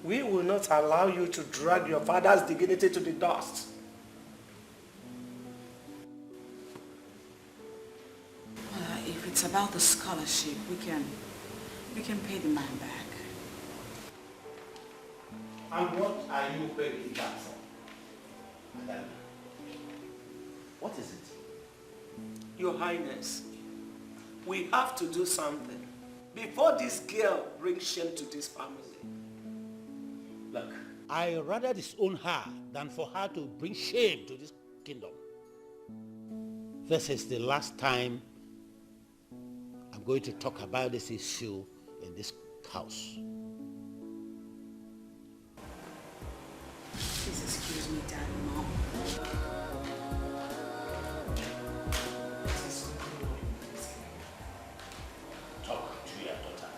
We will not allow you to drag your father's dignity to the dust. If it's about the scholarship, we can pay the man back. And what are you paying back for, Madam? What is it? Your Highness, we have to do something before this girl brings shame to this family. Look, I rather disown her than for her to bring shame to this kingdom. This is the last time I'm going to talk about this issue in this house. Please excuse me, Dad and Mom. Talk to your daughter.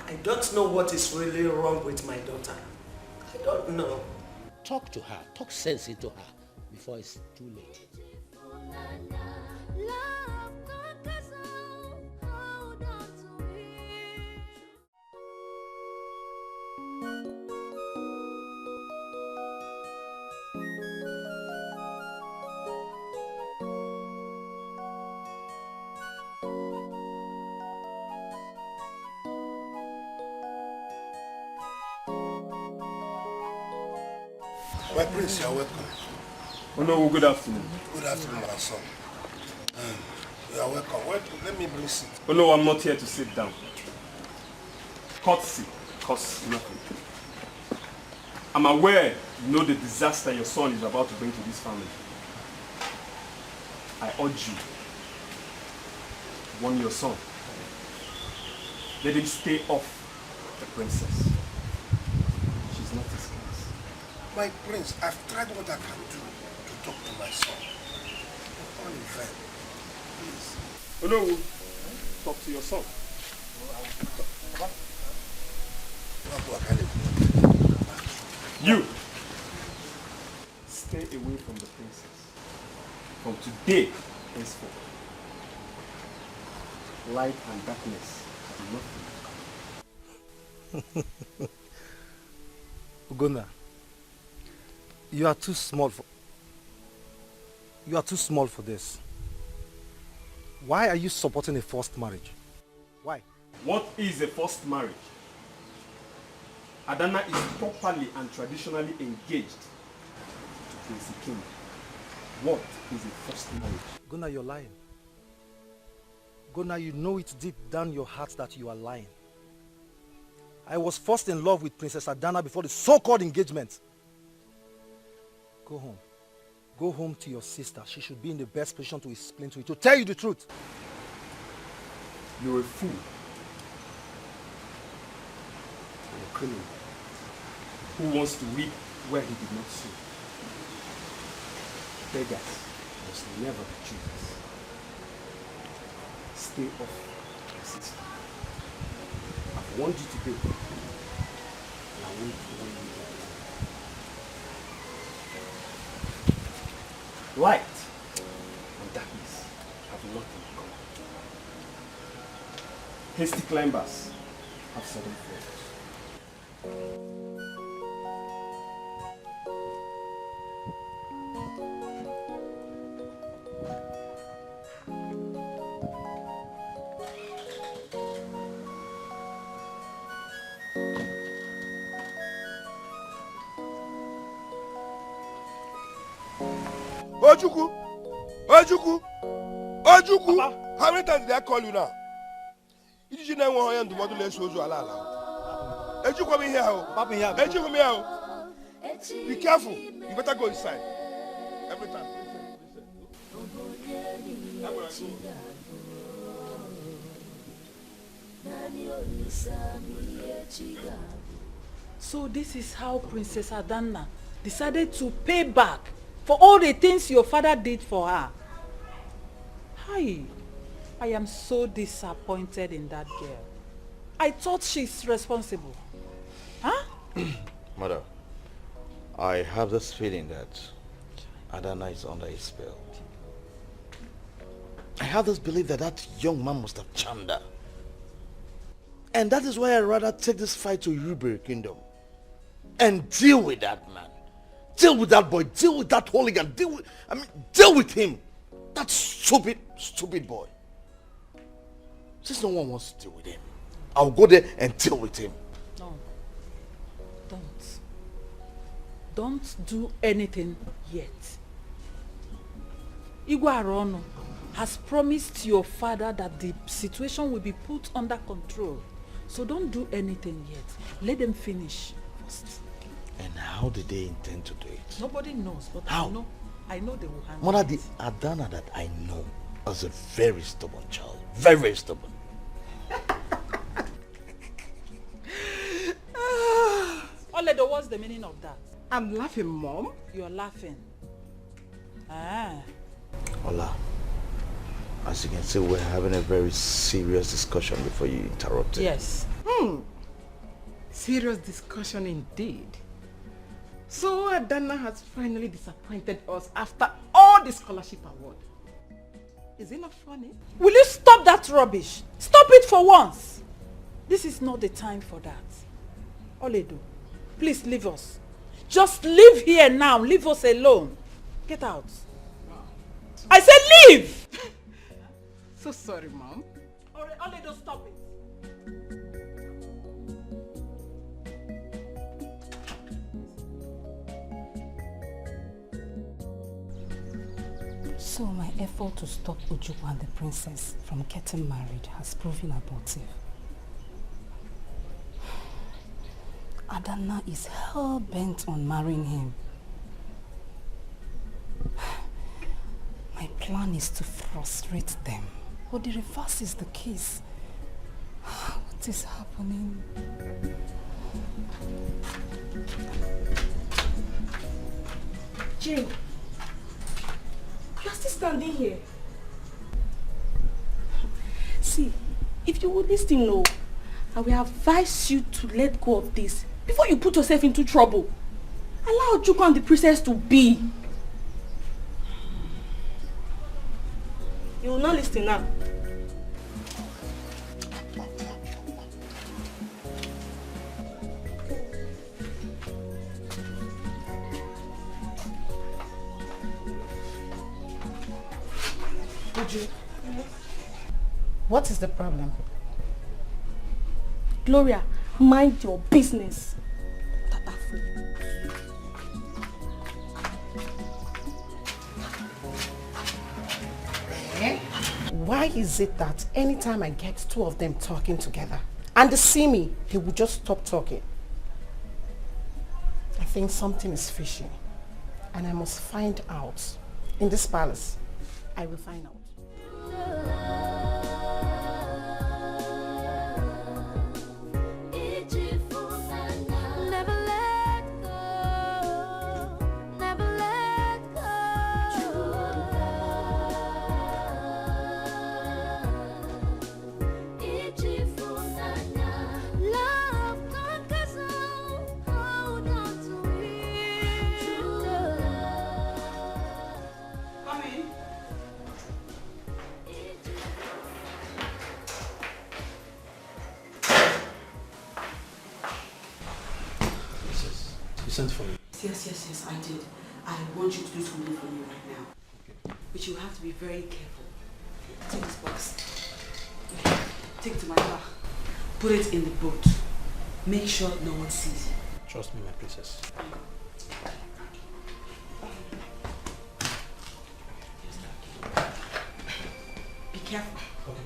I don't know what is really wrong with my daughter. I don't know. Talk to her. Talk sense into her before it's too late. My prince, you are welcome. Oh no, good afternoon. Good afternoon, my son. You are welcome. Wait, let me bring seat. Oh no, I'm not here to sit down. Courtesy costs nothing. I'm aware you know the disaster your son is about to bring to this family. I urge you, warn your son. Let him stay off the princess. She's not his case. My prince, I've tried what I can do to talk to my son. All in vain. Please. Oh no, talk to your son. You, away from the princess. From today, henceforth, light and darkness have nothing. Ugonna, you are too small for this. Why are you supporting a forced marriage? Why? What is a forced marriage? Adana is properly and traditionally engaged to Prince King. What is a forced marriage? Ugonna, you're lying. Ugonna, you know it deep down your heart that you are lying. I was first in love with Princess Adana before the so-called engagement. Go home. Go home to your sister. She should be in the best position to explain to you, to tell you the truth. You're a fool. You're a criminal who wants to reap where he did not sow. Beggars must never be choosers. Stay off my sister. I've warned you today, and I won't warn you again. Light and darkness have nothing in common. Hasty climbers have sudden falls. Ojuku! Ojuku! Ojuku! How many times did I call you now? Did you know when I am the model let's show you ala? Ojuku, come in here. Ojuku, come here. Be careful. You better go inside. Every time. So this is how Princess Adana decided to pay back for all the things your father did for her. Hi, I am so disappointed in that girl. I thought she's responsible. Huh? Mother, I have this feeling that Adana is under a spell. I have this belief that that young man must have charmed her. And that is why I'd rather take this fight to Yoruba Kingdom and deal with that man. Deal with that boy. Deal with that hooligan. Deal with him. That stupid boy. Since no one wants to deal with him, I'll go there and deal with him. No. Don't do anything yet. Igwe Arono has promised your father that the situation will be put under control. So don't do anything yet. Let them finish first. And how did they intend to do it? Nobody knows, but How? I know they will handle Mother, it. the Adana that I know is a very stubborn child. Very, very stubborn. Oledo, what's the meaning of that? I'm laughing, Mom. You're laughing. Ah. Ola, as you can see, we're having a very serious discussion before you interrupted. Yes. Serious discussion indeed. So Adana has finally disappointed us after all the scholarship award. Is it not funny? Will you stop that rubbish? Stop it for once. This is not the time for that. Oledo, please leave us. Just leave here now. Leave us alone. Get out. I said leave! So sorry, Mom. Oledo, stop it. So my effort to stop Ojukwu and the princess from getting married has proven abortive. Adana is hell-bent on marrying him. My plan is to frustrate them, but the reverse is the case. What is happening? Jane, you're still standing here. See, if you would listen, no, I will advise you to let go of this before you put yourself into trouble. Allow Ojukwu and the princess to be. You will not listen now. What is the problem? Gloria, mind your business. Why is it that anytime I get two of them talking together and they see me, they will just stop talking? I think something is fishy and I must find out. In this palace, I will find out. For me. Yes, I did. I want you to do something for me right now. Okay. But you have to be very careful. Take this box. Take it to my car. Put it in the boat. Make sure no one sees you. Trust me, my princess. Be careful. Okay.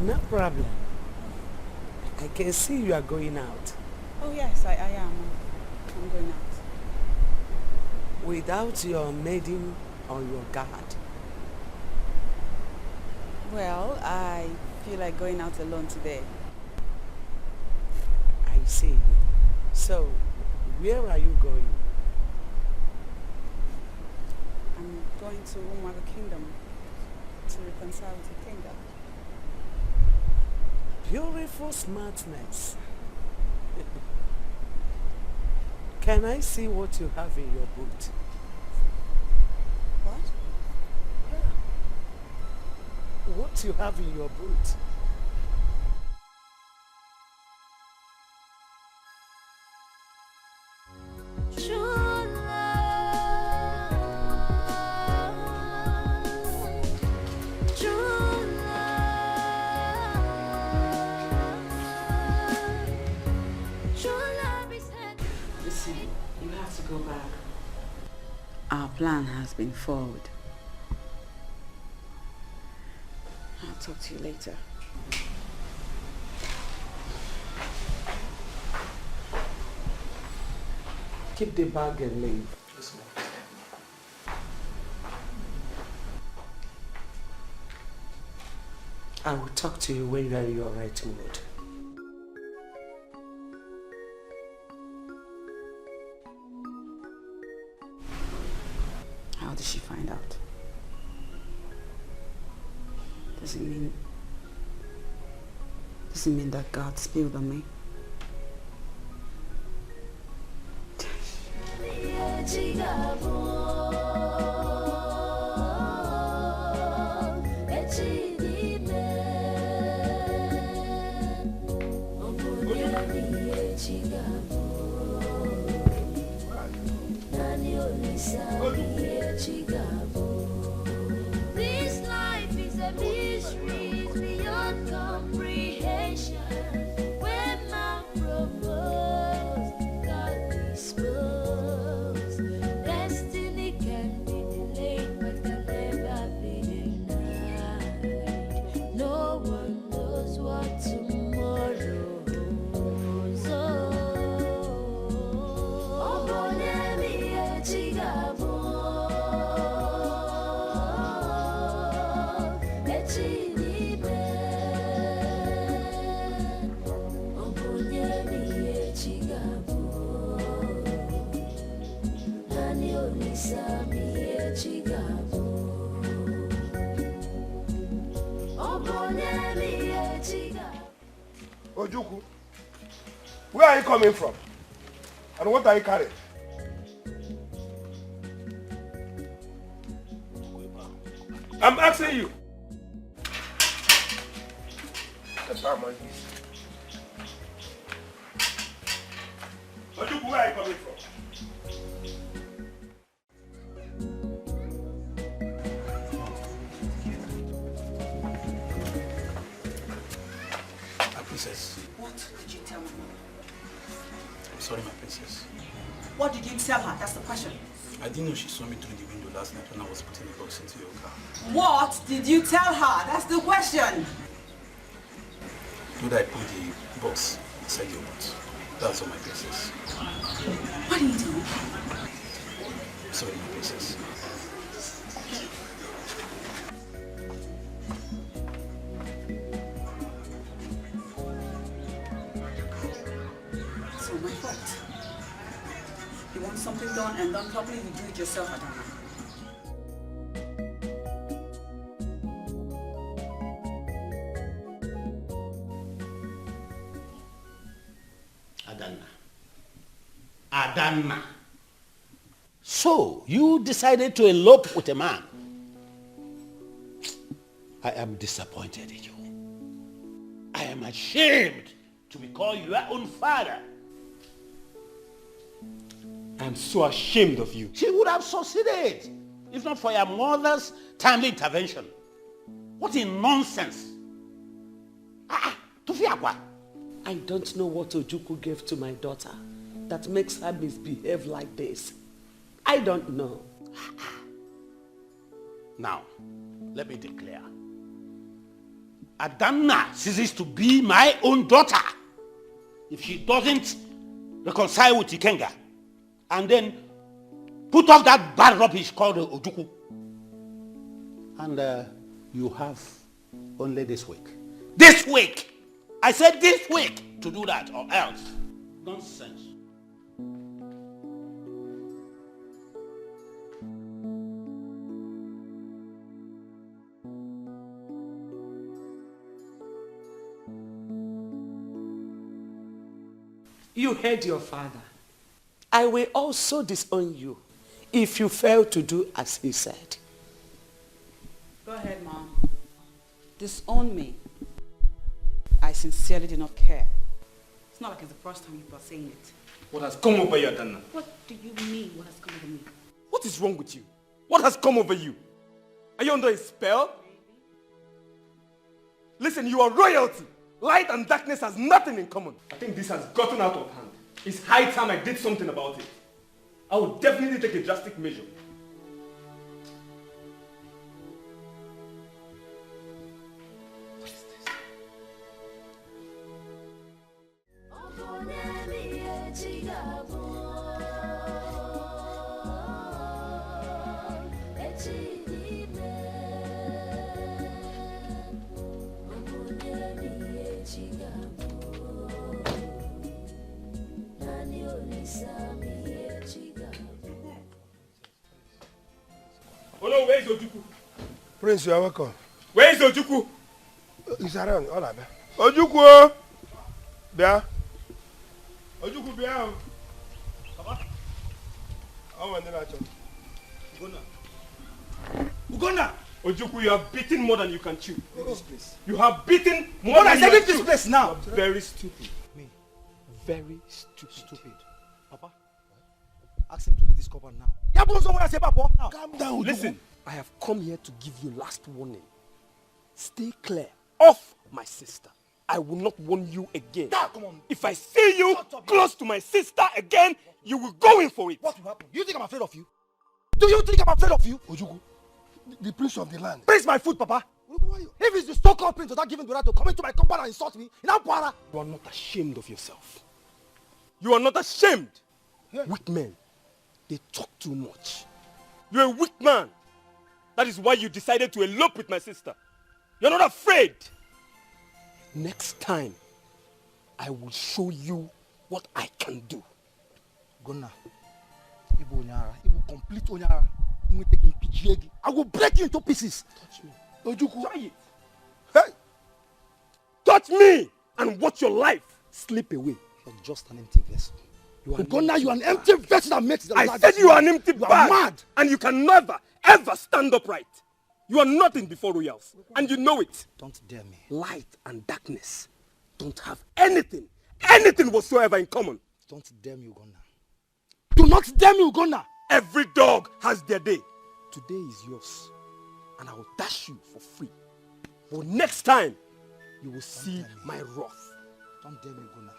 No problem. I can see you are going out. Oh yes, I am. I'm going out. Without your maiden on your guard? Well, I feel like going out alone today. I see. So, where are you going? I'm going to Umaga Kingdom to reconcile with the kingdom. Beautiful smartness. Can I see what you have in your boot? What? What you have in your boot? Go back. Our plan has been forward. I'll talk to you later. Keep the bag and leave. Yes, ma'am. I will talk to you when you are in your right mood. How did she find out? Does it mean that God spilled on me? This life is a mystery beyond comprehension. When man proposed, God disposed. Destiny can be delayed, but can never be denied. No one knows what tomorrow holds. Oh, Bonemi Echigabo. Ojuku, where are you coming from? And what are you carrying? I'm asking you. Ojuku, where are you coming from? Princess, What did you tell me? I'm sorry, my princess. What did you tell her? That's the question. I didn't know she saw me through the window last night when I was putting the box into your car. What did you tell her? That's the question. Did I put the box inside your box? That's all, my princess. What are you doing? I'm sorry, my princess. So my fault. You want something done and done properly, you do it yourself, Adana. Adana. So, you decided to elope with a man. I am disappointed in you. I am ashamed to be called your own father. I am so ashamed of you. She would have succeeded if not for your mother's timely intervention. What a nonsense. Tufiakwa. I don't know what Ojuku gave to my daughter that makes her misbehave like this. I don't know. Now, let me declare. Adana ceases to be my own daughter if she doesn't reconcile with Ikenga and then put off that bad rubbish called Ojuku. And you have only this week. This week! I said this week to do that, or else. Nonsense. You heard your father. I will also disown you if you fail to do as he said. Go ahead, Mom. Disown me. I sincerely do not care. It's not like it's the first time you are saying it. What has come over you, Adana? What do you mean, what has come over me? What is wrong with you? What has come over you? Are you under a spell? Listen, you are royalty. Light and darkness has nothing in common. I think this has gotten out of hand. It's high time I did something about it. I will definitely take a drastic measure. Ojukwu? Prince, you are welcome. Where is Ojukwu? He's around. All right, Ojukwu! Bia. Ojukwu, Bia. Papa. I want to know. Ugonna! Ojukwu, you have beaten more than you can chew. Leave this place. You have beaten more than you can chew. Leave this place now. You are very stupid. Me? Very stupid. Papa, ask him to leave this compound now. Yeah, but somewhere I say, Papa. Now. Calm down, Listen, I have come here to give you last warning. Stay clear of my sister. I will not warn you again. Come on. If I see you close to my sister again, you will go in for it. What will happen? You think I'm afraid of you? Do you think I'm afraid of you? Ojukwu, the prince of the land. Prince my food, Papa. If it's the so-called prince without giving the right to come into my compound and insult me, you know, para. You are not ashamed of yourself. You are not ashamed. Yeah. Weak men, they talk too much. You're a weak man. That is why you decided to elope with my sister. You're not afraid. Next time, I will show you what I can do. Gonna. Ibu Onyara. Ibu complete Onyara. I will break you into pieces. Touch me. Ojukwu. Try it. Hey! Touch me and watch your life slip away. You're just an empty vessel. Gonna, you are an empty vessel that makes the I said you are an empty You are bag. mad. And you can never, ever stand upright. You are nothing before royals. And you know it. Don't dare me. Light and darkness don't have anything whatsoever in common. Don't dare me, Ugonna. Do not dare me, Ugonna. Every dog has their day. Today is yours. And I will dash you for free. But next time, you will see my wrath. Don't dare me, Ugonna.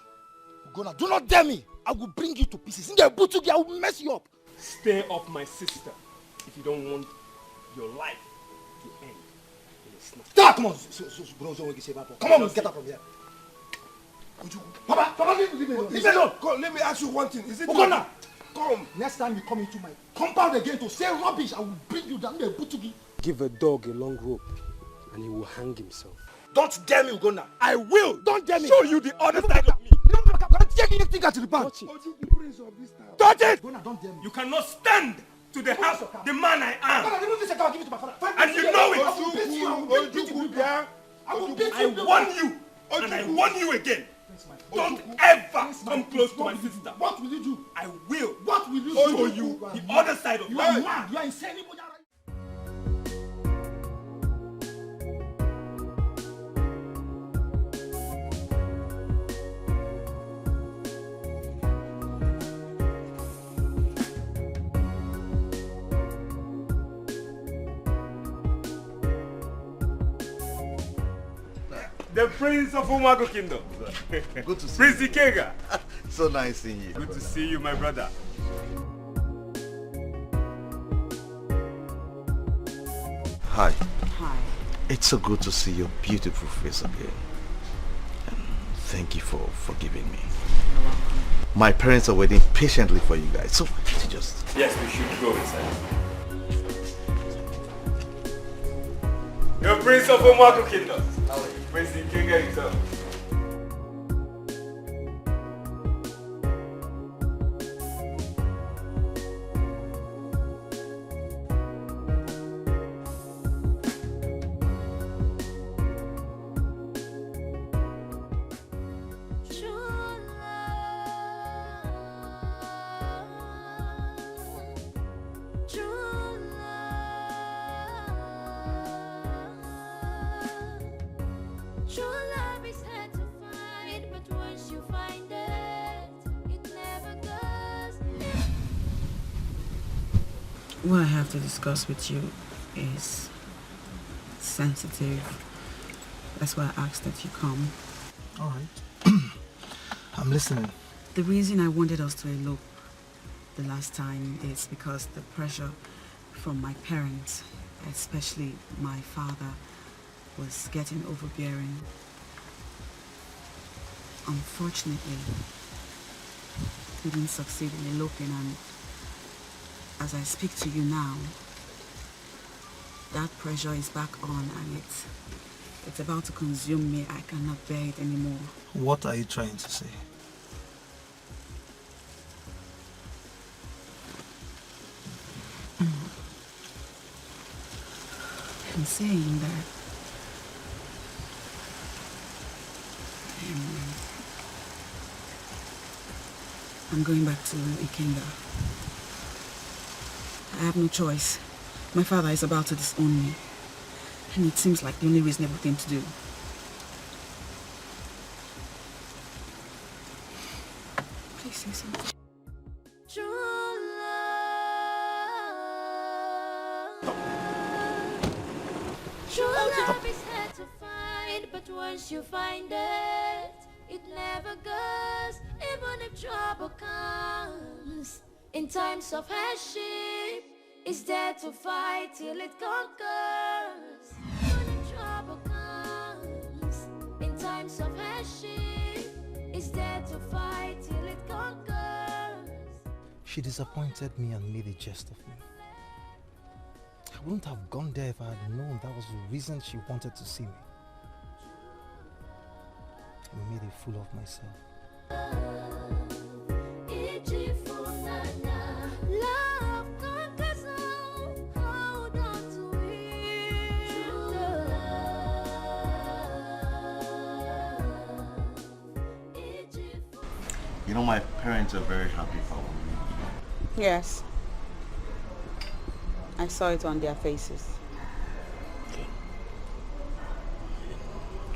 Ugonna, do not dare me. I will bring you to pieces. In the butugi, I will mess you up. Stay off my sister if you don't want your life to end in a snap. Come on. Come on, get up from here. Papa, leave me alone. Come, let me ask you one thing. Is it Ugonna, come. Next time you come into my compound again to say rubbish, I will bring you down there, butugi. Give a dog a long rope and he will hang himself. Don't dare me, Ugonna. I will. Don't dare me. Show you the other side of me. Take anything to the bank. Touch it. Ojukwu, prince of this town. Touch it. Ugonna, don't dare me. You cannot stand to the house, the man I am. Ugonna, remove this account, give it to my father. And you know it. I will beat you. I will beat you. Bia. I will beat I you. warn you. And I warn you again. Don't ever come close to my sister. What will you do? I will. What will you Show do? you the other side of You life. are mad. You are insane. The Prince of Umago Kingdom. Good to see Prince you. Dikeh. So nice seeing you. Good to see you, my brother. Hi. Hi. It's so good to see your beautiful face again. And thank you for forgiving me. You're welcome. My parents are waiting patiently for you guys. So just... Yes, we should go inside. The Prince of Umago Kingdom. Prince Dikeh himself. True love is hard to find, but once you find it, it never goes. What I have to discuss with you is sensitive. That's why I asked that you come. All right. I'm listening. The reason I wanted us to elope the last time is because the pressure from my parents, especially my father, was getting overbearing. Unfortunately, we didn't succeed in eloping, and as I speak to you now, that pressure is back on and it's about to consume me. I cannot bear it anymore. What are you trying to say? I'm saying that I'm going back to Ikenga. I have no choice. My father is about to disown me, and it seems like the only reasonable thing to do. Please say something. True love is hard to find, but once you find it, it never goes, even if trouble comes. In times of hardship, it's there to fight till it conquers. Even if trouble comes, in times of hardship, it's there to fight till it conquers. She disappointed me and made a jest of me. I wouldn't have gone there if I had known that was the reason she wanted to see me. I made a fool of myself. Love conquers all, hold on to it. You know, my parents are very happy for me. Yes. I saw it on their faces. Okay.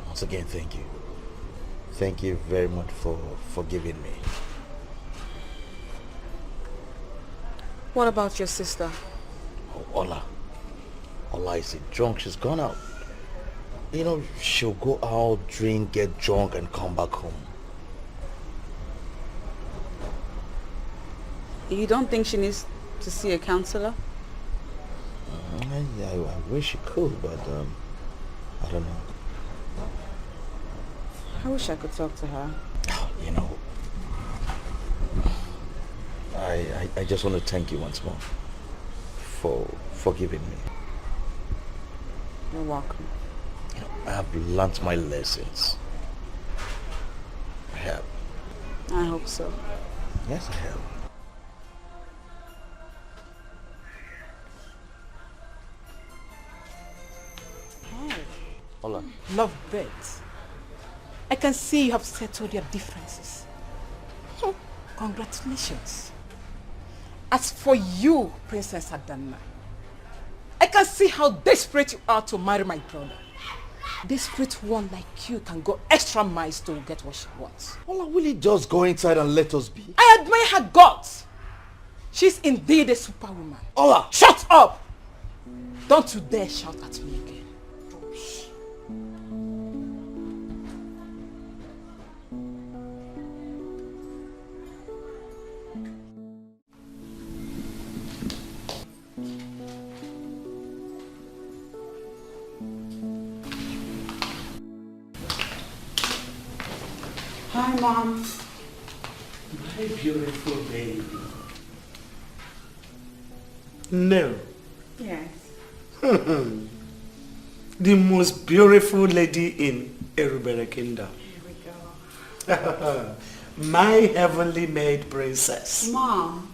Once again, thank you. Thank you very much for forgiving me. What about your sister? Oh, Ola. Ola is drunk. She's gone out. You know, she'll go out, drink, get drunk, and come back home. You don't think she needs to see a counselor? I wish she could, but I don't know. I wish I could talk to her. You know, I just want to thank you once more for forgiving me. You're welcome. I have learnt my lessons. I have. I hope so. Yes, I have. Hola. Lovebirds, I can see you have settled your differences. Congratulations. As for you, Princess Adana, I can see how desperate you are to marry my brother. Desperate one like you can go extra miles to get what she wants. Ola, will you just go inside and let us be? I admire her guts. She's indeed a superwoman. Ola! Shut up! Don't you dare shout at me again. Hi, Mom. My beautiful baby. No. Yes. The most beautiful lady in Erubere Kingdom. Here we go. My heavenly made princess. Mom.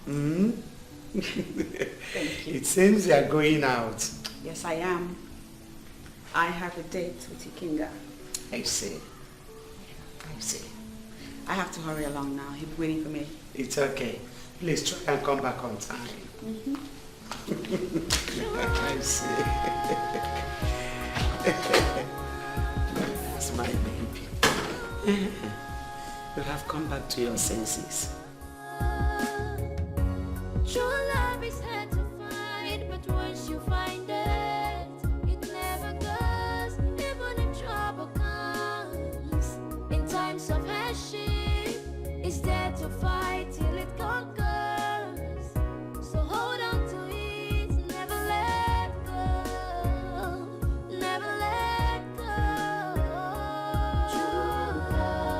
Thank you. It seems you are going out. Yes, I am. I have a date with Ikenga. I see. I see. I have to hurry along now. He'll be waiting for me. It's okay. Please try and come back on time. I see. That's my baby. You have come back to your senses. True love is hard to find, but once you find it, it never goes, even if trouble comes. In times of hardship, it's there to fight till it conquers. So hold on to it, never let go, never let go. True love.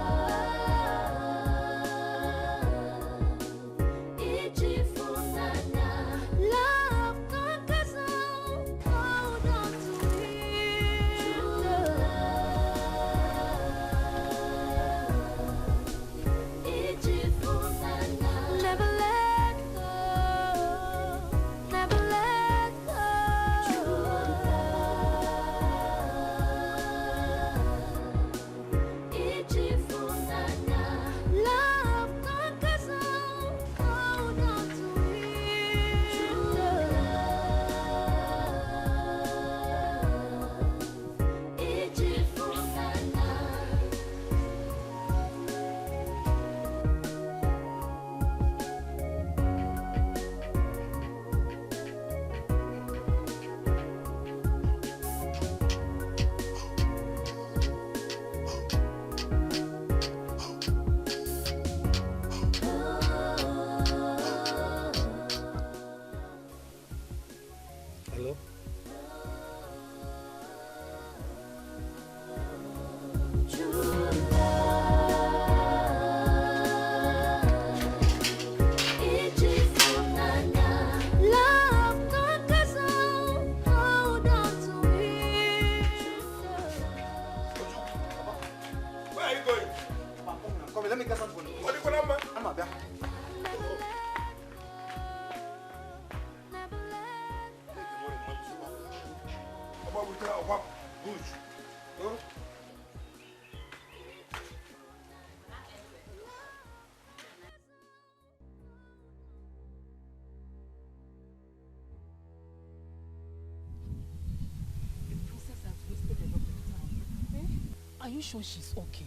you sure she's okay?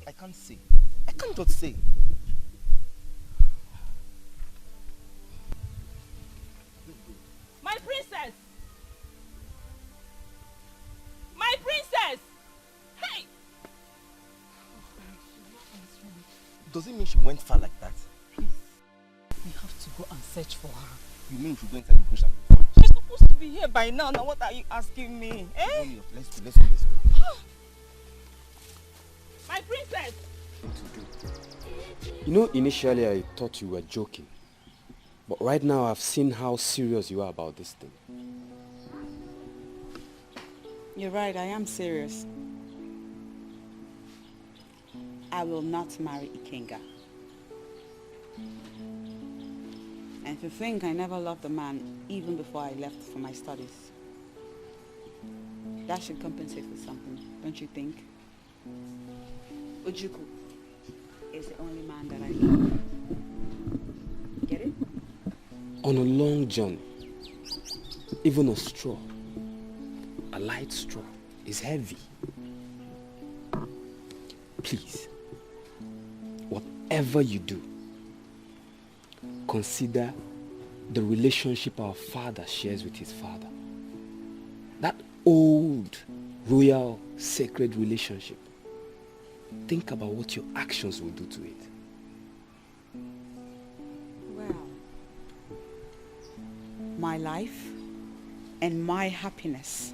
I can't say. I can't just say. My princess! My princess! Hey! Does it mean she went far like that? Please, we have to go and search for her. You mean we should go inside the bush and look for her? She's supposed to be here by now. Now what are you asking me? Eh? Let's go. My princess! You know, initially I thought you were joking. But right now I've seen how serious you are about this thing. You're right, I am serious. I will not marry Ikenga. And if you think I never loved a man even before I left for my studies, that should compensate for something, don't you think? Ojukwu is the only man that I love. Get it? On a long journey, even a straw, a light straw, is heavy. Please, whatever you do, consider the relationship our father shares with his father. That old, royal, sacred relationship. Think about what your actions will do to it. Well, my life and my happiness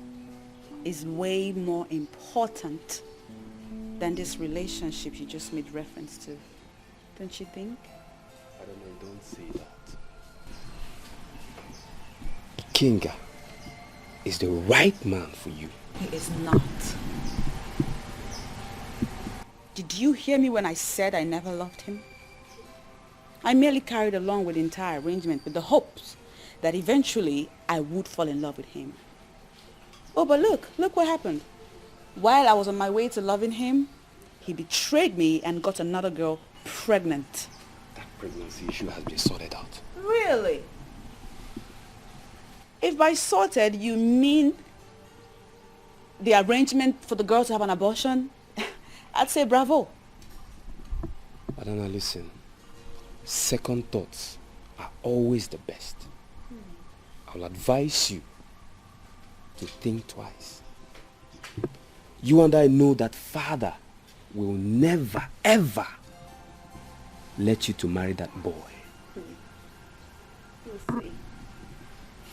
is way more important than this relationship you just made reference to. Don't you think? I don't know, don't say that. Kinga is the right man for you. He is not. Did you hear me when I said I never loved him? I merely carried along with the entire arrangement with the hopes that eventually I would fall in love with him. Oh, but look what happened. While I was on my way to loving him, he betrayed me and got another girl pregnant. That pregnancy issue has been sorted out. Really? If by sorted you mean the arrangement for the girl to have an abortion, I'd say bravo. Adana, listen. Second thoughts are always the best. I'll advise you to think twice. You and I know that father will never, ever let you to marry that boy. We'll see.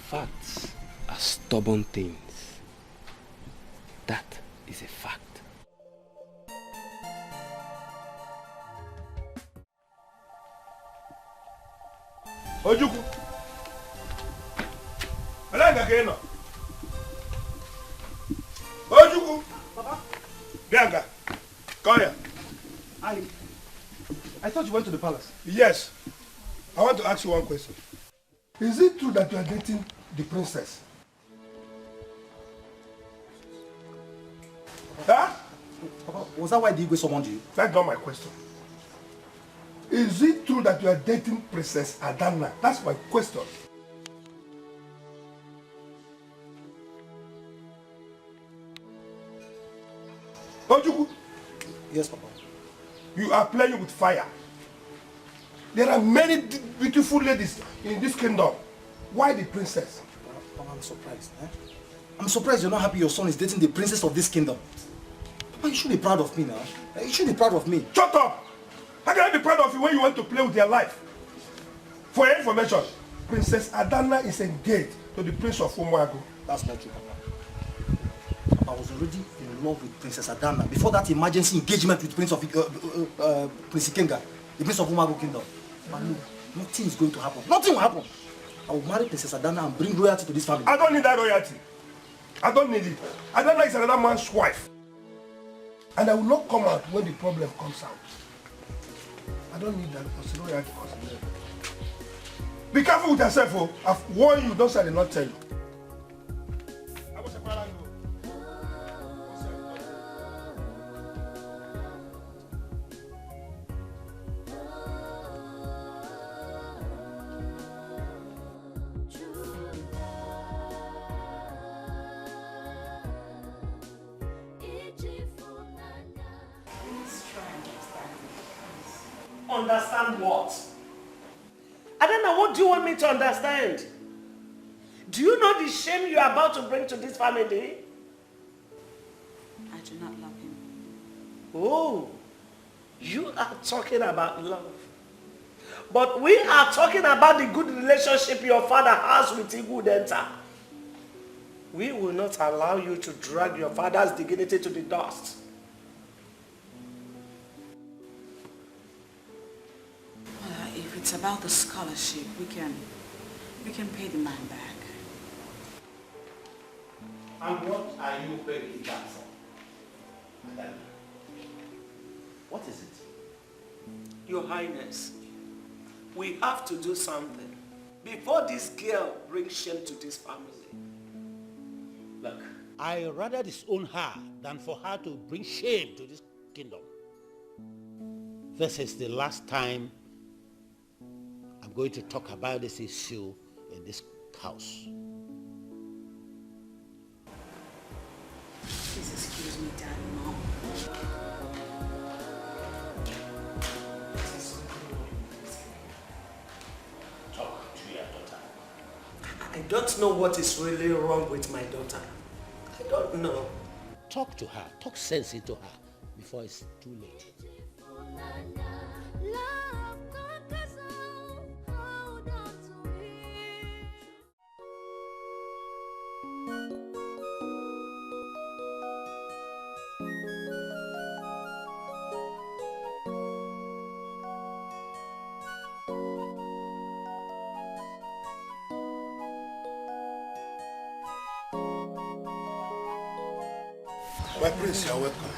Facts are stubborn things. That is a fact. Ojukwu. Alanga keno. Ojukwu. Papa. Bianca. Come here. I thought you went to the palace. Yes. I want to ask you one question. Is it true that you are dating the princess? Huh? Papa, was that why the Igwe summoned you? That's not my question. Is it true that you are dating Princess Adana? That's my question. Ojukwu. Yes, Papa. You are playing with fire. There are many beautiful ladies in this kingdom. Why the princess? Papa, I'm surprised. I'm surprised you're not happy your son is dating the princess of this kingdom. Papa, you should be proud of me now. You should be proud of me. Shut up! How can I be proud of you when you want to play with their life? For your information, Princess Adana is engaged to the Prince of Umuagu. That's not true, Papa. I was already in love with Princess Adana before that emergency engagement with Prince Ikenga, the Prince of Umuagu Kingdom. But no, nothing is going to happen. Nothing will happen. I will marry Princess Adana and bring royalty to this family. I don't need that royalty. I don't need it. Adana is another man's wife. And I will not come out when the problem comes out. I don't need that because royalty costs me. Be careful with yourself, oh. I've warned you, don't say I did not tell you. Iji funanya Understand what? Adana, what do you want me to understand? Do you know the shame you are about to bring to this family? I do not love him. Oh, you are talking about love. But we are talking about the good relationship your father has with Igudenta. We will not allow you to drag your father's dignity to the dust. If it's about the scholarship, we can pay the man back. And what are you paying back for? Madam? What is it? Your Highness, we have to do something before this girl brings shame to this family. Look, I rather disown her than for her to bring shame to this kingdom. This is the last time I'm going to talk about this issue in this house. Please excuse me, Daddy, Mom. Talk to your daughter. I don't know what is really wrong with my daughter. I don't know. Talk to her. Talk sense into her before it's too late. My prince, you are welcome.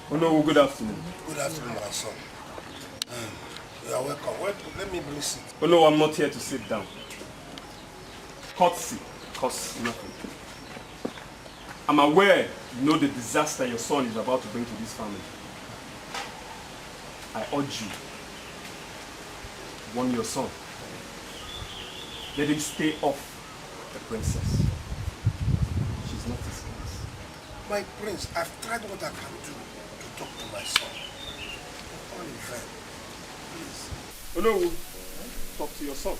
Oh no, good afternoon. Good afternoon, my son. You are welcome. Let me bring seat. Oh no, I'm not here to sit down. Courtesy costs nothing. I'm aware you know the disaster your son is about to bring to this family. I urge you, warn your son. Let him stay off the princess. She's not his class. My prince, I've tried what I can do to talk to my son. All in vain. Please. Oh no, talk to your son.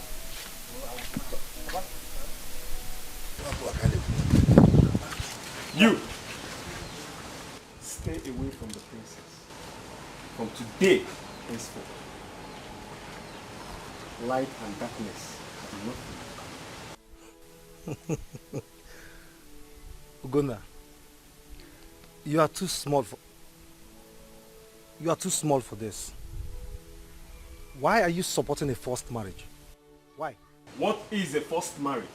You, stay away from the princess. From today, henceforth, light and darkness have nothing. Ugonna, you are too small for this. Why are you supporting a forced marriage? Why? What is a forced marriage?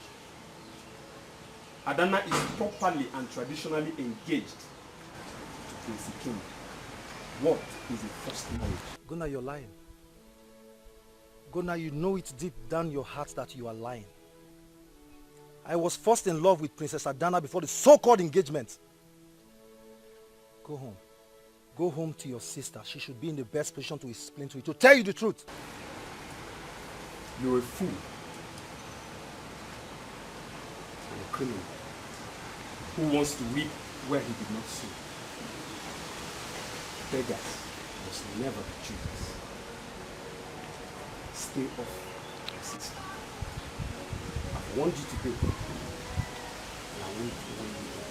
Adana is properly and traditionally engaged to Prince King. What is a forced marriage? Gunnar, you're lying. Gunnar, you know it deep down your heart that you are lying. I was first in love with Princess Adana before the so-called engagement. Go home. Go home to your sister. She should be in the best position to explain to you, to tell you the truth. You're a fool. You're a criminal who wants to reap where he did not sow. Beggars must never be choosers. Stay off your sister. I've warned you today, and I won't warn you again.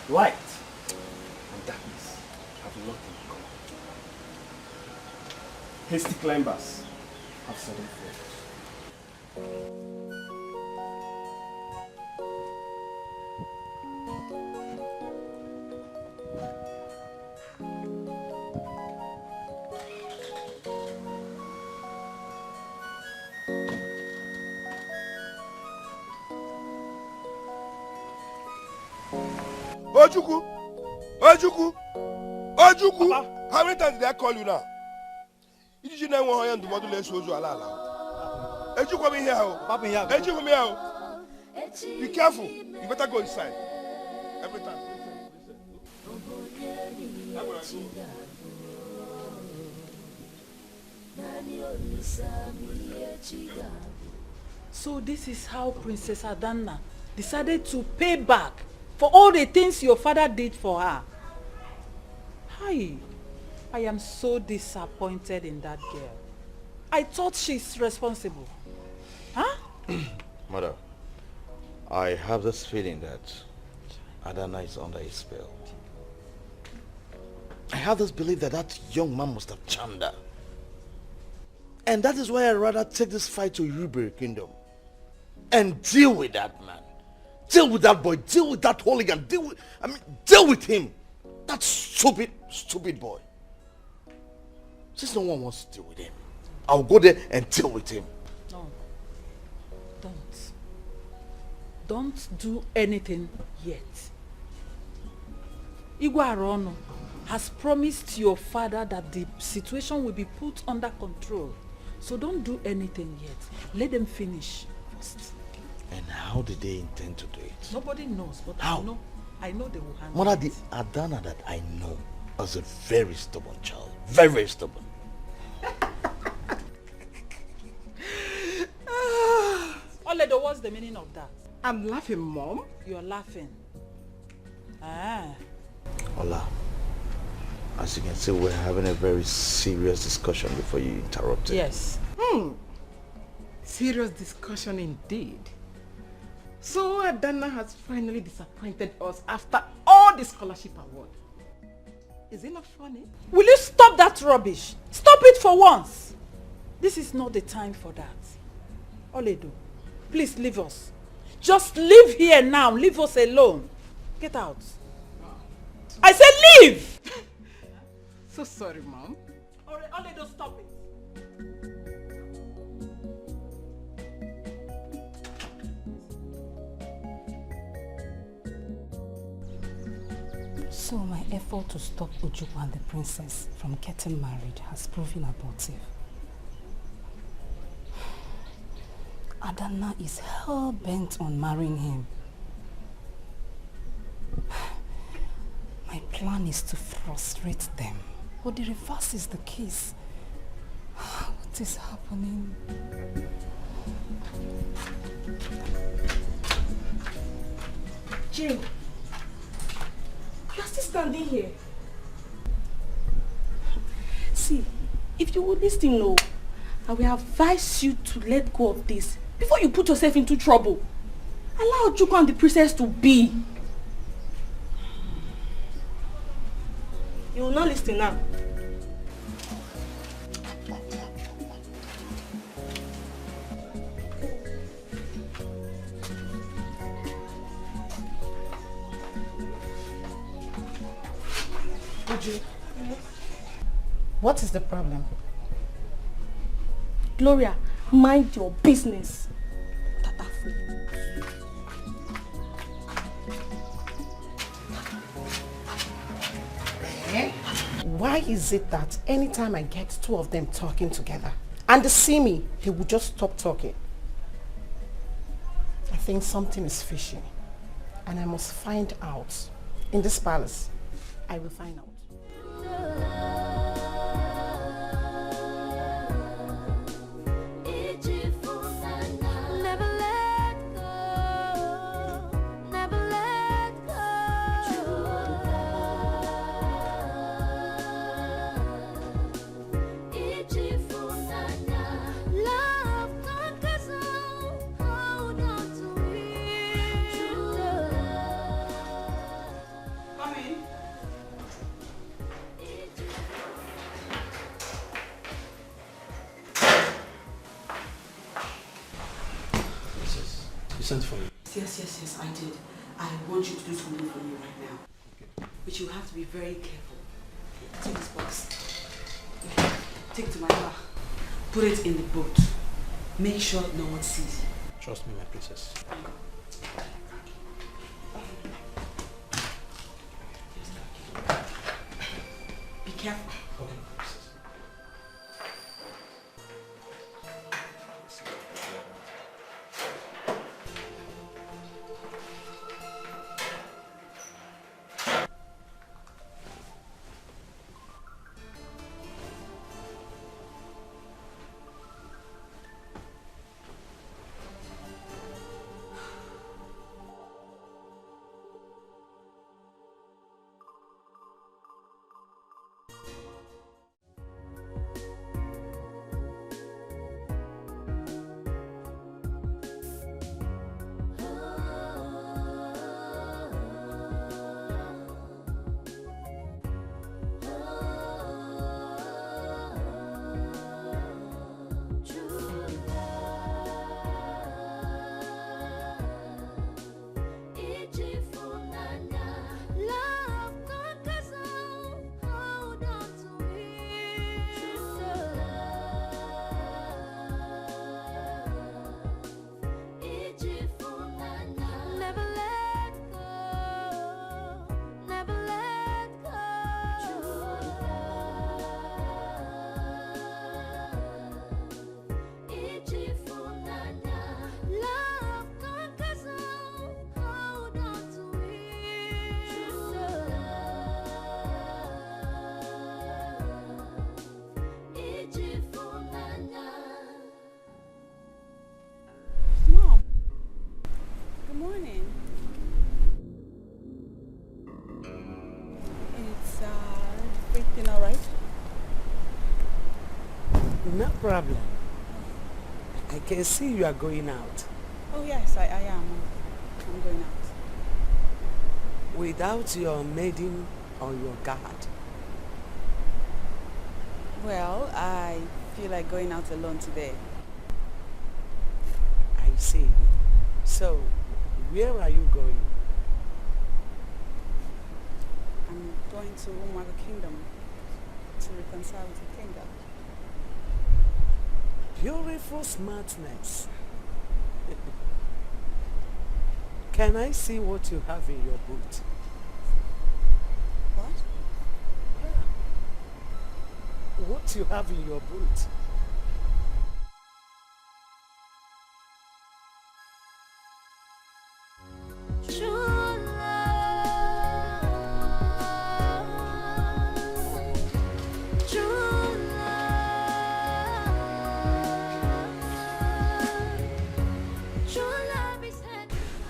Light and darkness have nothing in common. Hasty climbers have sudden falls. Ojukwu! Ojukwu! Ojukwu! How many times did I call you now? Did you know one hand to model less Oju Alala? Ojukwu, come here. Ojukwu, come here. Be careful. You better go inside. Every time. So this is how Princess Adana decided to pay back for all the things your father did for her. I am so disappointed in that girl. I thought she's responsible. Huh? Mother, I have this feeling that Adana is under a spell. I have this belief that that young man must have charmed her. And that is why I'd rather take this fight to Yubiri Kingdom and deal with that man. Deal with that boy. Deal with that hooligan. Deal with him. That stupid boy. Since no one wants to deal with him, I'll go there and deal with him. No. Don't do anything yet. Igwe Arono has promised your father that the situation will be put under control. So don't do anything yet. Let them finish first. And how did they intend to do it? Nobody knows, but how? I know they will handle Mother, it. the Adana that I know is a very stubborn child. Very, very stubborn. Oledo, what's the meaning of that? I'm laughing, Mom. You're laughing. Ah. Ola, as you can see, we're having a very serious discussion before you interrupted. Yes. Serious discussion indeed. So Adana has finally disappointed us after all the scholarship award. Is it not funny? Will you stop that rubbish? Stop it for once. This is not the time for that. Oledo, please leave us. Just leave here now. Leave us alone. Get out. I said leave! So sorry, Mom. Oledo, stop it. So my effort to stop Ojukwu and the princess from getting married has proven abortive. Adana is hell-bent on marrying him. My plan is to frustrate them, but the reverse is the case. What is happening? Jane, you're still standing here. See, if you would listen, no, I will advise you to let go of this before you put yourself into trouble. Allow Ojukwu and the princess to be. You will not listen now. What is the problem? Gloria, mind your business. Why is it that anytime I get two of them talking together and they see me, they will just stop talking? I think something is fishy and I must find out. In this palace, I will find out. You sent for me? Yes, I did. I want you to do something for me right now. Okay. But you have to be very careful. Take this box. Take it to my car. Put it in the boat. Make sure no one sees you. Trust me, my princess. Be careful. Okay. No problem. I can see you are going out. Oh yes, I am. I'm going out. Without your maiden on your guard. Well, I feel like going out alone today. I see. So, where are you going? I'm going to Umaga Kingdom to reconcile with the kingdom. Beautiful smartness. Can I see what you have in your boot? What? What you have in your boot?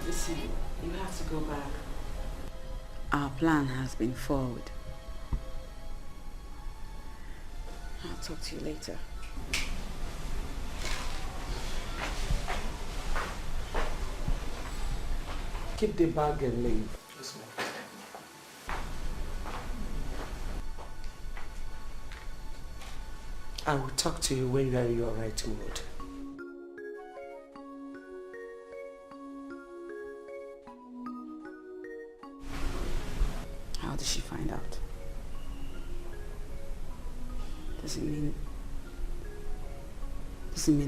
Listen, you have to go back. Our plan has been forward. I'll talk to you later. Keep the bag and leave. Yes, ma'am. I will talk to you when you are in your right mood. How did she find out? Does it mean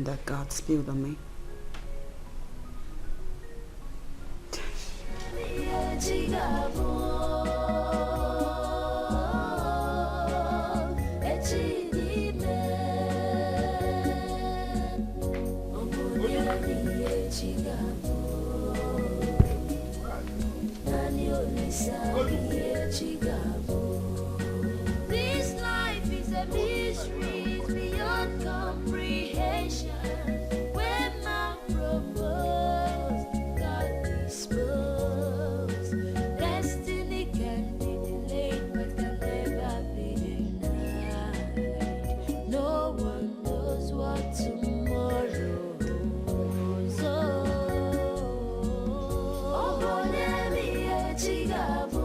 that God spilled on me? This life is a mystery beyond comprehension. When man proposed, God disposed. Destiny can be delayed, but can never be denied. No one knows what tomorrow holds. Oh, Bonemi Echigabo.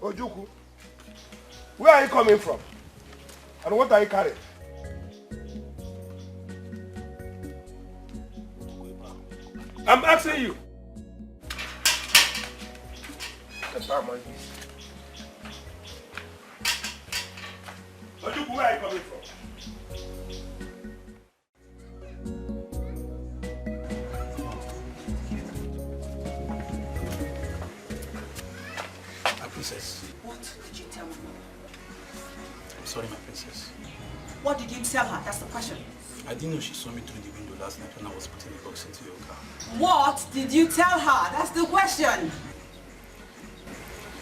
Ojuku, where are you coming from? And what are you carrying? I'm asking you. Ojuku, where are you coming from? My princess. What did you tell me? I'm sorry, my princess. What did you tell her? That's the question. I didn't know she saw me through the window last night when I was putting the box into your car. What did you tell her? That's the question.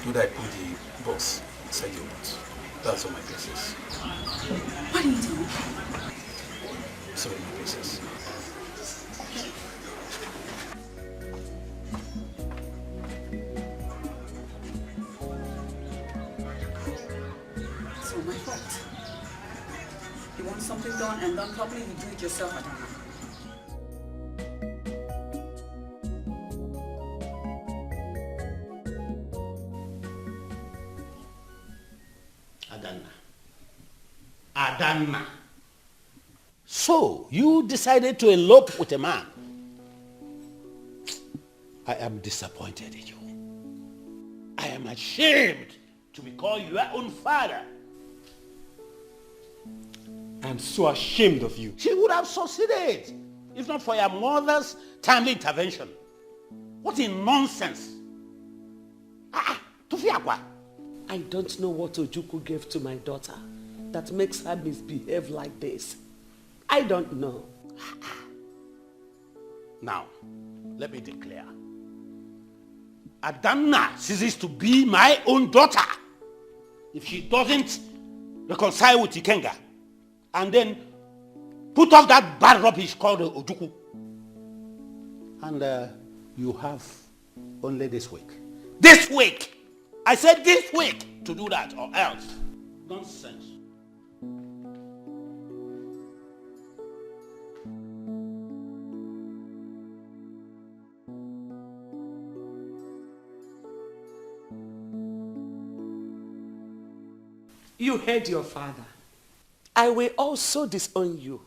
Did I put the box inside your boot? That's all, my princess. What are you doing? Sorry, my princess. It's all my fault. You want something done and done properly, you do it yourself, Adana. Adanma. So, you decided to elope with a man. I am disappointed in you. I am ashamed to be called your own father. I'm so ashamed of you. She would have succeeded if not for your mother's timely intervention. What a nonsense. Tufiakwa. I don't know what Ojuku gave to my daughter that makes her misbehave like this. I don't know. Now, let me declare. Adana ceases to be my own daughter if she doesn't reconcile with Ikenga and then put off that bad rubbish called Ojuku. And you have only this week. This week! I said this week to do that, or else. Nonsense. You heard your father. I will also disown you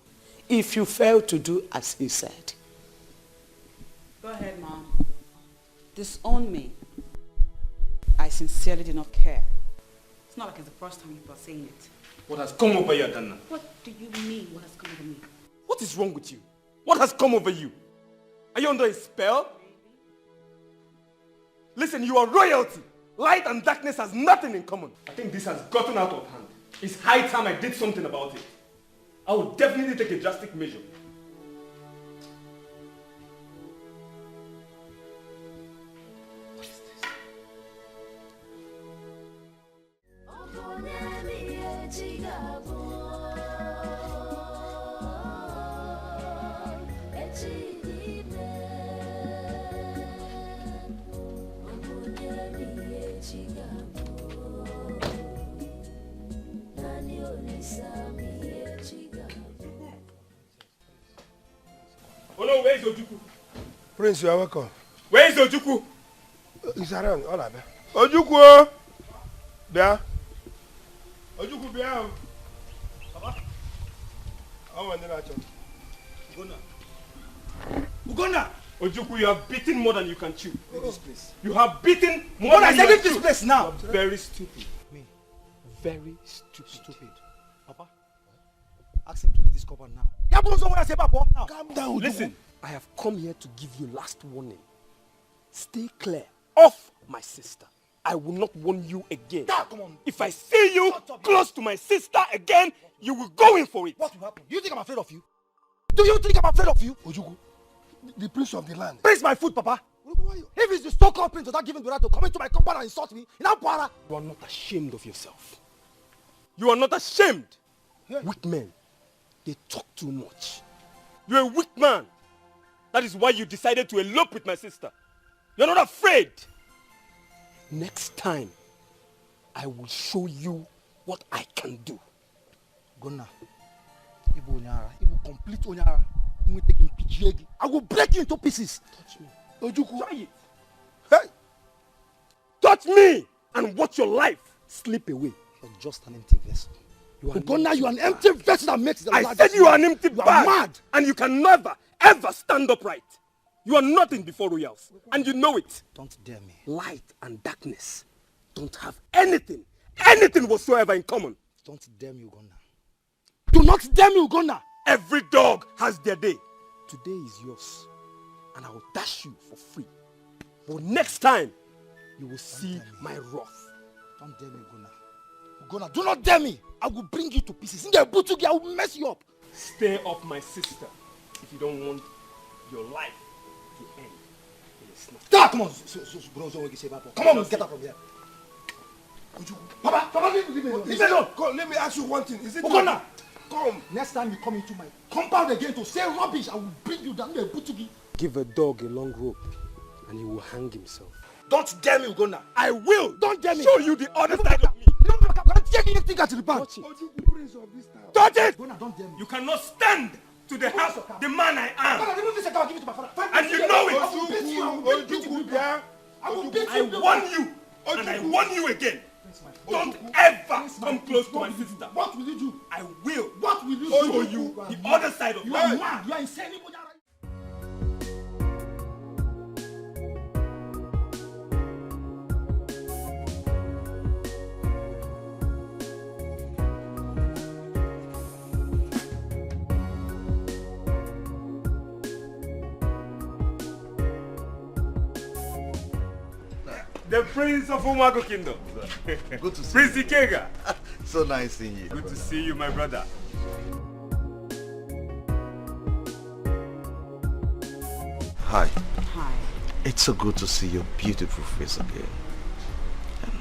if you fail to do as he said. Go ahead, Mom. Disown me. I sincerely do not care. It's not like it's the first time you are saying it. What has come over you, Adana? What do you mean, what has come over me? What is wrong with you? What has come over you? Are you under a spell? Listen, you are royalty. Light and darkness has nothing in common. I think this has gotten out of hand. It's high time I did something about it. I will definitely take a drastic measure. Oh no, where is Ojuku? Prince, you are welcome. Where is Ojuku? He's around. All right. Ojuku! There. Ojuku, there. Papa? I want to know. Ugonna! Ojuku, you have beaten more than you can chew. Leave this place. You have beaten more than you can chew. Leave this place now. You are very stupid. Me? Very stupid. Papa? Ask him to leave this compound now. Calm down. Listen, I have come here to give you last warning. Stay clear of my sister. I will not warn you again. Come on. If I see you close to my sister again, you will go in for it. What will happen? You think I'm afraid of you? Do you think I'm afraid of you? Ojuku, the prince of the land. Prince my food, Papa. If it's the so-called prince without giving the right to come into my compound and insult me, in Ampara. You are not ashamed of yourself. You are not ashamed. Weak men, they talk too much. You're a weak man. That is why you decided to elope with my sister. You're not afraid. Next time, I will show you what I can do. Gonna. Ibu Onyara. Ibu complete Onyara. I will break you into pieces. Touch me. Ojuku. Try it. Hey! Touch me and watch your life slip away. You're just an empty vessel. Gonna, you are an empty vessel that makes the I said you are an empty bag. You are mad. And you can never, ever stand upright. You are nothing before royals. And you know it. Don't dare me. Light and darkness don't have anything whatsoever in common. Don't dare me, Ugonna. Do not dare me, Ugonna. Every dog has their day. Today is yours, and I will dash you for free. But next time, you will see my wrath. Don't dare me, Ugonna. Ugonna, do not dare me. I will bring you to pieces. In the Butugi, I will mess you up. Stay off my sister if you don't want your life to end in a snap. Come on. Come on, get up from here. Papa, leave me alone. Let me ask you one thing. Is it Ugonna? Come. Next time you come into my compound again to say rubbish, I will bring you down there, Butugi. Give a dog a long rope, and he will hang himself. Don't dare me, Ugonna. I will. Don't dare me. Show you the other side of me. Take anything at the back. Touch it. Ugonna, don't dare me. You cannot stand to the house, the man I am. Ugonna, remove this account, I'll give it to my father. And you know it. I will beat you. I will beat you. I warn you, and I warn you again. Don't ever come close to my sister. What will you do? I will. What will you show you the other side of you? You are mad. You are insane. The Prince of Umago Kingdom. Good to see Prince you. Ikega. So nice seeing you. Good to see you, my brother. Hi. Hi. It's so good to see your beautiful face again. And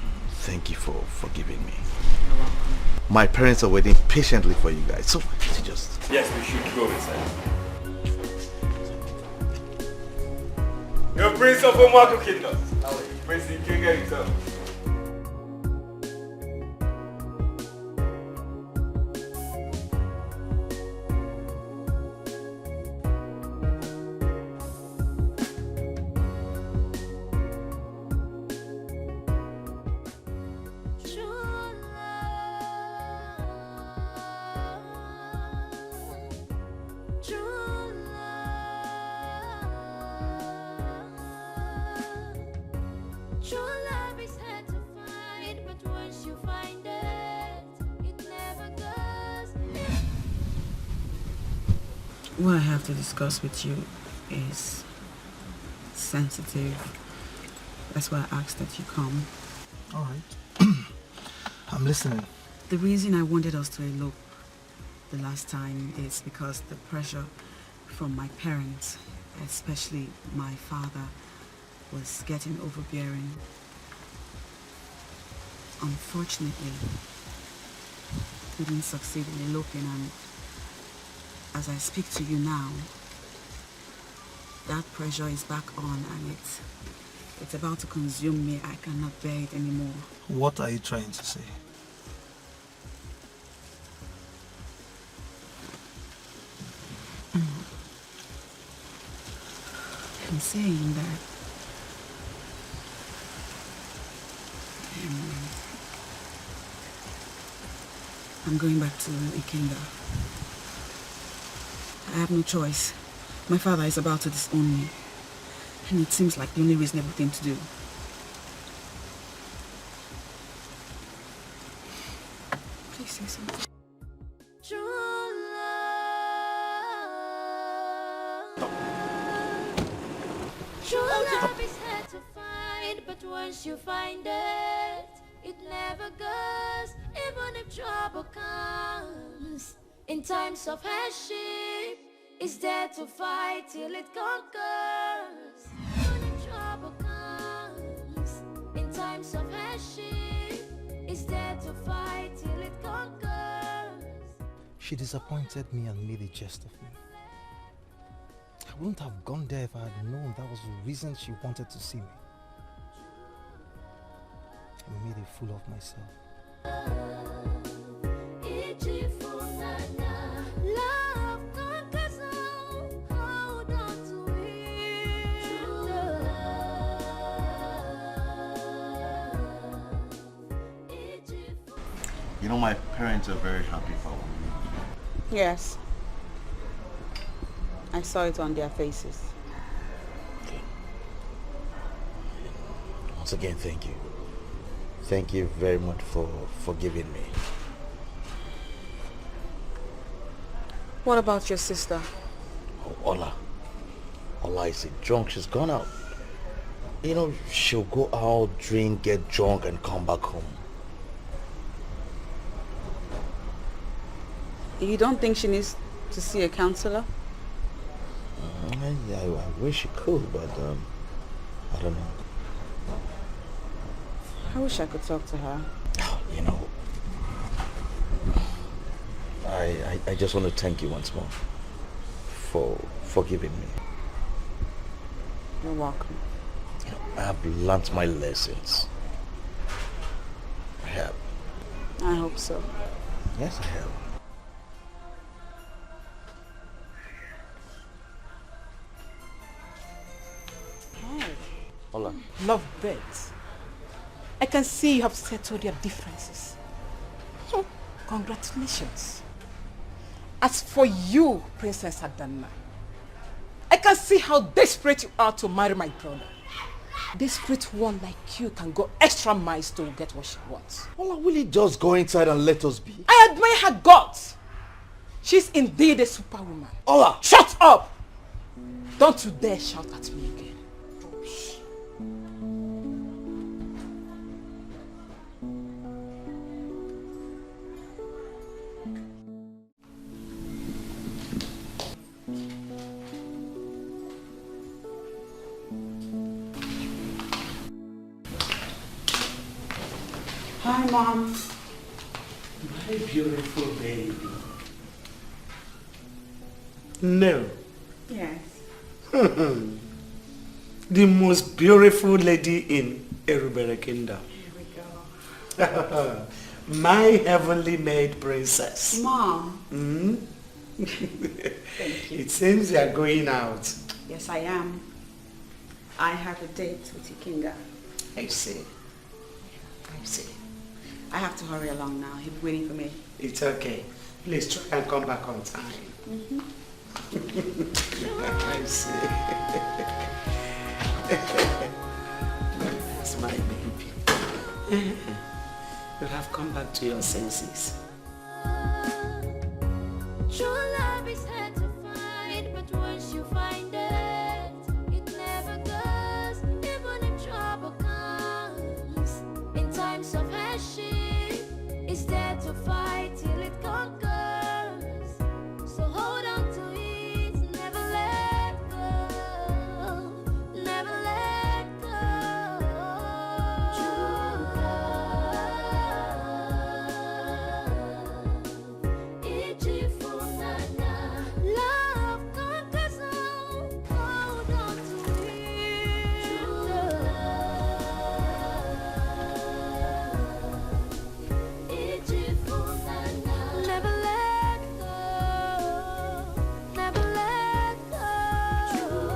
thank you for forgiving me. You're welcome. My parents are waiting patiently for you guys, so just... Yes, we should go inside. The Prince of Omaku Kingdom. Prince Dikeh himself. True love is hard to find, but once you find it, it never goes. What I have to discuss with you is sensitive. That's why I asked that you come. All right. I'm listening. The reason I wanted us to elope the last time is because the pressure from my parents, especially my father, was getting overbearing. Unfortunately, we didn't succeed in eloping, and as I speak to you now, that pressure is back on and it's about to consume me. I cannot bear it anymore. What are you trying to say? I'm saying that I'm going back to Ikenga. I have no choice. My father is about to disown me, and it seems like the only reasonable thing to do. Please say something. True love is hard to find, but once you find it, it never goes. Even if trouble comes, in times of hardship, it's there to fight till it conquers. Even if trouble comes, in times of hardship, it's there to fight till it conquers. She disappointed me and made a jest of me. I wouldn't have gone there if I had known that was the reason she wanted to see me. I made a fool of myself. Love conquers all. Hold on to it. True love. You know, my parents are very happy for me. Yes. I saw it on their faces. Okay. Once again, thank you. Thank you very much for forgiving me. What about your sister? Oh, Ola. Ola is a drunk. She's gone out. You know, she'll go out, drink, get drunk, and come back home. You don't think she needs to see a counselor? I wish she could, but I don't know. I wish I could talk to her. You know, I just want to thank you once more for forgiving me. You're welcome. You know, I have learnt my lessons. I have. I hope so. Yes, I have. Hola. Lovebirds, I can see you have settled your differences. Congratulations. As for you, Princess Adana, I can see how desperate you are to marry my brother. Desperate one like you can go extra miles to get what she wants. Ola, will you just go inside and let us be? I admire her guts. She's indeed a superwoman. Ola! Shut up! Don't you dare shout at me again. Hi, Mom. My beautiful baby. No. Yes. The most beautiful lady in Erubere Kingdom. Here we go. My heavenly made princess. Mom. Thank you. It seems you are going out. Yes, I am. I have a date with Ikenga. I see. I see. I have to hurry along now. He'll be waiting for me. It's okay. Please try and come back on time. I see. That's my baby. You have come back to your senses. True love is hard to find, but once you find it, it never goes, even if trouble comes. In times of hardship, it's there to fight till it conquers. So hold on to it, never let go, never let go. True love, love conquers all. Hold on to it. True love, never let go, never let go. True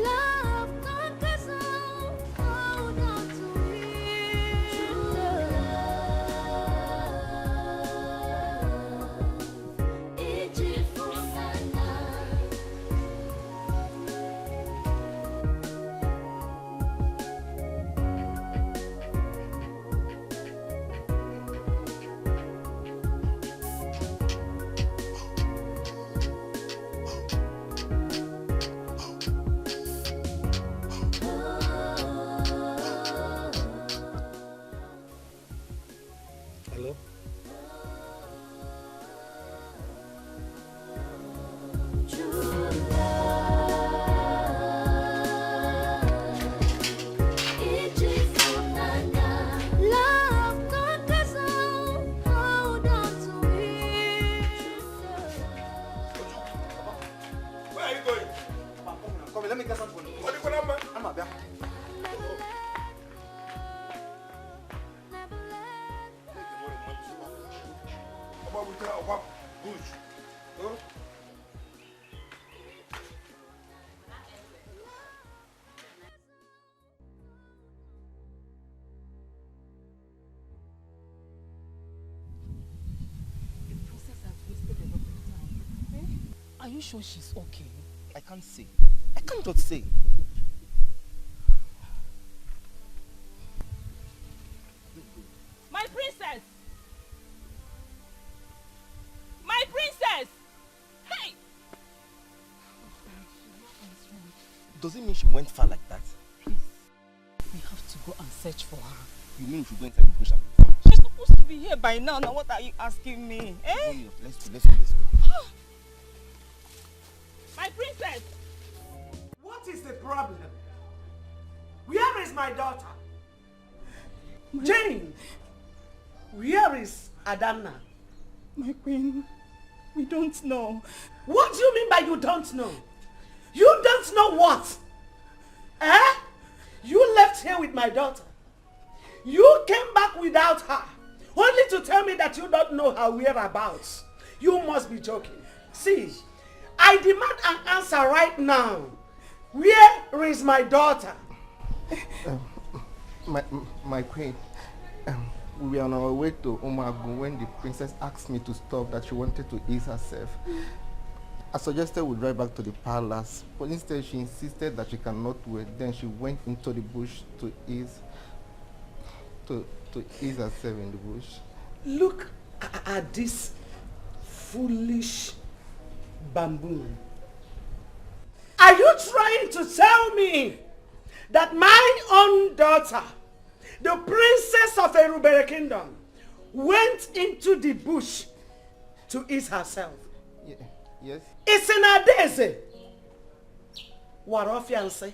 love conquers all. Hold on to it. True Hello? love conquers all. Hold on to it. Where are you going? Come here, let me get something for you. What are you going to do? I'm up there. Are you sure she's okay? I can't say. I can't just say. My princess! My princess! Hey! Does it mean she went far like that? Please, we have to go and search for her. You mean we should go inside the bush and look for her? She's supposed to be here by now. Now what are you asking me? Eh? Let's go. My princess! What is the problem? Where is my daughter? Jane! Where is Adana? My queen, we don't know. What do you mean by you don't know? You don't know what? Eh? You left here with my daughter. You came back without her. Only to tell me that you don't know her whereabouts. You must be joking. See, I demand an answer right now. Where is my daughter? My queen, we were on our way to Umagu when the princess asked me to stop, that she wanted to ease herself. I suggested we drive back to the palace, but instead she insisted that she cannot wait. Then she went into the bush to ease herself in the bush. Look at this foolish bamboo. Are you trying to tell me that my own daughter, the princess of Erubere Kingdom, went into the bush to ease herself? Yes. It's in Adeze. waro fiancé.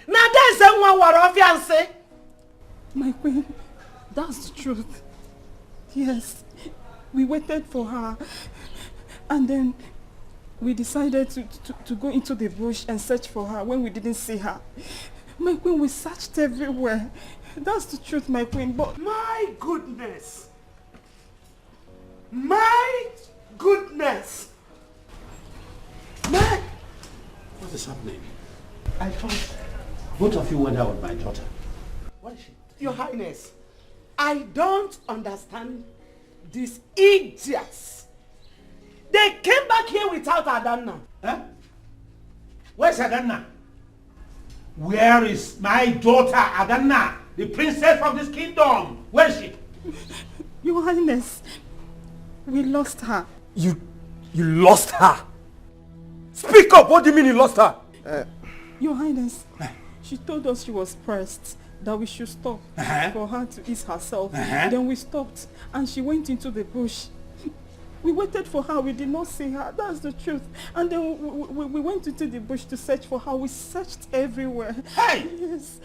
Now there's one waro fiancé. My queen, that's the truth. Yes, we waited for her and then we decided to go into the bush and search for her when we didn't see her. My queen, we searched everywhere. That's the truth, my queen, but... My goodness! My goodness! What is happening? I thought both of you went out with my daughter. What is she? Your Highness, I don't understand these idiots. They came back here without Adanna. Huh? Where's Adanna? Where is my daughter Adanna, the princess of this kingdom? Where is she? Your Highness, we lost her. You lost her? Speak up! What do you mean you lost her? Your Highness, she told us she was pressed, that we should stop for her to ease herself. Then we stopped and she went into the bush. We waited for her, we did not see her, that's the truth. And then we went into the bush to search for her. We searched everywhere. Hey! Yes,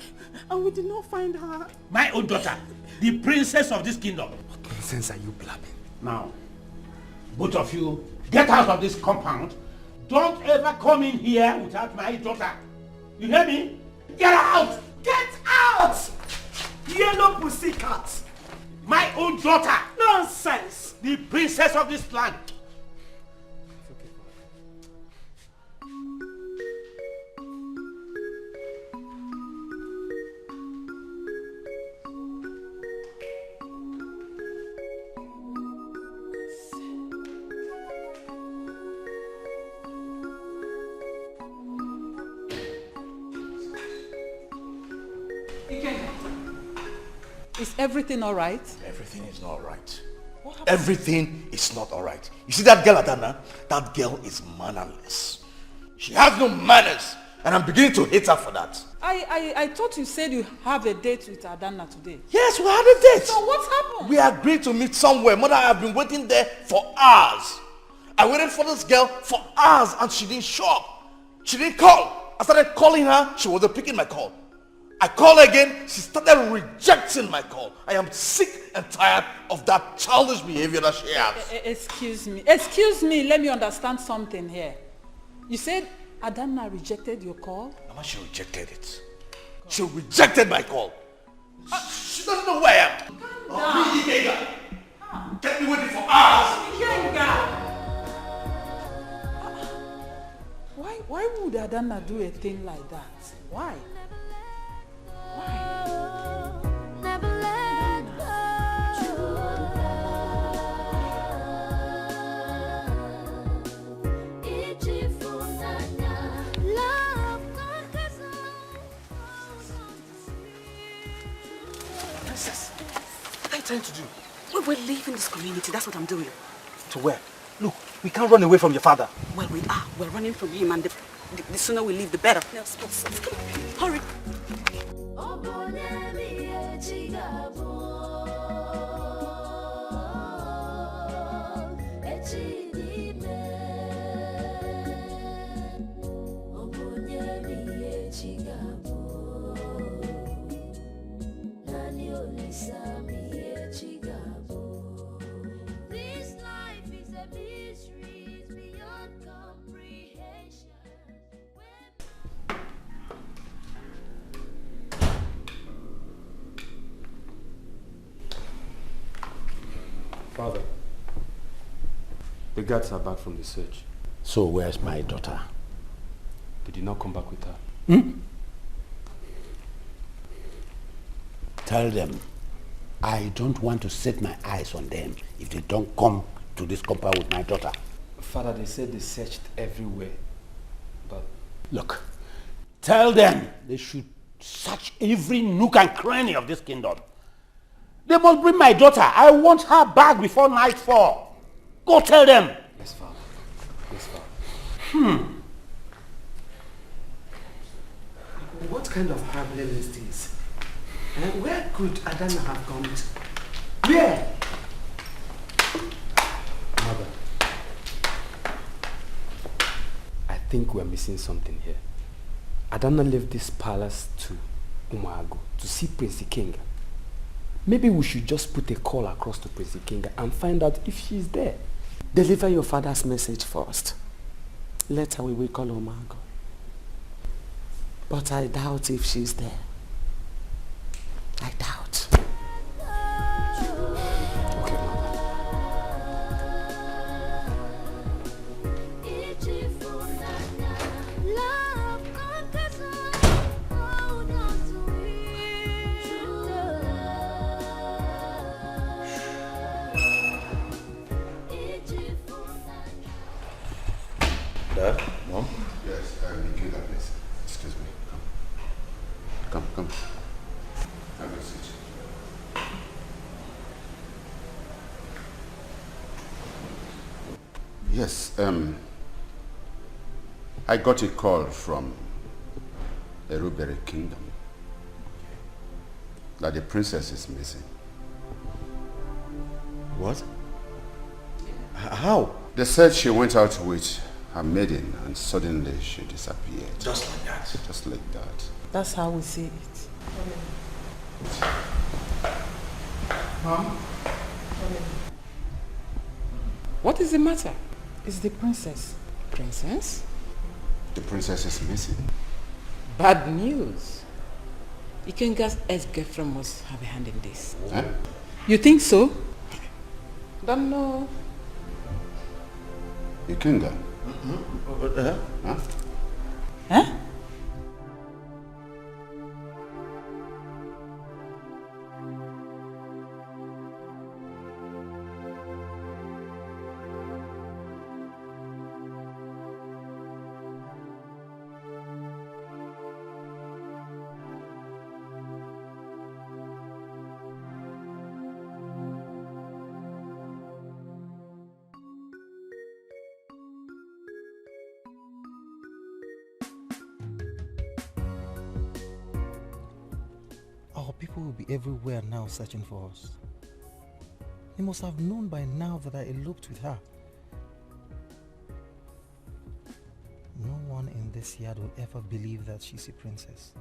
and we did not find her. My own daughter, the princess of this kingdom. What nonsense are you blabbing? Now, both of you, get out of this compound. Don't ever come in here without my daughter. You hear me? Get out! Get out! Yellow pussycat! My own daughter! Nonsense! The princess of this land! Is everything all right? Everything is not all right. Everything is not all right. You see that girl, Adana? That girl is mannerless. She has no manners. And I'm beginning to hate her for that. I thought you said you have a date with Adanna today. Yes, we had a date. So what happened? We agreed to meet somewhere. Mother, I have been waiting there for hours. I waited for this girl for hours and she didn't show up. She didn't call. I started calling her. She wasn't picking my call. I called again. She started rejecting my call. I am sick and tired of that childish behavior that she has. Excuse me. Excuse me. Let me understand something here. You said Adanna rejected your call? Mama, she rejected it. She rejected my call. She doesn't know who I am. Oh, Dikeh. Kept me waiting for hours. Why would Adanna do a thing like that? Why? Never let Princess, what are you trying to do? We're leaving this community, that's what I'm doing. To where? Look, we can't run away from your father. Well, we are. We're running from him, and the sooner we leave, the better. Let's come on. Hurry. This life is a mystery beyond comprehension. Father, the guards are back from the search. So where's my daughter? They did not come back with her. Tell them I don't want to set my eyes on them if they don't come to this compound with my daughter. Father, they said they searched everywhere, but... Look, tell them they should search every nook and cranny of this kingdom. They must bring my daughter. I want her back before nightfall. Go tell them. Yes, Father. Yes, Father. What kind of family is this? And where could Adanna have gone to? Where? Mother, I think we're missing something here. Adana left this palace to Umago to see Prince Ikenga. Maybe we should just put a call across to Prince Ikenga and find out if she's there. Deliver your father's message first. Later we will call Umago. But I doubt if she's there. I doubt. Dad? Mom? Yes, Nigeria, please. Excuse me. Come. Have a seat. Yes, I got a call from the Erubere Kingdom that the princess is missing. What? How? They said she went out with her maiden and suddenly she disappeared. Just like that? Just like that. That's how we see it. Mom? What is the matter? It's the princess. Princess? The princess is missing. Bad news. Ikenga's ex-girlfriend must have a hand in this. Huh? You think so? Don't know. Ikenga? Huh? Our people will be everywhere now searching for us. They must have known by now that I eloped with her. No one in this yard will ever believe that she's a princess.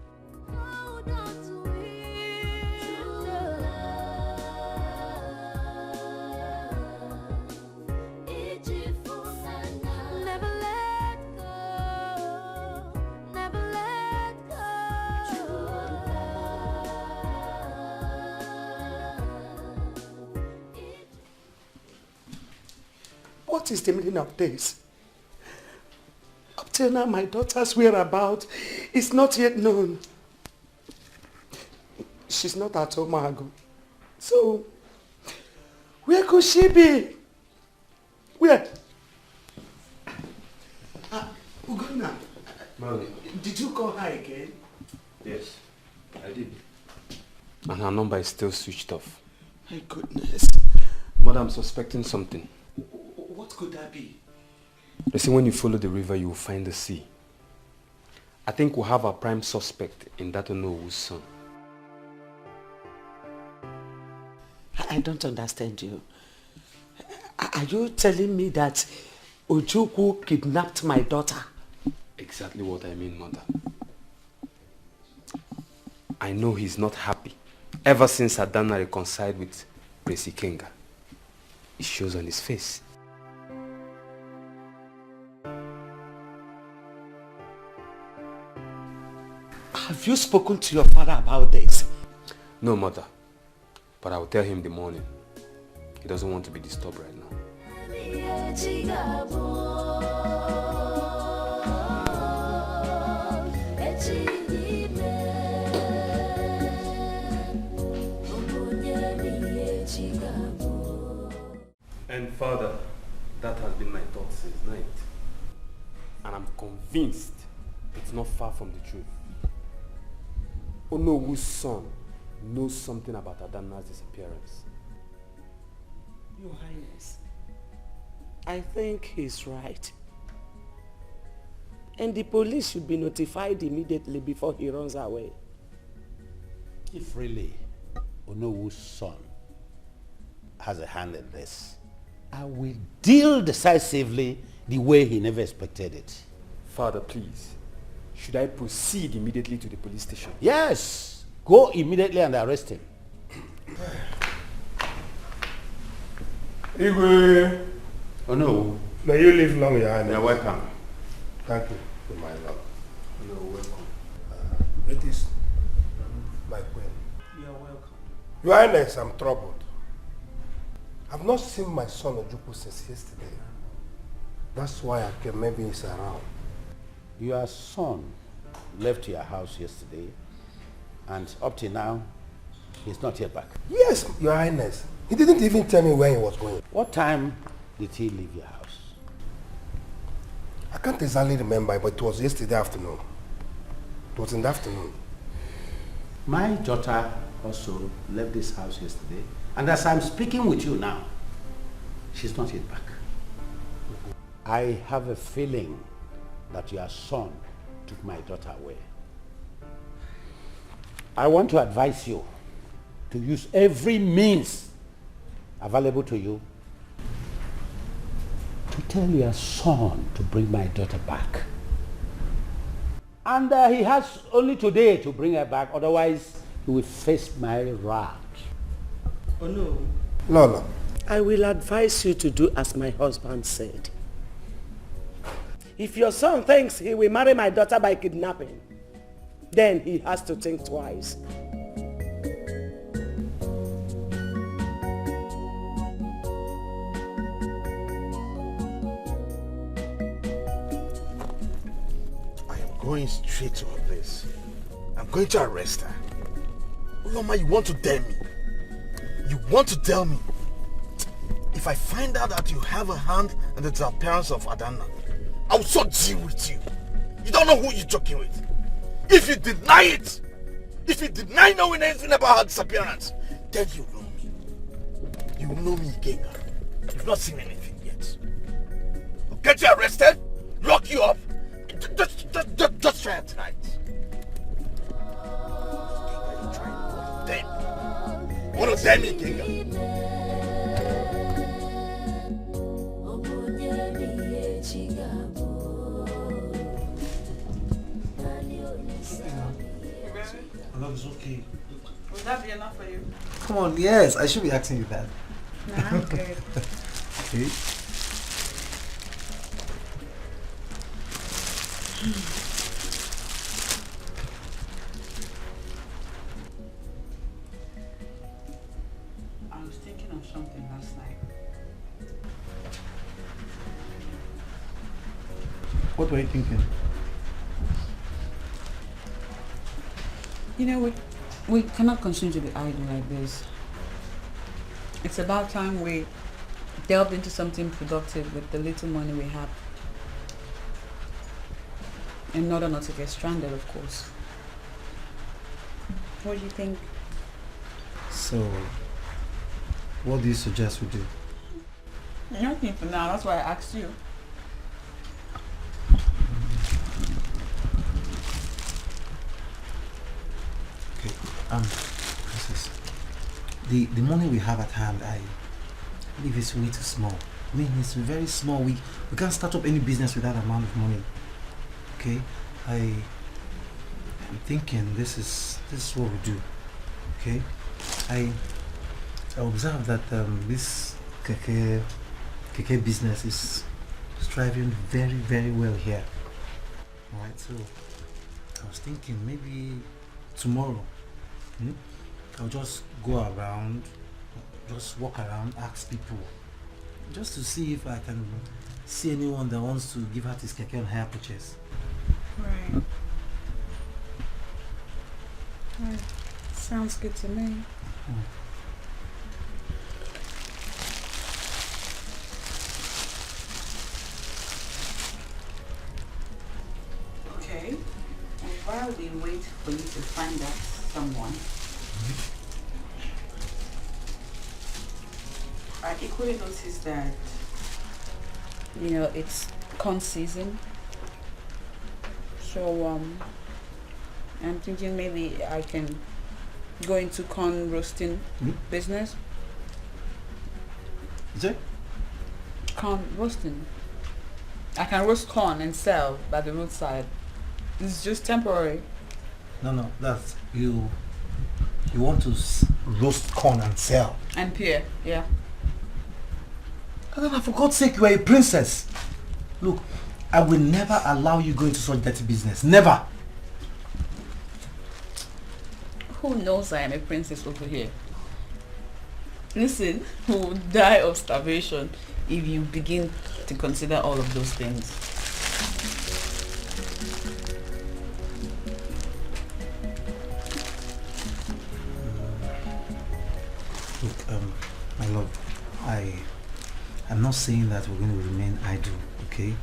What is the meaning of this? Up till now, my daughter's whereabouts is not yet known. She's not at Omago. So, where could she be? Where? Ugonna, did you call her again? Yes, I did. And her number is still switched off. My goodness. Mother, I'm suspecting something. What could that be? You see, when you follow the river, you will find the sea. I think we'll have a prime suspect in that Onowu's son. I don't understand you. Are you telling me that Ojukwu kidnapped my daughter? Exactly what I mean, Mother. I know he's not happy. Ever since Adana reconciled with Prince Ikenga, it shows on his face. Have you spoken to your father about this? No, Mother. But I will tell him in the morning. He doesn't want to be disturbed right now. And Father, that has been my thought since night. And I'm convinced it's not far from the truth. Onowu's son knows something about Adana's disappearance. Your Highness, I think he's right. And the police should be notified immediately before he runs away. If really Onowu's son has a hand in this, I will deal decisively the way he never expected it. Father, please, Should I proceed immediately to the police station? Yes. Go immediately and arrest him. Igwe. Oh no. May you live long, Your Highness. You're welcome. Thank you, my lord. You're welcome. Ladies, my queen. You're welcome. Your Highness, I'm troubled. I've not seen my son Ojukwu since yesterday. That's why I came. Maybe he's around. Your son left your house yesterday, and up till now, he's not yet back. Yes, Your Highness. He didn't even tell me where he was going. What time did he leave your house? I can't exactly remember, but it was yesterday afternoon. It was in the afternoon. My daughter also left this house yesterday, and as I'm speaking with you now, she's not yet back. I have a feeling that your son took my daughter away. I want to advise you to use every means available to you to tell your son to bring my daughter back. And he has only today to bring her back, otherwise he will face my wrath. Oh no. Lola. I will advise you to do as my husband said. If your son thinks he will marry my daughter by kidnapping, then he has to think twice. Going straight to her place. I'm going to arrest her. Uloma, you want to tell me? You want to tell me? If I find out that you have a hand in the disappearance of Adana, I will so deal with you. You don't know who you're talking with. If you deny it, if you deny knowing anything about her disappearance, then you know me. You know me, Genga. You've not seen anything yet. I'll get you arrested, lock you up. Just try it tonight. What does that mean, Kinga? Love is okay. Would that be enough for you? Come on, yes, I should be asking you that. Nah, I'm good. Okay. I was thinking of something last night. What were you thinking? You know, we cannot continue to be idle like this. It's about time we delved into something productive with the little money we have. In order not to get stranded, of course. What do you think? So, what do you suggest we do? Nothing for now, that's why I asked you. Okay, Princess, the money we have at hand, I believe it's way too small. I mean, it's very small. We can't start up any business with that amount of money. Okay, I'm thinking this is what we do. Okay, I observe that this Dikeh business is thriving very, very well here. Alright, so I was thinking maybe tomorrow I'll just go around, just walk around, ask people, just to see if I can see anyone that wants to give out his keke on hire purchase. Right. Right. Sounds good to me. Okay. And while we wait for you to find out someone, I equally noticed that, you know, it's corn season. So I'm thinking maybe I can go into corn roasting business. Is it? Corn roasting. I can roast corn and sell by the roadside. It's just temporary. No, that's you want to roast corn and sell. And pear, yeah. Adana, for God's sake, you are a princess. Look, I will never allow you go into such dirty business. Never. Who knows I am a princess over here? Listen, we will die of starvation if you begin to consider all of those things. Look, my love, I'm not saying that we're going to remain idle, okay?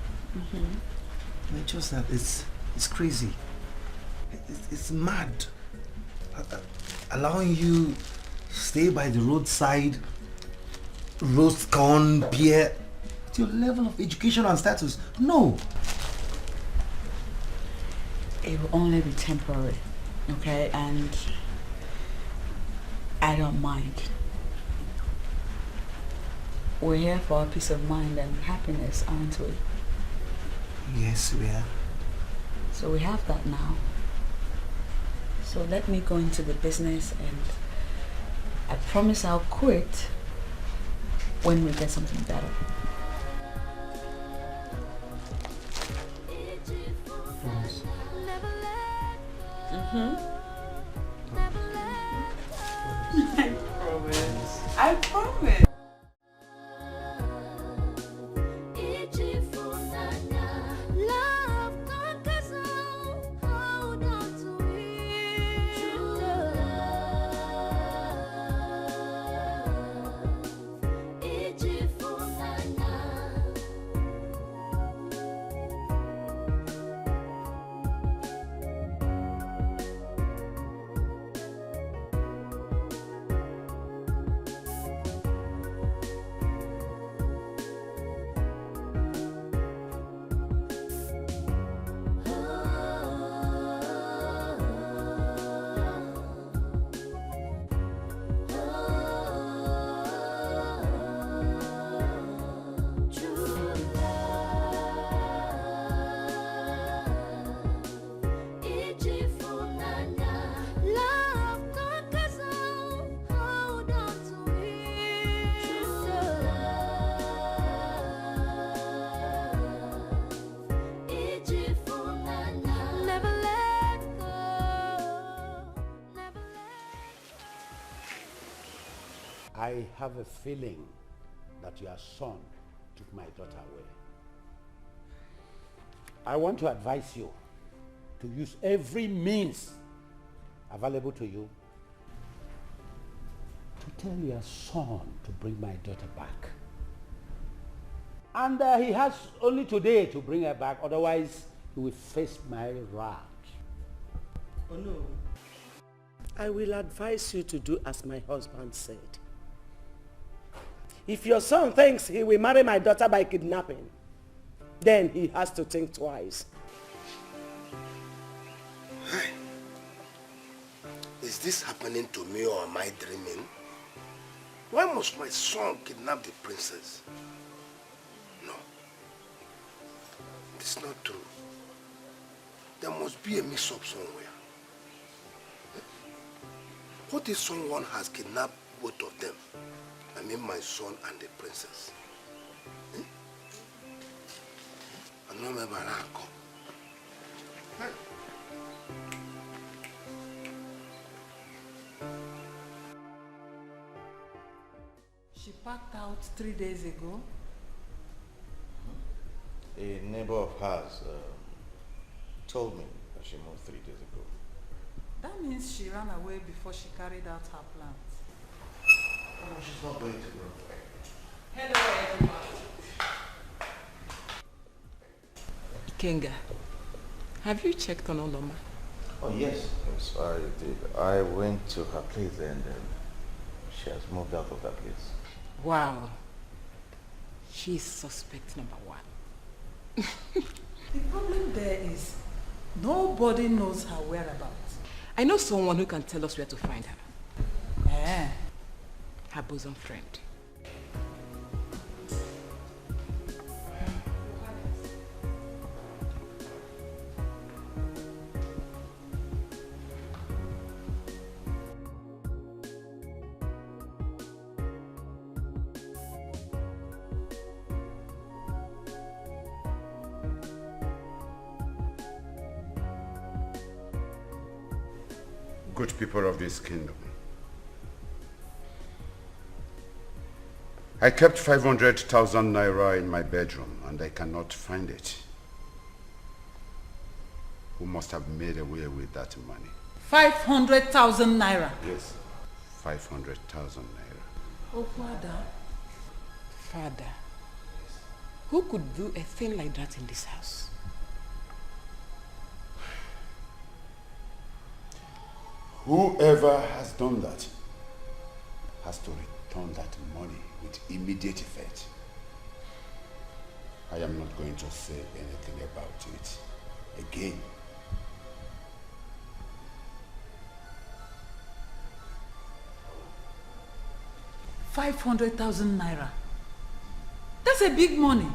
It's just that it's crazy. It's mad. Allowing you stay by the roadside, roast corn, beer, at your level of education and status. No. It will only be temporary, okay? And I don't mind. We're here for our peace of mind and happiness, aren't we? Yes, we are. So we have that now. So let me go into the business, and I promise I'll quit when we get something better. Promise. I promise. I have a feeling that your son took my daughter away. I want to advise you to use every means available to you to tell your son to bring my daughter back. And he has only today to bring her back, otherwise he will face my wrath. Oh no. I will advise you to do as my husband said. If your son thinks he will marry my daughter by kidnapping, then he has to think twice. Hey, is this happening to me or am I dreaming? Why must my son kidnap the princess? No, it's not true. There must be a mix-up somewhere. What if someone has kidnapped both of them? I mean my son and the princess. I don't remember how. She packed out 3 days ago. A neighbor of hers told me that she moved 3 days ago. That means she ran away before she carried out her plans. Oh, she's not going to go. Hello, everyone. Kenga, have you checked on Oloma? Oh, yes, I did. I went to her place and she has moved out of that place. Wow. She's suspect number one. The problem there is nobody knows her whereabouts. I know someone who can tell us where to find her. Eh? Her bosom friend. Good people of this kingdom, I kept 500,000 naira in my bedroom and I cannot find it. Who must have made away with that money? 500,000 naira. Yes, 500,000 naira. Oh, Father. Father, who could do a thing like that in this house? Whoever has done that has to return that money with immediate effect. I am not going to say anything about it again. $500,000 naira. That's a big money.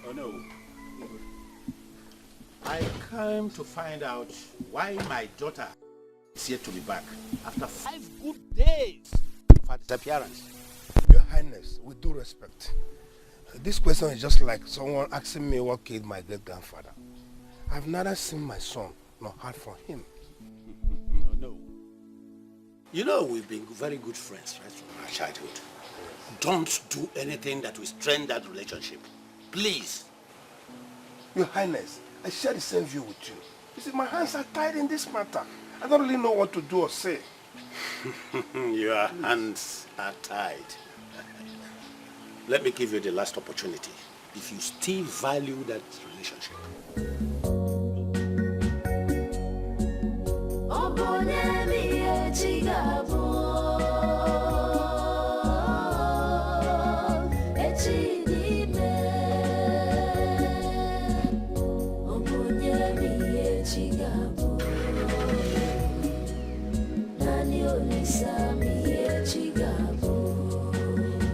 Oh no. I came to find out why my daughter is yet to be back after 5 good days of her disappearance. Your Highness, with due respect, this question is just like someone asking me what killed my great-grandfather. I've neither seen my son nor heard from him. Oh no. You know we've been very good friends right from our childhood. Don't do anything that will strain that relationship. Please. Your Highness, I share the same view with you. You see, my hands are tied in this matter. I don't really know what to do or say. Your hands are tied. Let me give you the last opportunity. If you still value that relationship.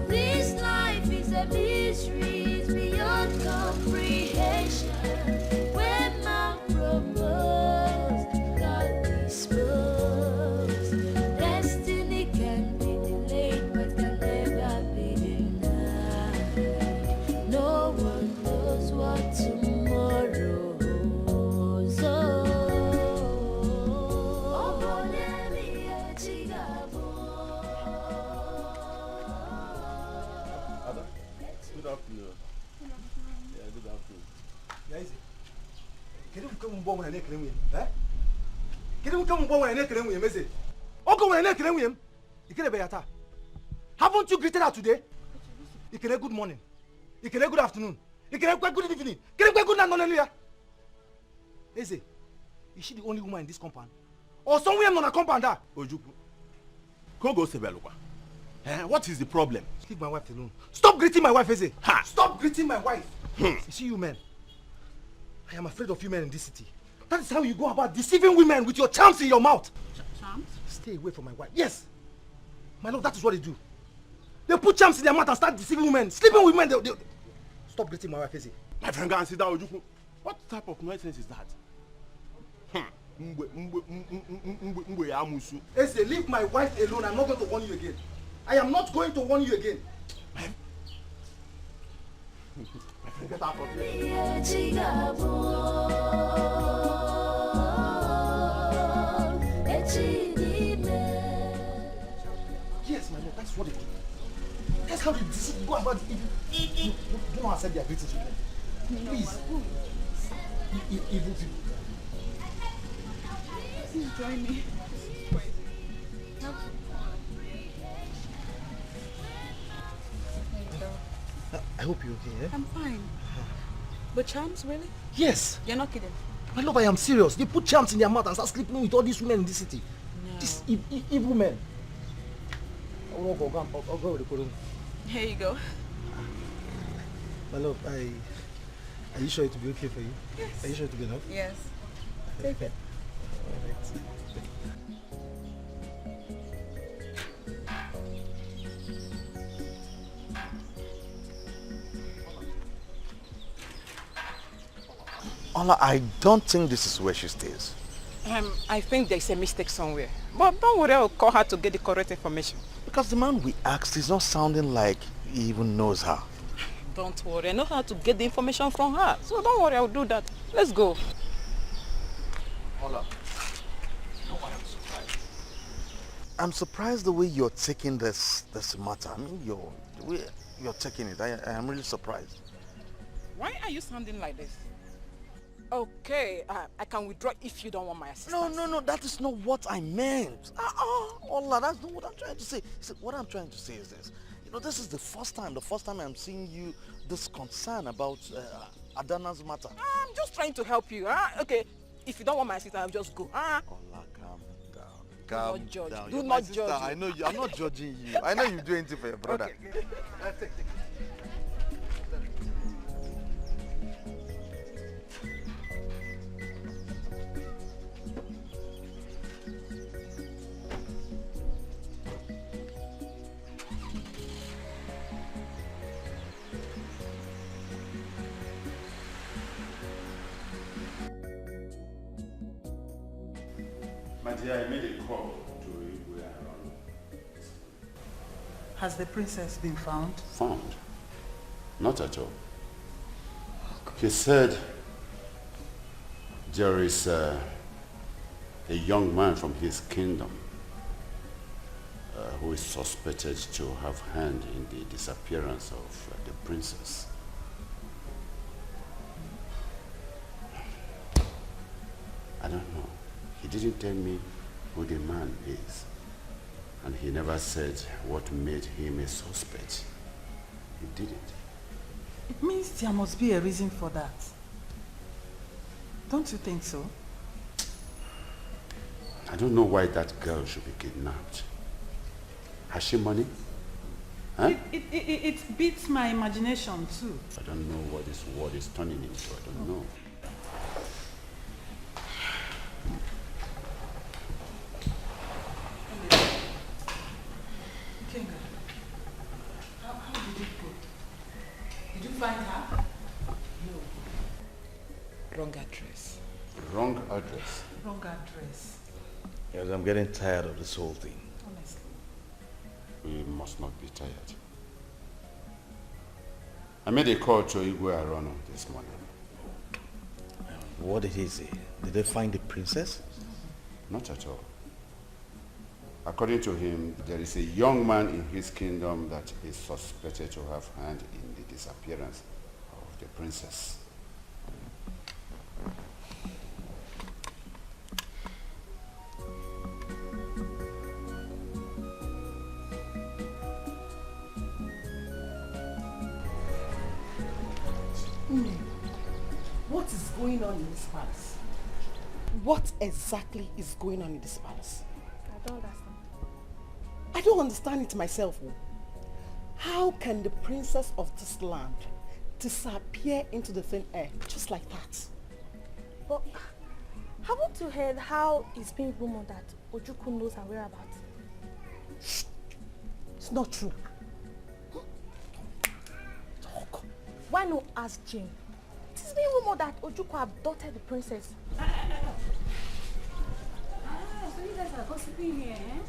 This life is a mystery, it's beyond comprehension. When man proposed, God disposed. Destiny can be delayed, but can never be denied. No one knows what tomorrow holds. Good afternoon. Yeah, good afternoon. Yeah, easy. Can you come on when I make him? Eh? Can you come on when I make him? Message. Oh, come on, I make him. You can't be at her. Haven't you greeted her today? You can have good morning. You can have good afternoon. You can have good evening. Can you have good night? Easy. Is she the only woman in this compound? Or somewhere on a compound? Ojuku. Kogo Sebelukwa. What is the problem? Leave my wife alone. Stop greeting my wife, Eze. Ha! Stop greeting my wife. You see, you men. I am afraid of you men in this city. That is how you go about deceiving women with your charms in your mouth. Charms? Stay away from my wife. Yes. My lord, that is what they do. They put charms in their mouth and start deceiving women. Sleeping with women. They... Stop greeting my wife, Eze. My friend, go and sit down, Ojuku. What type of nonsense is that? Eze, leave my wife alone. I'm not going to warn you again. I am not going to warn you again. Get out of here. Yes, my lord, that's what they do. That's how they go about it. You don't accept their greetings with them. Please. Evil people. Please join me. I hope you're okay, eh? I'm fine. But charms, really? Yes. You're not kidding? My love, I am serious. They put charms in their mouth and start sleeping with all these women in this city. No. These evil men. I'll go with the room. Here you go. My love, are you sure it will be okay for you? Yes. Are you sure it will be enough? Yes. Take it. Ola, I don't think this is where she stays. I think there's a mistake somewhere. But don't worry, I'll call her to get the correct information. Because the man we asked is not sounding like he even knows her. Don't worry, I know how to get the information from her. So don't worry, I'll do that. Let's go. Ola, I'm surprised the way you're taking this matter. I mean, the way you're taking it. I am really surprised. Why are you sounding like this? Okay, I can withdraw if you don't want my assistance. No, that is not what I meant. Ola, that's not what I'm trying to say. See, what I'm trying to say is this. You know, this is the first time I'm seeing you this concern about Adana's matter. I'm just trying to help you. Okay, if you don't want my assistance, I'll just go. Ola, calm down. Calm down. Do not judge. I know you. I'm not judging you. I know you do anything for your brother. Okay. Take. My dear, I made a call to Igwe around. Has the princess been found? Found? Not at all. He said there is a young man from his kingdom who is suspected to have hand in the disappearance of the princess. I don't know. He didn't tell me who the man is. And he never said what made him a suspect. He didn't. It means there must be a reason for that. Don't you think so? I don't know why that girl should be kidnapped. Has she money? Huh? It beats my imagination too. I don't know what this world is turning into. I don't know. How did it go? Did you find her? No. Wrong address. Wrong address? Wrong address. Yes, I'm getting tired of this whole thing. Honestly. We must not be tired. I made a call to Igwe Arono this morning. What did he say? Did they find the princess? Not at all. According to him, there is a young man in his kingdom that is suspected to have hand in the disappearance of the princess. What is going on in this palace? What exactly is going on in this palace? I don't understand. I don't understand it myself. How can the princess of this land disappear into the thin air just like that? But haven't you heard how it's been rumored that Ojukwu knows her whereabouts? It's not true. Talk. Why not ask Jane? It's been rumored that Ojukwu abducted the princess. So you guys are gossiping here, eh?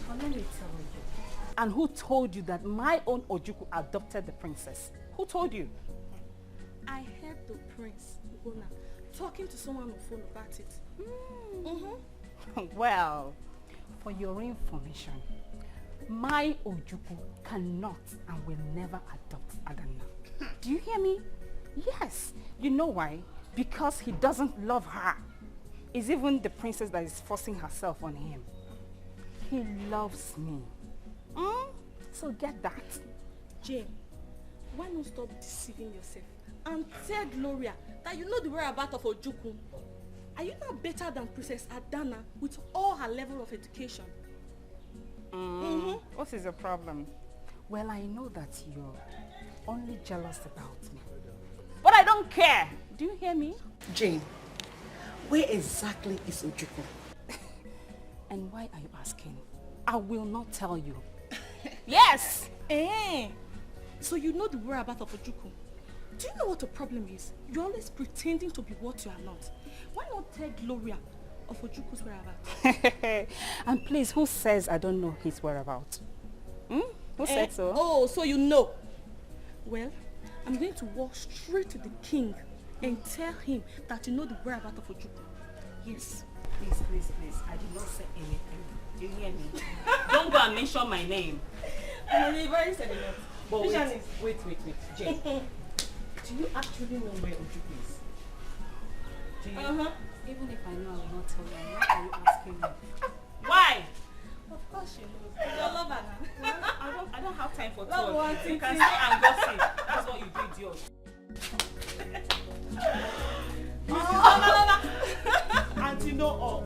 Well, let me tell you. And who told you that my own Ojukwu adopted the princess? Who told you? I heard the prince, Ugona, talking to someone on the phone about it. Well, for your information, my Ojukwu cannot and will never adopt Adana. Do you hear me? Yes. You know why? Because he doesn't love her. It's even the princess that is forcing herself on him. He loves me. So get that. Jane, why not stop deceiving yourself and tell Gloria that you know the whereabouts of Ojukwu. Are you not better than Princess Adana with all her level of education? What is the problem? Well, I know that you're only jealous about me. But I don't care. Do you hear me? Jane, where exactly is Ojukwu? And why are you asking? I will not tell you. Yes! So you know the whereabouts of Ojukwu. Do you know what the problem is? You're always pretending to be what you are not. Why not tell Gloria of Ojukwu's whereabouts? And please, who says I don't know his whereabouts? Who said so? Oh, so you know. Well, I'm going to walk straight to the king and tell him that you know the whereabouts of Ojukwu. Yes. Please, please, please. I did not say anything. Do you hear me? Don't go and mention my name. I'm very sad enough. But wait, Jane. Do you actually know where Ojukwu is? Do you? Even if I know, I will not tell you. Why are you asking me? Why? Of course she knows. You're a lover now. I don't have time for Love talk. You can stay and gossip. That's what you do, idiot. Auntie know all.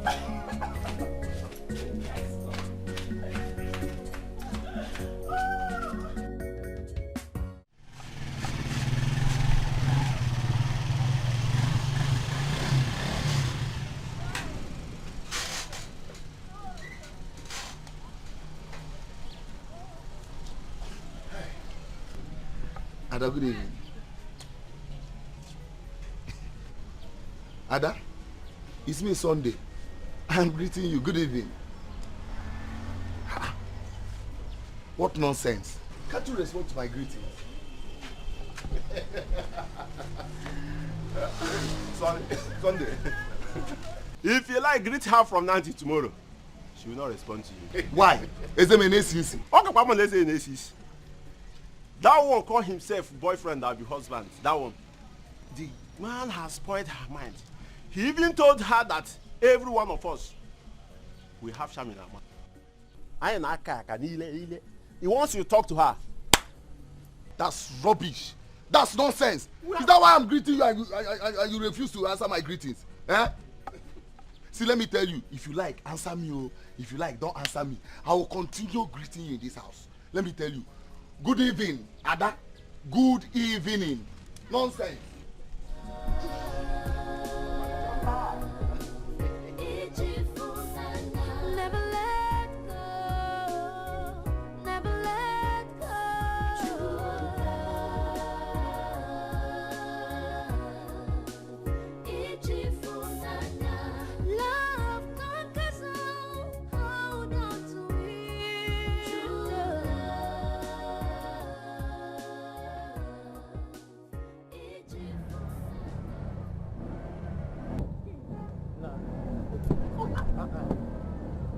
Ada, good evening. Ada, it's me, Sunday. I'm greeting you. Good evening. What nonsense. Can't you respond to my greeting? Sunday. If you like, greet her from now till tomorrow. She will not respond to you. Why? Is it an ACC? That one call himself boyfriend, that be husband. That one. The man has spoiled her mind. He even told her that every one of us will have shame in our mind. He wants you to talk to her. That's rubbish. That's nonsense. Is that why I'm greeting you and you refuse to answer my greetings? Eh? See, let me tell you, if you like, answer me. Oh. If you like, don't answer me. I will continue greeting you in this house. Let me tell you. Good evening, Ada. Good evening. Nonsense.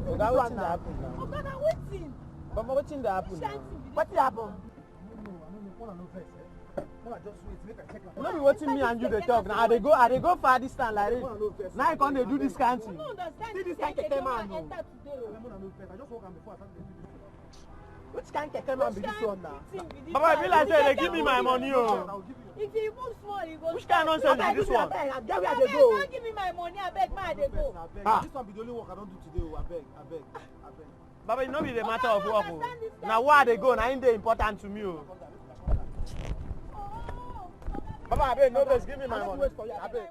Oga, wetin dey happen now? Oga, na wetin? Mama, wetin dey happen now? Wetin happen? No be wetin me and you dey talk now. I dey go far distance like this. Now you come dey do this kind thing. See this kind keke man o. Which kind keke man be this one now? Mama, e be like say they give me my money o. If you move small, you go. Which kind nonsense be this one? Abeg, don't give me my money. Abeg, ma, I dey go. This one be the only work I don do today o. Abeg. Baba, e no be the matter of work o. Na where I dey go, na im dey important to me o. Baba, abeg, no vex, give me my money. Abeg.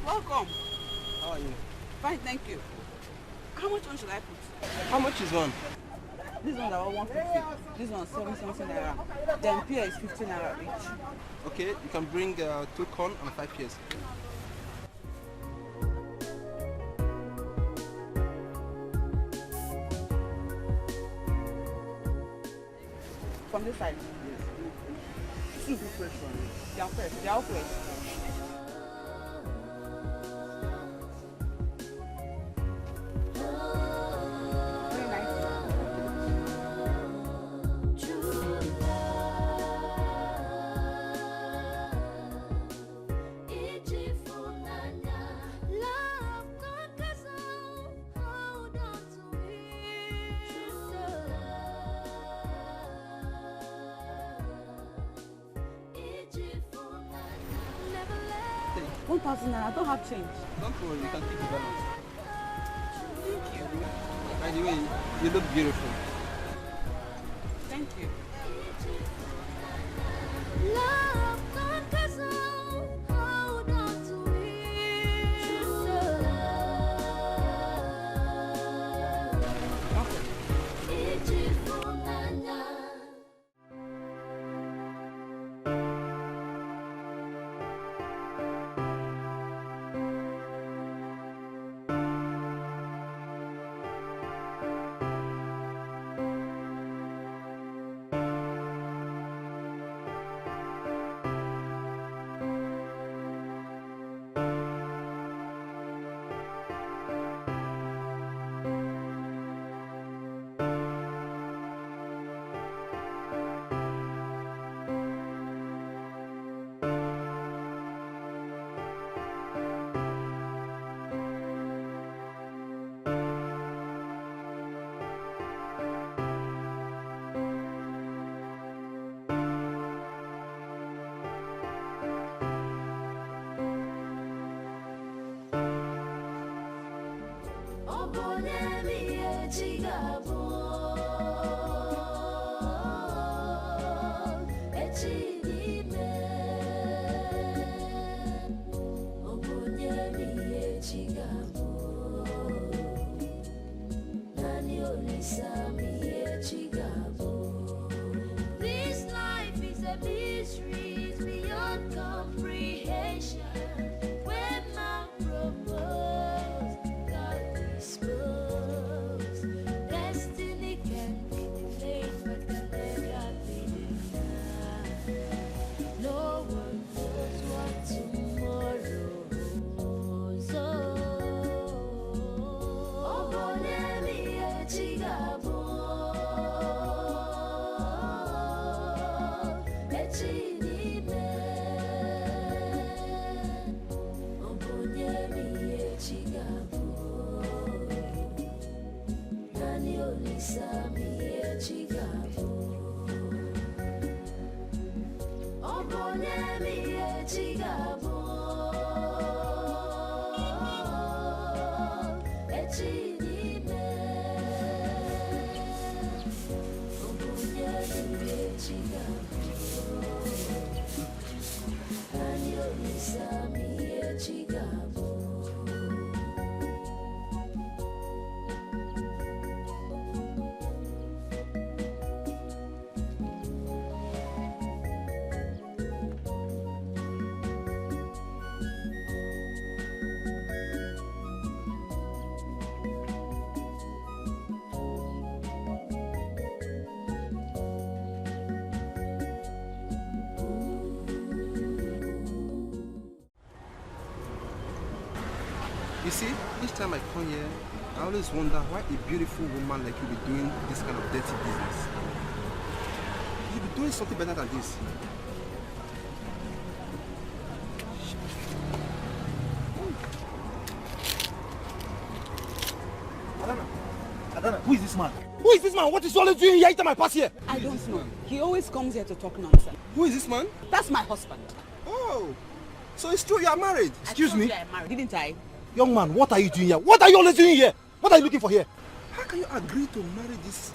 Welcome. How are you? Fine, thank you. How much one should I put? How much is one? This one are 150. This one 7 something naira. Then pear is 15 naira each. Okay, you can bring 2 corn and 5 pears. from this side. Two fresh ones. They are fresh. They are all fresh. Very nice. $1,000 naira. I don't have change. Don't worry, you can keep the balance. Thank you. By the way, you look beautiful. Thank you. Love conquers all. Hold on to it. True love. It's for Nana. This life is a mystery beyond comprehension. When man propose, God dispose. Destiny can be delayed, but can never be denied. No one knows what tomorrow holds. Oh, Bonemi Echigabo. You see, each time I come here, I always wonder why a beautiful woman like you be doing this kind of dirty business. You should be doing something better than this. Adana, who is this man? Who is this man? What is he always doing here anytime I pass here? I don't know. He always comes here to talk nonsense. Who is this man? That's my husband. Oh, so it's true you are married? Excuse me? I am married, didn't I? Young man, what are you doing here? What are you always doing here? What are you looking for here? How can you agree to marry this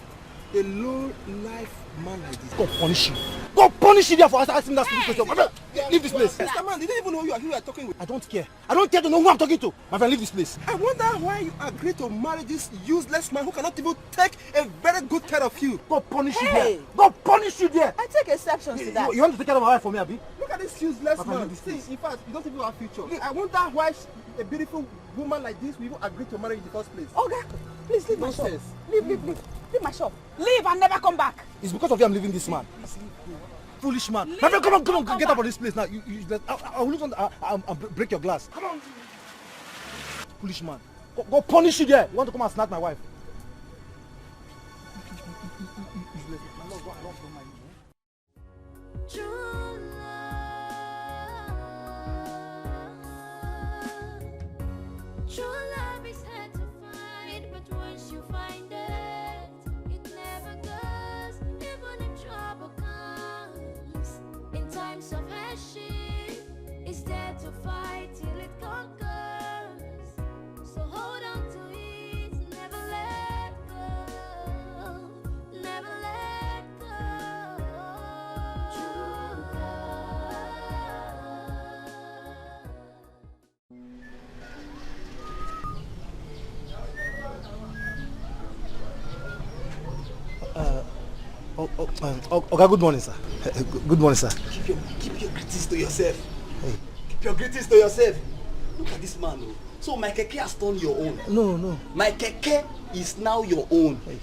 a low life man like this? God punish you. God punish you there for asking that stupid question. Leave this place. Mr. Man, they didn't even know who you are talking with. I don't care. I don't care to know who I'm talking to. My friend, leave this place. I wonder why you agreed to marry this useless man who cannot even take a very good care of you. God punish you there. God punish you there. I take exception to that. You want to take care of my wife for me, Abi? Look at this useless man. This See, place. in fact, you don't even have future. I wonder why a beautiful woman like this will even agree to marry you in the first place. Okay, please leave my shop. Nonsense. Leave my shop. Leave and never come back. It's because of you I'm leaving this man. Foolish man. My friend, come on, get up of this place now. I will look on. I'll break your glass. Come on. Foolish man. Go punish you there. You want to come and snatch my wife? True love is hard to find, but once you find it, it never goes. Even if trouble comes, in times of hardship, it's there to fight till it conquers. So hold on to it, never let go, never let go. True love. Okay, good morning, sir. Good morning, sir. Keep your greetings to yourself. Hey. Keep your greetings to yourself. Look at this man, though. So my keke has turned your own. No. My keke is now your own. Hey.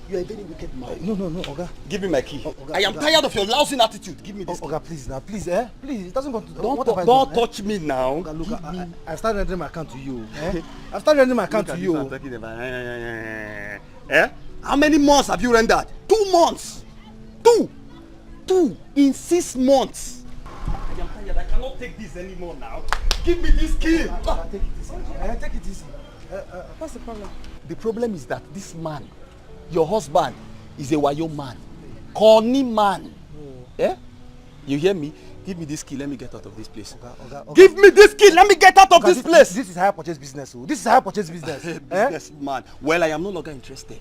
You are a very wicked man. No, Oga. Give me my key. I am tired of your lousy attitude. Give me this. Oga, please, now, please, please. It doesn't go to. Don't touch me now. Oga, look, I started rendering my account to you. I started rendering my account to you. I'm talking about. How many months have you rendered? 2 months. 2 in 6 months. I am tired. I cannot take this anymore now. Give me this key. Take it easy. Take it easy. What's the problem? The problem is that this man, your husband, is a wayo man, corny man. Eh? You hear me? Give me this key. Let me get out of this place. Oga. Give me this key. Let me get out of this place. This is higher purchase business. This is higher purchase business. Business man. Well, I am no longer interested.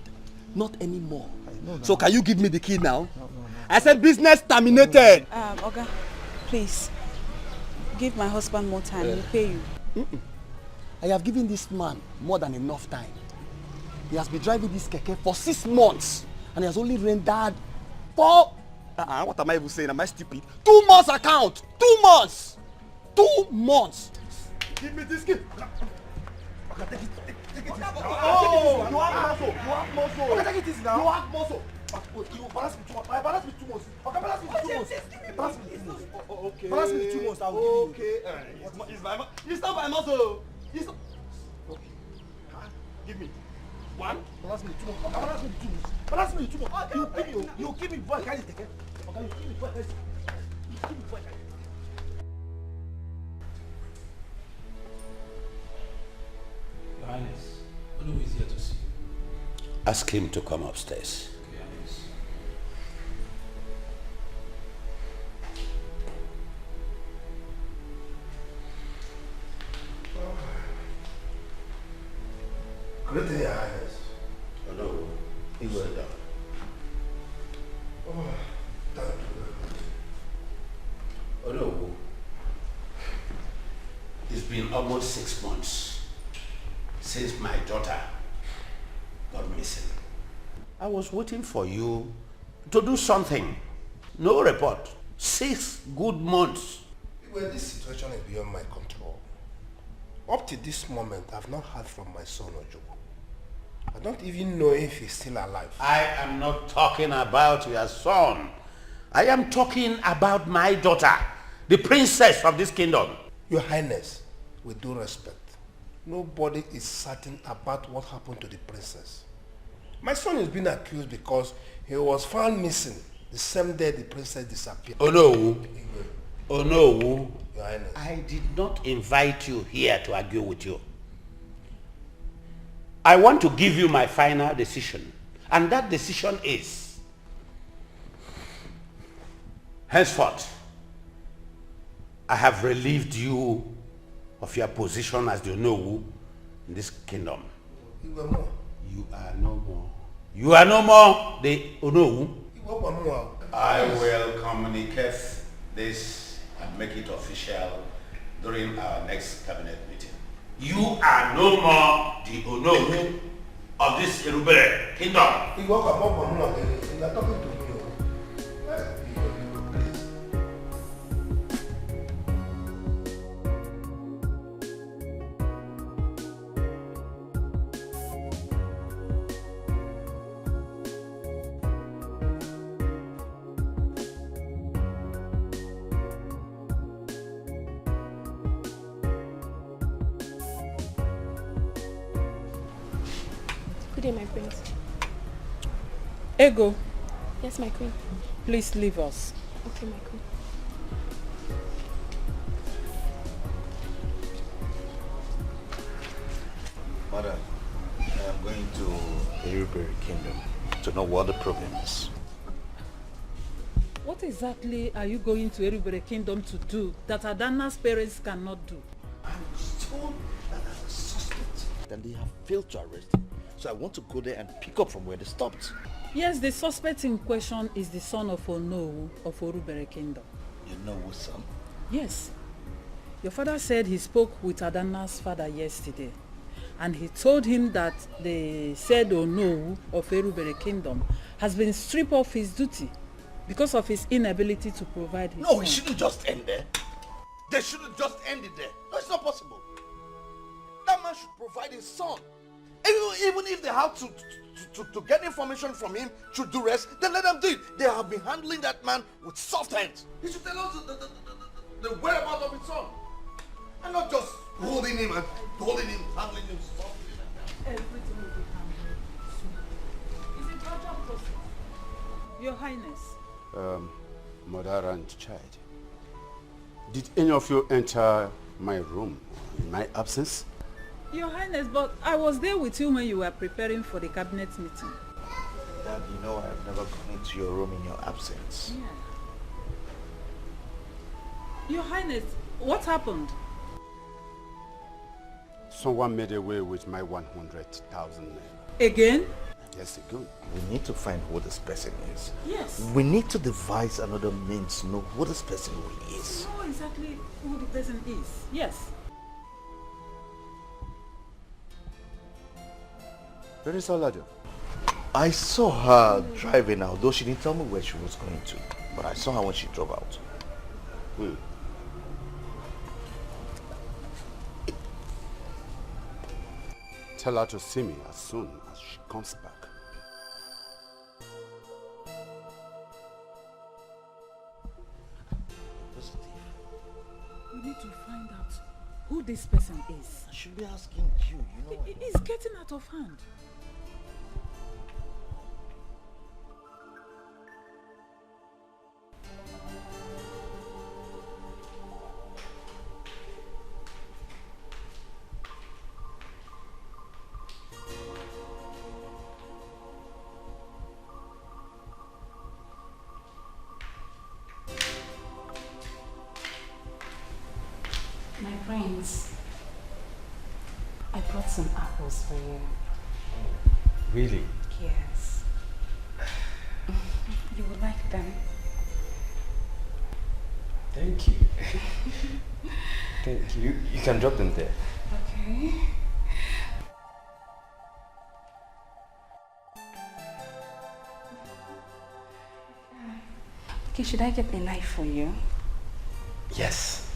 Not anymore. No. So can you give me the key now? No. I said business terminated. Oga, please give my husband more time. He'll pay you. I have given this man more than enough time. He has been driving this keke for 6 months and he has only rendered 4. What am I even saying? Am I stupid? 2 months account. 2 months. 2 months. Give me this key. Okay, take it. Oh, you have muscle. You have muscle. Okay, take it easy now. You have muscle. You balance me 2 months. Balance me 2 months. Okay, balance me 2 months. Balance me 2 months. Okay. Balance me 2 months. I will give you. Okay. It's not my muscle. It's not. Okay. Give me 1. Balance me 2 months. Okay, balance me 2 months. Balance me 2 months. You give me before I carry it. Okay, you give me before I carry it. You give me before I carry it. Your Highness, Olu is here to see you. Ask him to come upstairs. Okay, Highness. Good day, Your Highness. Hello. He will down. Oh, thank you. Hello. It's been almost 6 months since my daughter got missing. I was waiting for you to do something. No report. 6 good months. Well, this situation is beyond my control. Up to this moment, I've not heard from my son Ojo. I don't even know if he's still alive. I am not talking about your son. I am talking about my daughter, the princess of this kingdom. Your Highness, with due respect, nobody is certain about what happened to the princess. My son is being accused because he was found missing the same day the princess disappeared. Oh no. Oh no. Your Highness. I did not invite you here to argue with you. I want to give you my final decision. And that decision is, henceforth, I have relieved you of your position as the Onowu in this kingdom. You are more. You are no more. You are no more the Onowu. You are more. I will communicate this make it official during our next cabinet meeting. You are no more the Onowu of this Erubere kingdom. You are talking to me. Good day, my prince. Ego, Yes, my queen. please leave us. Okay, my queen. Mother, I am going to Erubere Kingdom to know what the problem is. What exactly are you going to Erubere Kingdom to do that Adana's parents cannot do? I was told that there's a suspect. Then they have failed to arrest him. So I want to go there and pick up from where they stopped. Yes, the suspect in question is the son of Onowu of Erubere Kingdom. You know whose son? Yes. Your father said he spoke with Adana's father yesterday. And he told him that the said Onowu of Erubere Kingdom has been stripped of his duty because of his inability to provide his No, son. it shouldn't just end there. They shouldn't just end it there. No, it's not possible. That man should provide his son. Even if they have to get information from him through duress, then let them do it. They have been handling that man with soft hands. He should tell us the whereabouts of his son. And not just holding him, handling him softly like that. Everything will be handled soon. Is it your job, process? Your Highness. Mother and child, did any of you enter my room in my absence? Your Highness, but I was there with you when you were preparing for the cabinet meeting. Dad, you know I have never gone into your room in your absence. Yeah. Your Highness, what happened? Someone made away with my 100,000 naira. Again? Yes, again. We need to find who this person is. Yes. We need to devise another means to know who this person really is. Know exactly who the person is. Yes. Where is Olado? I saw her driving out, though she didn't tell me where she was going to. But I saw her when she drove out. Tell her to see me as soon as she comes back. We need to find out who this person is. I should be asking you, you know. It's getting out of hand. My friends, I brought some apples for you. Really? Yes. You would like them. Thank you. Thank you. You can drop them there. Okay. Okay, should I get a knife for you? Yes.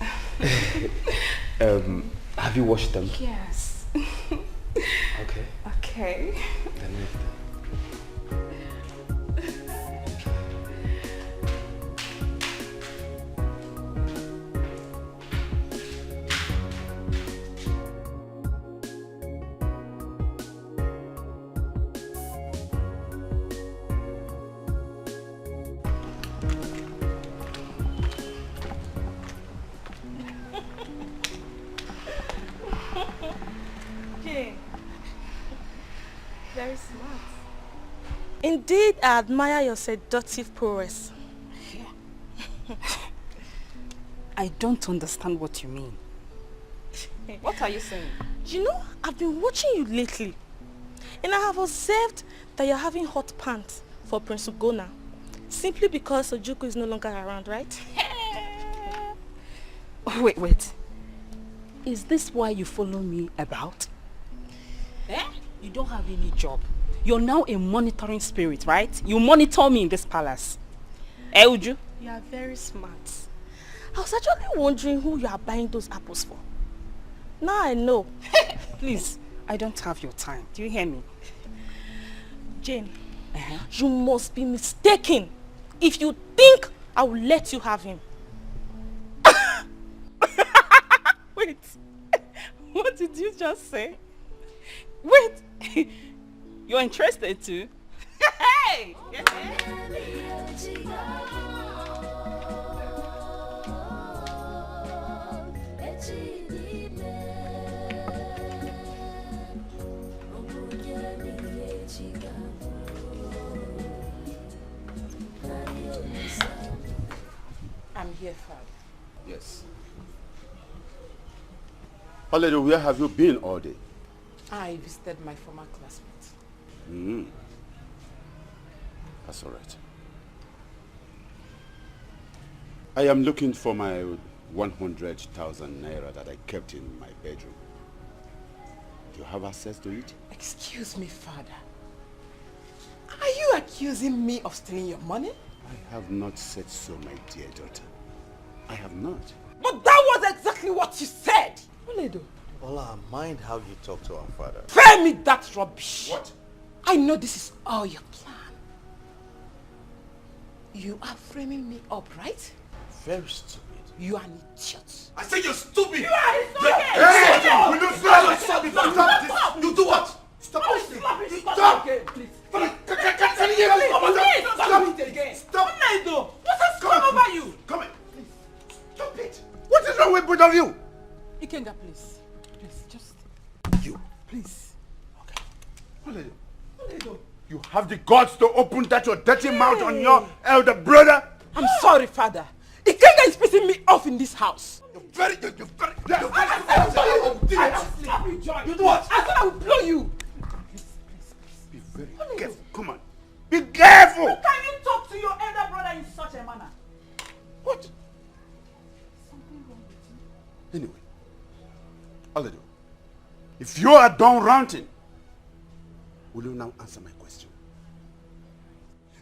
Have you washed them? Yes. Okay. Okay. Then leave them. Very smart. Indeed, I admire your seductive prowess. I don't understand what you mean. What are you saying? You know, I've been watching you lately, and I have observed that you're having hot pants for Prince Ugonna, simply because Ojukwu is no longer around, right? Wait. Is this why you follow me about? Eh? You don't have any job. You're now a monitoring spirit, right? You monitor me in this palace. Eh, Uju? You are very smart. I was actually wondering who you are buying those apples for. Now I know. Please, I don't have your time. Do you hear me? Jane, you must be mistaken if you think I will let you have him. Wait, what did you just say? Wait, you're interested too? Hey! I'm here, Father. Yes. Oledo, where have you been all day? I visited my former classmates. That's all right. I am looking for my 100,000 naira that I kept in my bedroom. Do you have access to it? Excuse me, Father. Are you accusing me of stealing your money? I have not said so, my dear daughter. I have not. But that was exactly what you said. Oledo. Ola, mind how you talk to our father. Spare me that rubbish. What? I know this is all your plan. You are framing me up, right? Very stupid. You are an idiot. I said you're stupid! You are a stupid! Hey! Will you stop this? You do what? Stop! Stop! Please. Can you hear me? Stop it again. Stop. Oledo, what has come over you? Come in. Stop it. What is wrong with both of you? Ikenga, please. Please, just... You. Please. Oledo. You have the guts to open that your dirty mouth on your elder brother? I'm sorry, Father. Ikenga is pissing me off in this house. You're very... You do what? I said I will blow you. Be very careful. Come on. Be careful! How can you talk to your elder brother in such a manner? What? Anyway, Oledo, if you are done ranting, will you now answer my question?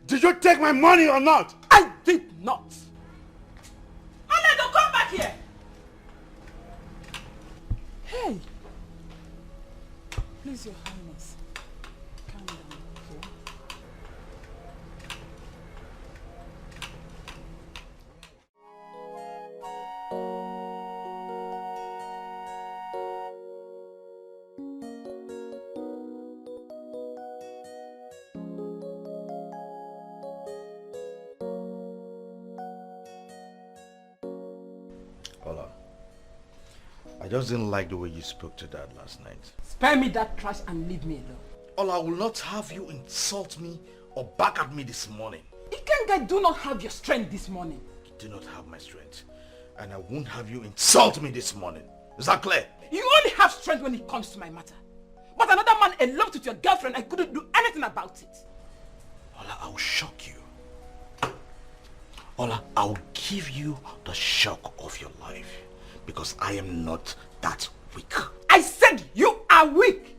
Did you take my money or not? I did not. Oledo, come back here. Hey. Please, Your Highness. Calm down, okay? Ola, I just didn't like the way you spoke to Dad last night. Spare me that trash and leave me alone. Ola, I will not have you insult me or back at me this morning. Ikenga do not have your strength this morning. You do not have my strength. And I won't have you insult me this morning. Is that clear? You only have strength when it comes to my matter. But another man eloped with your girlfriend, I couldn't do anything about it. Ola, I'll shock you. Ola, I'll give you the shock of your life. Because I am not that weak. I said you are weak.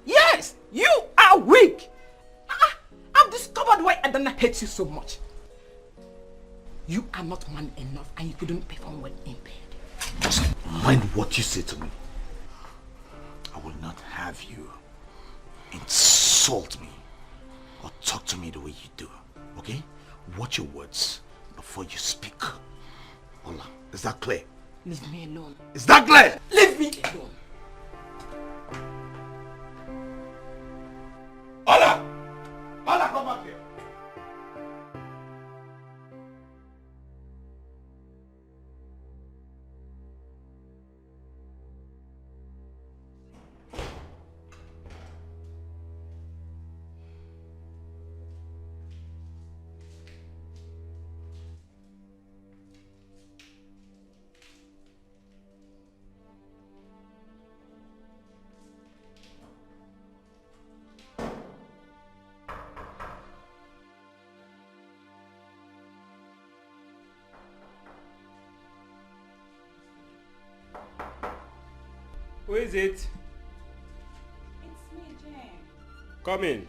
Yes, you are weak. I've discovered why Adana hates you so much. You are not man enough and you couldn't perform well in bed. Just mind what you say to me. I will not have you insult me or talk to me the way you do. Okay? Watch your words before you speak. Ola, is that clear? Leave me alone. Is that clear? Leave me alone. Ola! Ola, come back here. Who is it? It's me, Jane. Come in.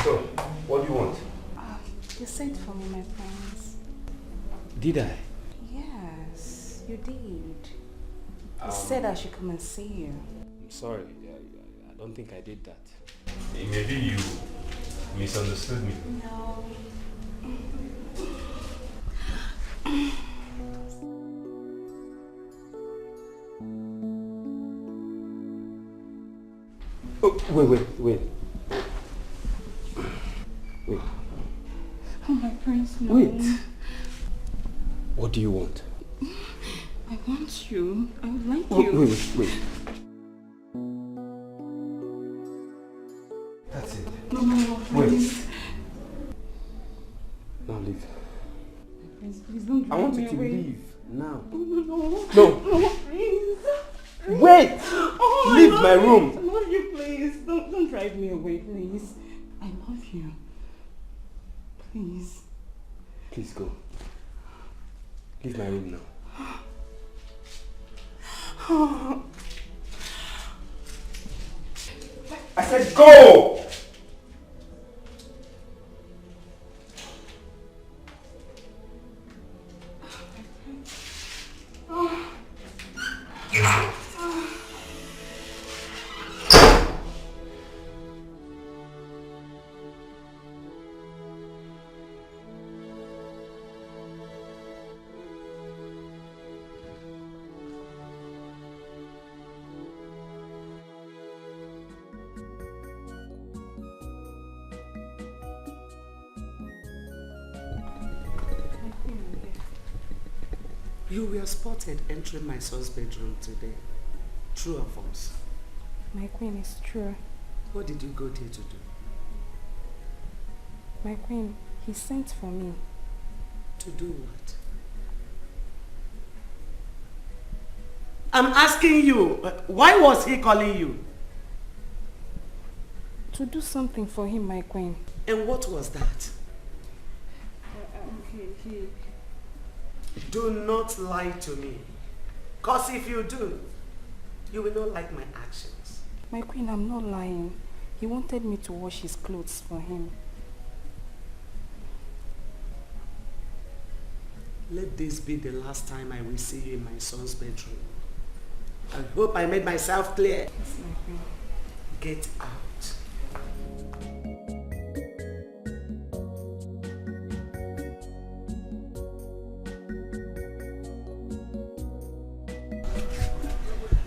So, what do you want? You sent for me, my friends. Did I? Yes, you did. You said I should come and see you. I'm sorry. I don't think I did that. Maybe you misunderstood me. No. Oh, wait. Wait. Oh, my prince, no. Wait. What do you want? I want you. I would like Oh, you. wait. That's it. No, please. Now leave. Prince, please don't I want drive you me to away. leave now. No, No. please. Wait! Oh, Leave I love my you. room. I love you, please. Don't drive me away, please. I love you. Please. Please go. Leave my room now. I said go! You were spotted entering my son's bedroom today. True or false? My queen, is true. What did you go there to do? My queen, he sent for me. To do what? I'm asking you, why was he calling you? To do something for him, my queen. And what was that? Do not lie to me. Because if you do, you will not like my actions. My queen, I'm not lying. He wanted me to wash his clothes for him. Let this be the last time I will see you in my son's bedroom. I hope I made myself clear. Yes, my queen. Get out.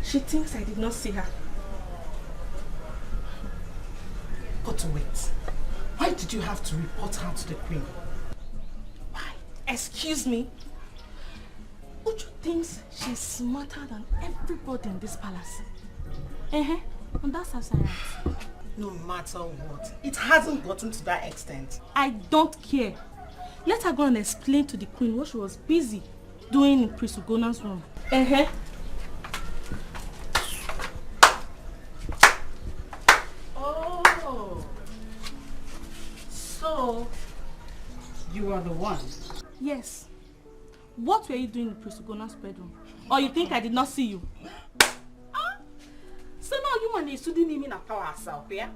She thinks I did not see her. But wait. Why did you have to report her to the queen? Why? Excuse me? Uju thinks she's smarter than everybody in this palace. And that's her science. No matter what, it hasn't gotten to that extent. I don't care. Let her go and explain to the queen what she was busy doing in Prince Ugona's room. Oh. So, you are the one. Yes. What were you doing in Prince Ugona's bedroom? Or you think I did not see you? So now you and Isudi need me na power herself, yeah?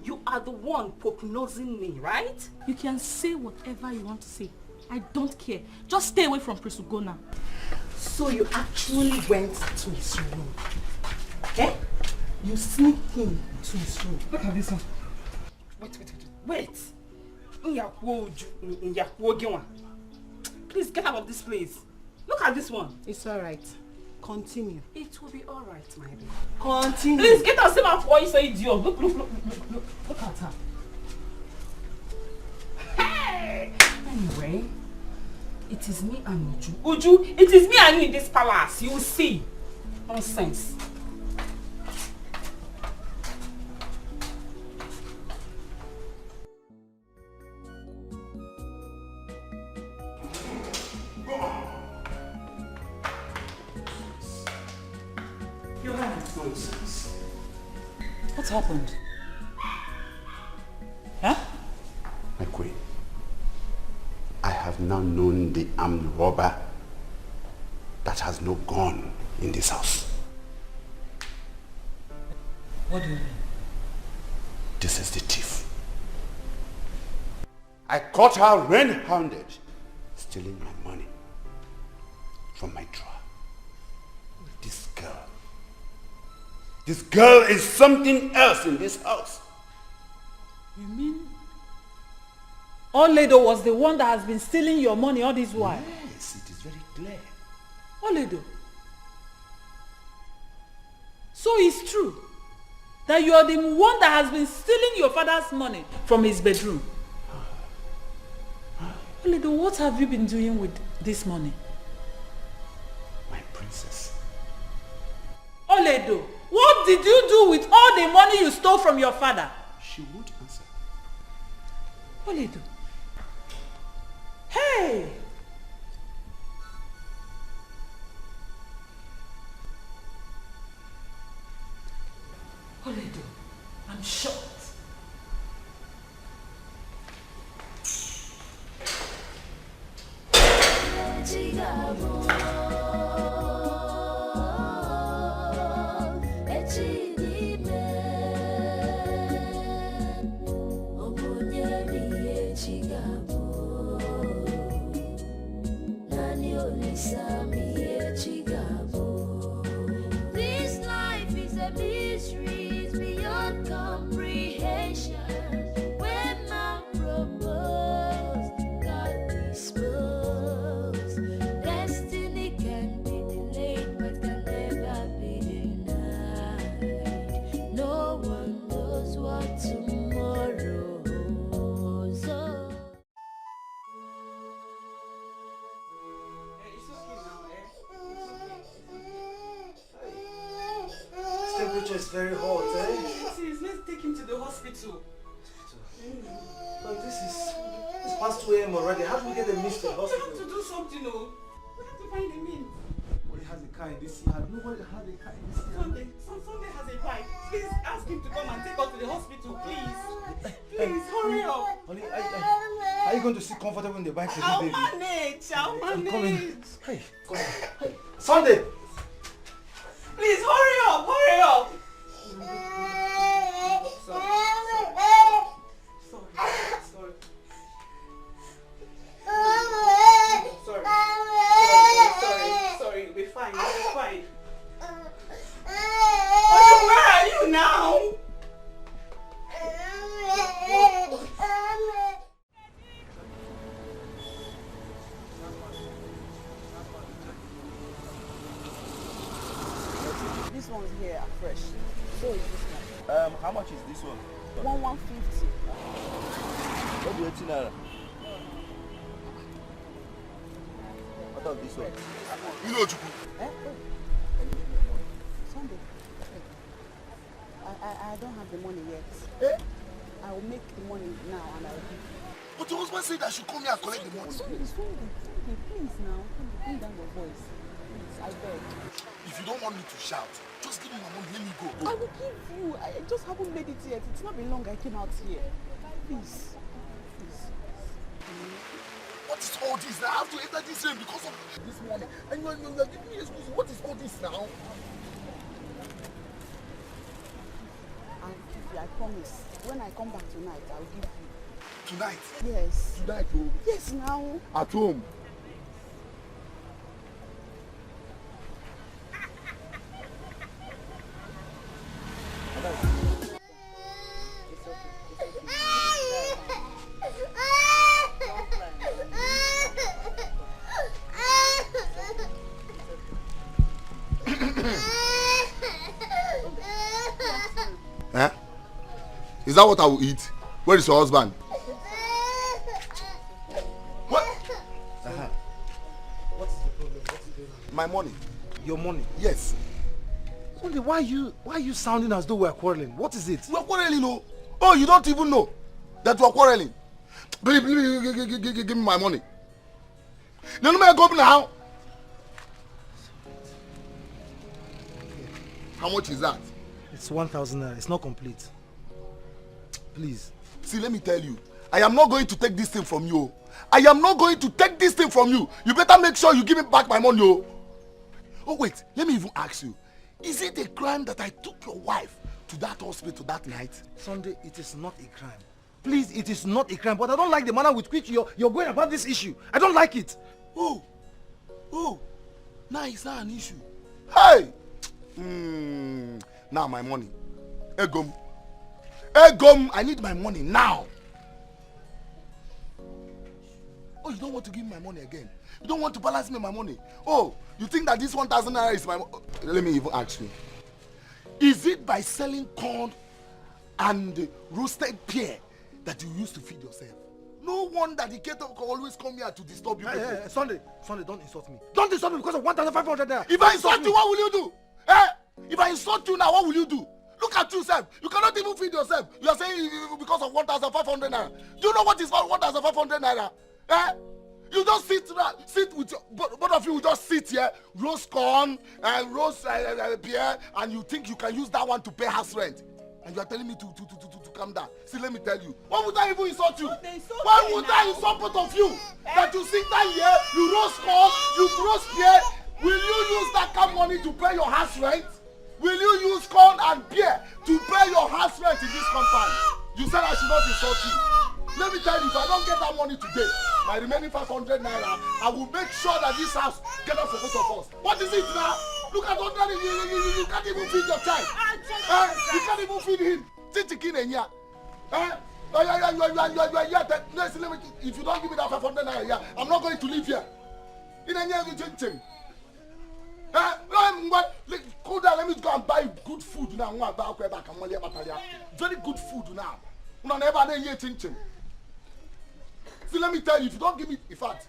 You are the one prognosing me, right? You can say whatever you want to say. I don't care. Just stay away from Prince Ugona. So you actually went to his room. Eh? You sneaked in to his room. Look at this one. Wait. Please get out of this place. Look at this one. It's alright. Continue. It will be alright, my dear. Continue. Please get us out for you, so idiot. Look at her. Hey! Anyway, it is me and Uju. Uju, it is me and you in this palace. You will see. Nonsense. You have nonsense. What happened? Huh? My queen, I have now known the armed robber that has no gun in this house. What do you mean? This is the thief. I caught her red-handed stealing my money from my drawer. This girl is something else in this house. You mean Oledo was the one that has been stealing your money all this while? Yes, it is very clear. Oledo. So it's true that you are the one that has been stealing your father's money from his bedroom. Oledo, what have you been doing with this money? My princess. Oledo, what did you do with all the money you stole from your father? She won't answer. Oledo. Hey! Oledo, I'm shocked. This life is a mystery, it's beyond comprehension. When man proposed, God disposed. Destiny can be delayed, but can never be denied. No one knows what tomorrow holds. This temperature is very hot, eh? Please, let's take him to the hospital. But it's past 2 a.m. already. How do we get the means to the We have hospital? to do something, oh. We have to find a means. Nobody has a car in this yard. Nobody has a car in this yard. Sunday has a bike. Please ask him to come and take us to the hospital, please. Please, hurry up. Honey, are you going to sit comfortable in the bike today, I'll baby? manage. I'll I'm manage. coming. Hey, come on. Hey, Sunday! Please, hurry up. Hurry up. Sorry. We'll be fine. We'll be fine. Oh, where are you now? This one's here are fresh. So is this one. How much is this one? 150. What do you think naira? What of this one? You know Chukwu. Sunday. I don't have the money yet. I will make the money now and I will give you. But your husband said I should come here and collect the money. Sunday, please now. Bring down your voice. Please, I beg. If you don't want me to shout, just give me my money, let me go. I will give you. I just haven't made it yet. It's not been long I came out here. Please. What is all this? I have to enter this room because of this money. And you are giving me excuses. What is all this now? I'll give you, I promise. When I come back tonight, I'll give you. Tonight? Yes. Tonight, bro? Yes, now. At home? Eh? Is that what I will eat? Where is your husband? What? What is the problem? What is going on? My money. Your money? Yes. Sunday, why are you sounding as though we're quarreling? What is it? We're quarreling, no. Oh, you don't even know that we're quarreling. Baby, give me my money. No, let me go now. How much is that? It's 1,000 naira. It's not complete. Please. See, let me tell you. I am not going to take this thing from you. I am not going to take this thing from you. You better make sure you give me back my money. Oh, wait. Let me even ask you. Is it a crime that I took your wife to that hospital that night? Sunday, it is not a crime. Please, it is not a crime. But I don't like the manner with which you're going about this issue. I don't like it. Oh. Now it's not an issue. Hey! Now my money. Egom, I need my money now. Oh, you don't want to give me my money again? You don't want to balance me my money? Oh, you think that this 1,000 naira is my money? Let me even ask you. Is it by selling corn and roasted pear that you used to feed yourself? No wonder the caterer can always come here to disturb you. Hey, Sunday, don't insult me. Don't insult me because of 1,500 naira. If I insult you, what will you do? If I insult you now, what will you do? Look at yourself. You cannot even feed yourself. You are saying because of 1,500 naira. Do you know what is 1,500 naira? You just sit with your, both of you will just sit here, roast corn and roast beer, and you think you can use that one to pay house rent. And you are telling me to calm down. See, let me tell you. Why would I even insult you? Why would I insult both of you? That you sit down here, you roast corn, you roast beer. Will you use that kind of money to pay your house rent? Will you use corn and beer to pay your house rent in this compound? You said I should not insult you. Let me tell you, if I don't get that money today, my remaining 500 naira, I will make sure that this house get up for both of us. What is it now? Look at 100, you can't even feed your child. You can't even feed him. If you don't give me that 500 naira, I'm not going to live here. Cool down, let me go and buy good food now. Very good food now. See, let me tell you, if you don't give me, in fact,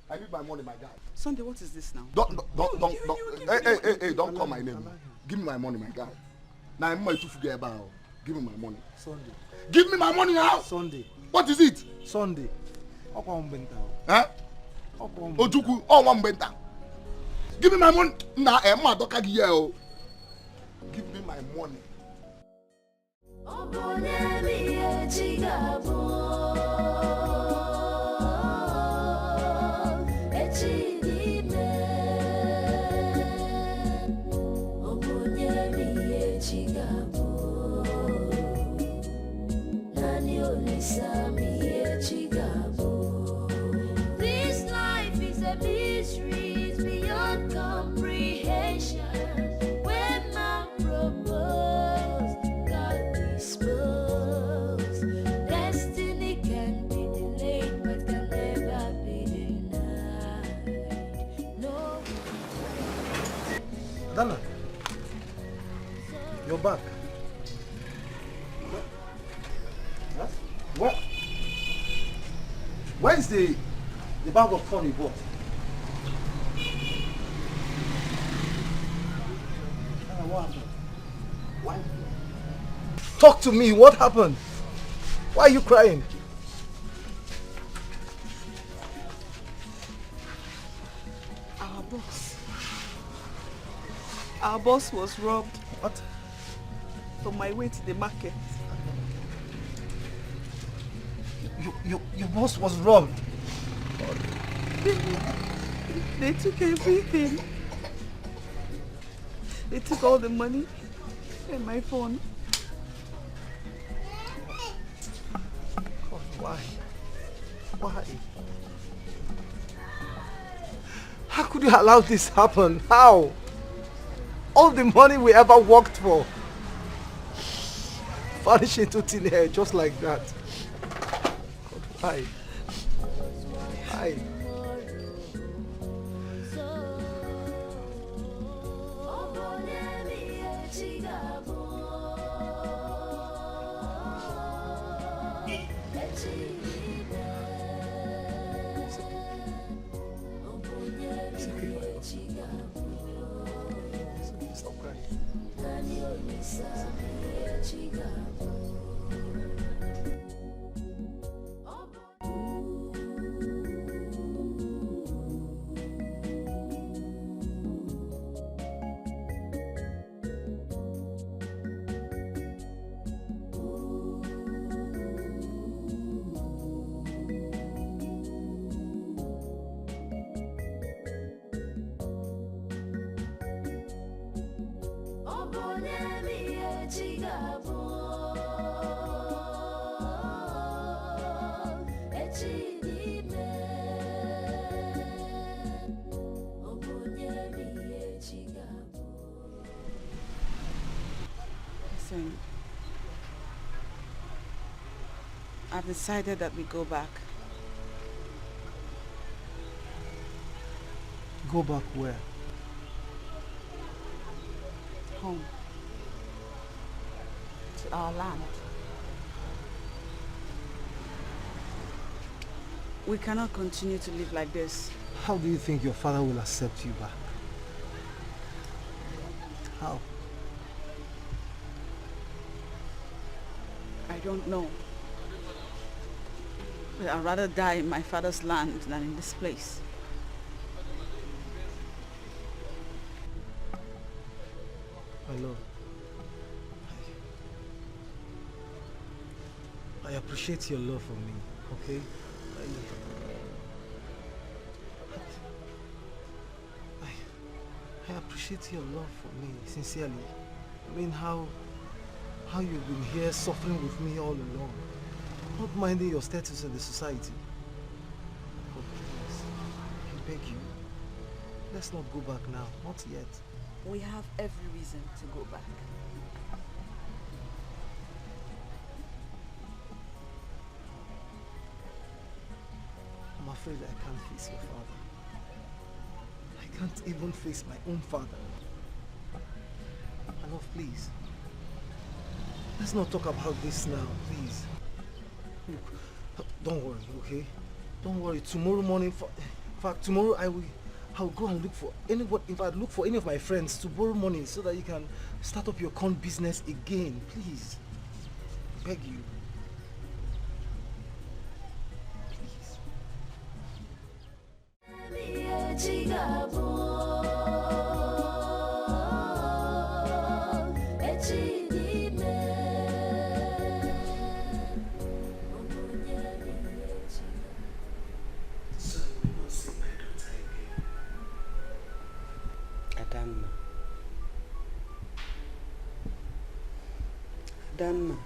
I need my money, my guy. Sunday, what is this now? Don't. Hey, don't call my name. Give me my money, my guy. Now I'm going to forget about. Give me my money. Sunday. Give me my money now. Sunday. What is it? Sunday. Ojuku, one benta. Give me my money. Nah, Emma, don't give me my money. This life is a mystery, it's beyond comprehension. When man proposed, God disposed. Destiny can be delayed, but can never be denied. No. Dana, you're back. What? Where is the bag of corn you bought? What happened? Why? Talk to me. What happened? Why are you crying? Our boss was robbed. What? On my way to the market. Your boss was robbed. They took everything. They took all the money and my phone. God, why? Why? How could you allow this happen? How? All the money we ever worked for vanish into thin air just like that. God, why? Why? Stop Listen, I've decided that we go back. Go back where? Home. To our land. We cannot continue to live like this. How do you think your father will accept you back? How? I don't know. But I'd rather die in my father's land than in this place. My lord, I appreciate your love for me, okay? I appreciate your love for me, sincerely. I mean, how you've been here suffering with me all along, not minding your status in the society. But please, I beg you, let's not go back now, not yet. We have every reason to go back. I'm afraid I can't face your father. I can't even face my own father. Enough, please. Let's not talk about this now, please. Look, don't worry, okay? Don't worry. Tomorrow morning, in fact, tomorrow I'll go and look for look for any of my friends to borrow money so that you can start up your corn business again, please. I beg you. Adanna.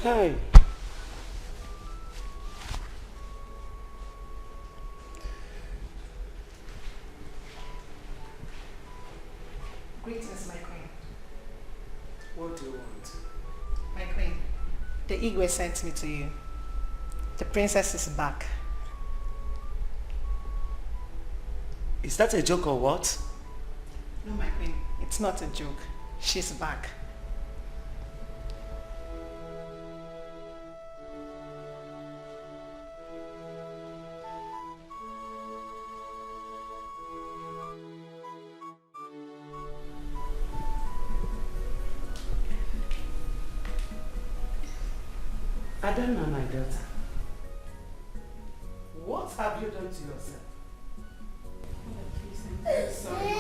Hi. Greetings, my queen. What do you want? My queen, the Igwe sent me to you. The princess is back. Is that a joke or what? No, my queen, it's not a joke. She's back. Adanna, my daughter. What have you done to yourself? I'm sorry.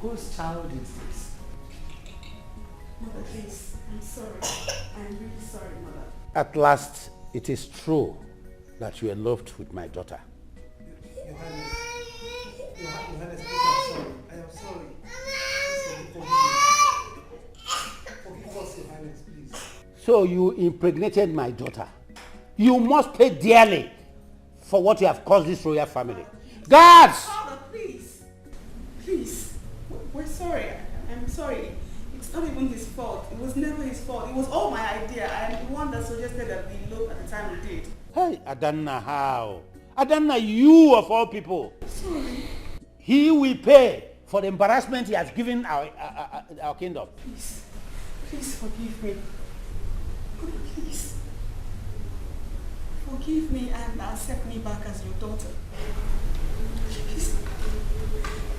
Whose child is this? Mother, please, I'm sorry. I'm really sorry, Mother. At last, it is true that you are loved with my daughter. Your Highness, please, I'm sorry. I am sorry. Please forgive me. Forgive us, Your Highness, please. So you impregnated my daughter. You must pay dearly for what you have caused this royal family. Guards! Father, please. Please. We're sorry. I'm sorry. It's not even his fault. It was never his fault. It was all my idea. I am the one that suggested that we elope at the time we did. Hey, Adanna, how? Adanna, you of all people. Sorry. He will pay for the embarrassment he has given our kingdom. Please. Please forgive me. Please. Forgive me and accept me back as your daughter.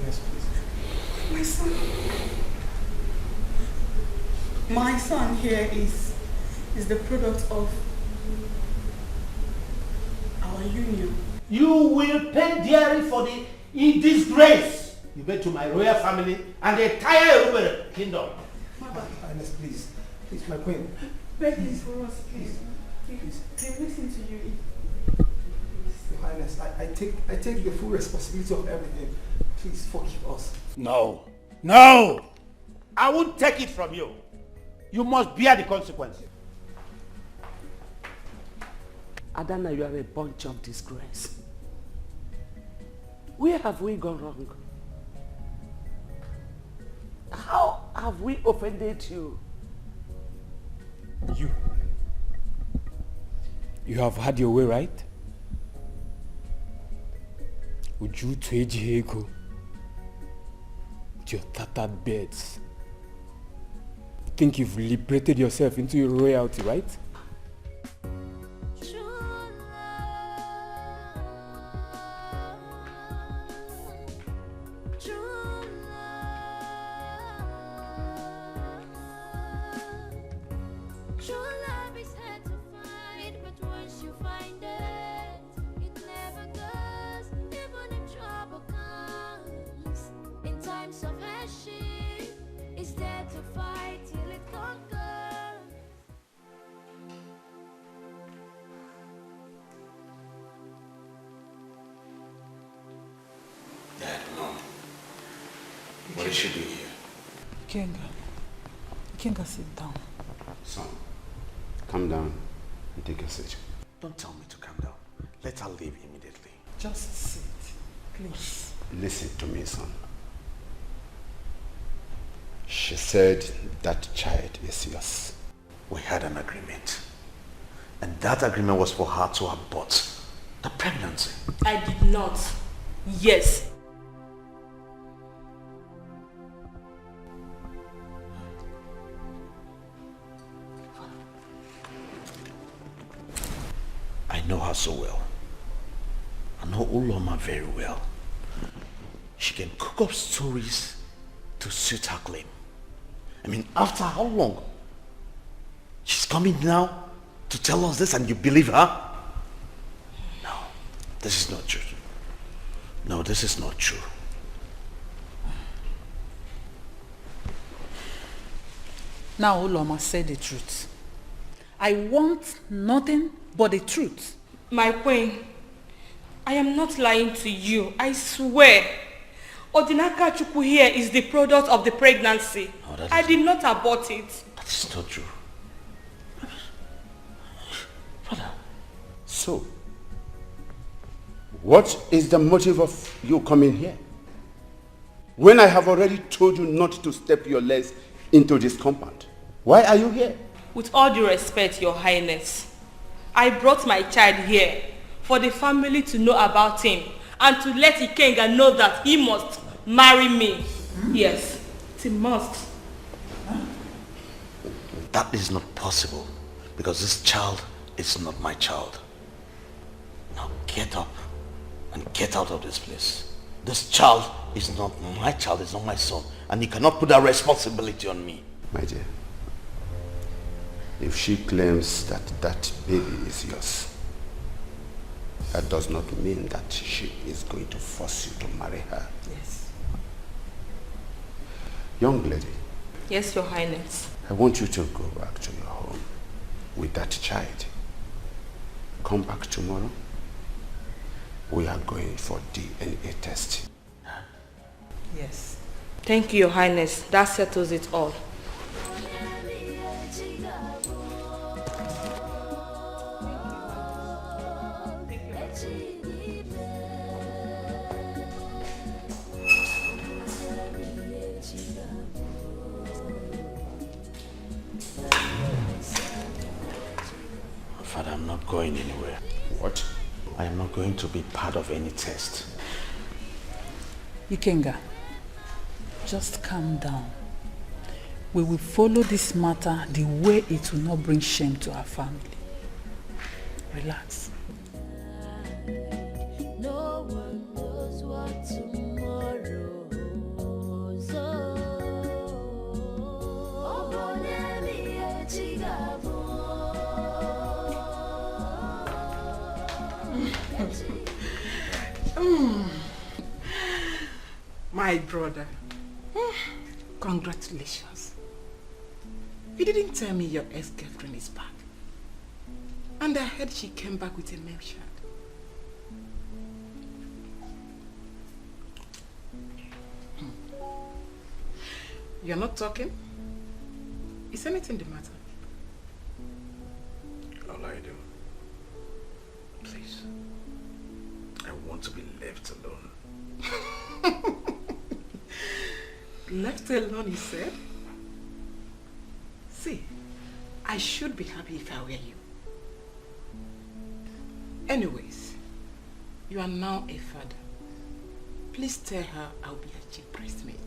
Yes, please. My son. My son here is the product of our union. You will pay dearly for the disgrace you made to my royal family and the entire Yoruba kingdom. Highness, please. Please, my queen. Begging for us, please. Please. They listen to you. Your Highness, I take the full responsibility of everything. Please forgive us. No. No! I won't take it from you. You must bear the consequences. Adana, you are a bunch of disgrace. Where have we gone wrong? How have we offended you? You have had your way, right? Uju Tweji Eko with your tattered beds. Think you've liberated yourself into your royalty, right? What is she doing here? Ikenga, sit down. Son, calm down and take a seat. Don't tell me to calm down. Let her leave immediately. Just sit, please. Listen to me, son. She said that child is yours. We had an agreement. And that agreement was for her to abort the pregnancy. I did not. Yes. I know her so well. I know Uloma very well. She can cook up stories to suit her claim. I mean, after how long? She's coming now to tell us this and you believe her? No, this is not true. No, this is not true. Now Uloma said the truth. I want nothing but the truth. My queen, I am not lying to you. I swear. Odinaka Chukwu here is the product of the pregnancy. No, I did not abort it. That is not true. Brother. So, what is the motive of you coming here? When I have already told you not to step your legs into this compound. Why are you here? With all due respect, Your Highness, I brought my child here for the family to know about him and to let Ikenga know that he must marry me. Yes, he must. That is not possible because this child is not my child. Now get up and get out of this place. This child is not my child, it's not my son. And you cannot put that responsibility on me. My dear, if she claims that that baby is yours, that does not mean that she is going to force you to marry her. Yes. Young lady. Yes, Your Highness. I want you to go back to your home with that child. Come back tomorrow. We are going for DNA test. Yes. Thank you, Your Highness. That settles it all. Father, I'm not going anywhere. What? I am not going to be part of any test. Ikenga, just calm down. We will follow this matter the way it will not bring shame to our family. Relax. No one knows My brother, congratulations. You didn't tell me your ex-girlfriend is back. And I heard she came back with a male child. You're not talking? Is anything the matter? All I do. Please. I want to be left alone. Left alone, you said? See, I should be happy if I were you. Anyways, you are now a father. Please tell her I'll be a cheap breastmaid.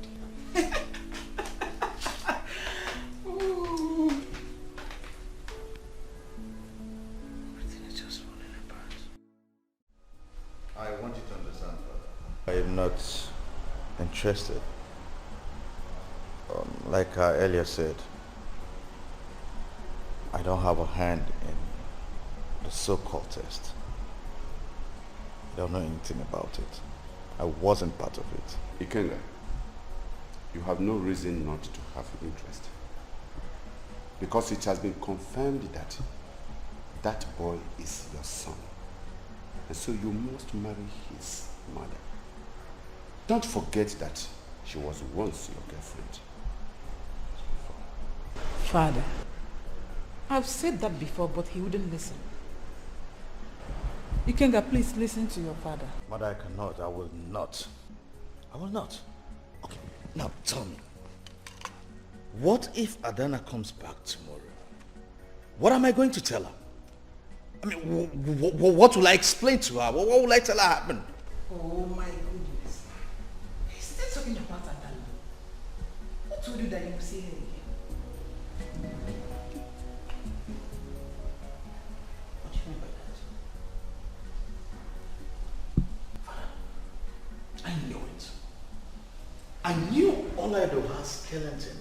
Everything is just falling apart. I want you to understand, Father. I am not interested. Like I earlier said, I don't have a hand in the so-called test. I don't know anything about it. I wasn't part of it. Ikenga, you have no reason not to have interest. Because it has been confirmed that that boy is your son. And so you must marry his mother. Don't forget that she was once your girlfriend. Father, I've said that before, but he wouldn't listen. Ikenga, please listen to your father. Mother, I cannot. I will not. I will not. Okay, now tell me. What if Adana comes back tomorrow? What am I going to tell her? I mean, what will I explain to her? What will I tell her happened? Oh my goodness. He's still talking about Adana. Who told you that you will see her again? What do you mean by that? I knew it. I knew Olaido has skeleton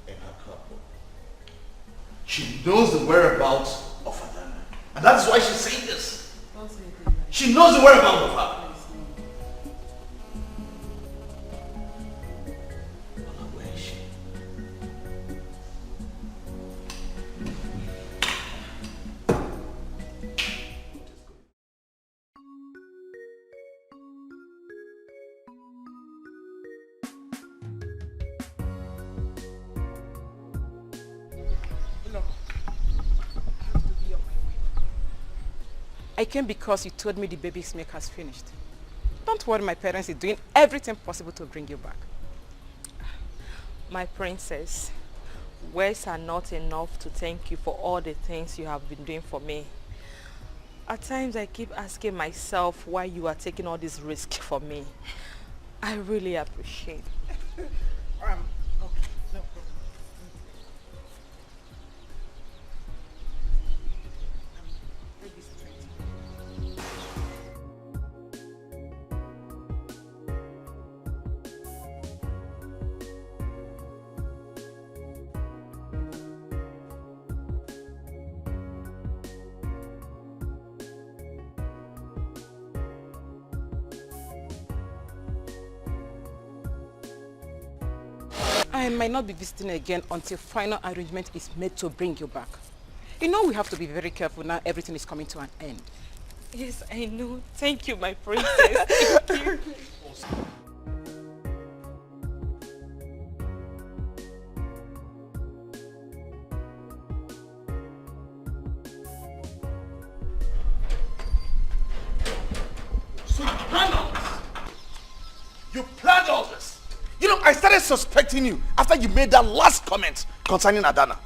in her cupboard. She knows the whereabouts of Adana. And that's why she's saying this. Don't say anything like that. She knows the whereabouts of her. Ola, where is she? I came because you told me the baby's milk has finished. Don't worry, my parents are doing everything possible to bring you back. My princess, words are not enough to thank you for all the things you have been doing for me. At times I keep asking myself why you are taking all this risk for me. I really appreciate it. Okay, no problem. I might not be visiting again until final arrangement is made to bring you back. You know we have to be very careful now everything is coming to an end. Yes, I know. Thank you, my princess. Thank you. So you planned all this? You planned all this? You know, I started suspecting you after you made that last comment concerning Adana.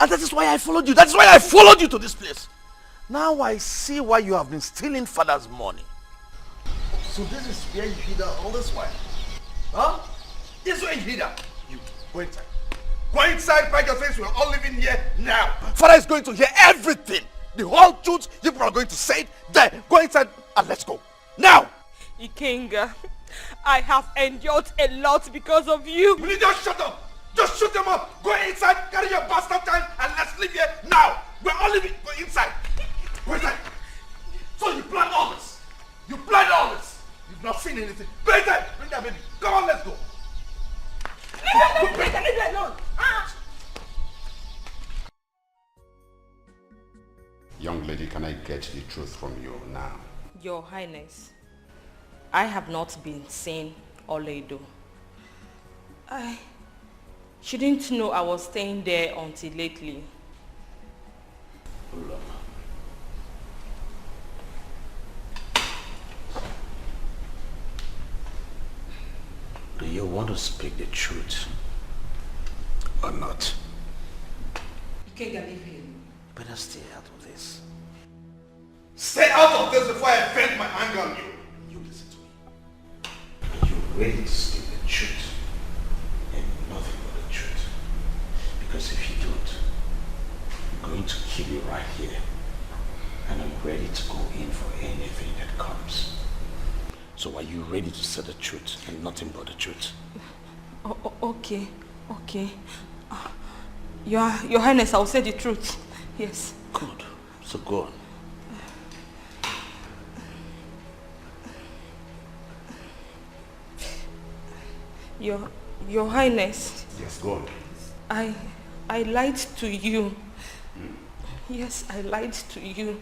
And that is why I followed you. That is why I followed you to this place. Now I see why you have been stealing father's money. So this is where you hid her all this while? Huh? This is where you hid her. You, go inside. Go inside, pack your things. We're all living here now. Father is going to hear everything. The whole truth. You people are going to say it there. Go inside and let's go. Now! Ikenga, I have endured a lot because of you. Will you just shut up? Just shoot them up. Go inside, carry your bastard child, and let's leave here now. We're all leaving. Go inside. Go inside. seen anything. Bring that baby. Come on, let's go. Leave it alone. Young lady, can I get the truth from you now? Your Highness, I have not been seeing Oledo. She didn't know I was staying there until lately. Do you want to speak the truth or not? You can't get leave here. Better stay out of this. Stay out of this before I vent my anger on you. You listen to me. Are you ready to speak the truth and nothing but the truth? Because if you don't, I'm going to kill you right here. And I'm ready to go in for anything that comes. So are you ready to say the truth and nothing but the truth? Okay. Your Highness, I'll say the truth. Yes. Good. So go on. Your Highness. Yes, go on. I lied to you. Yes, I lied to you.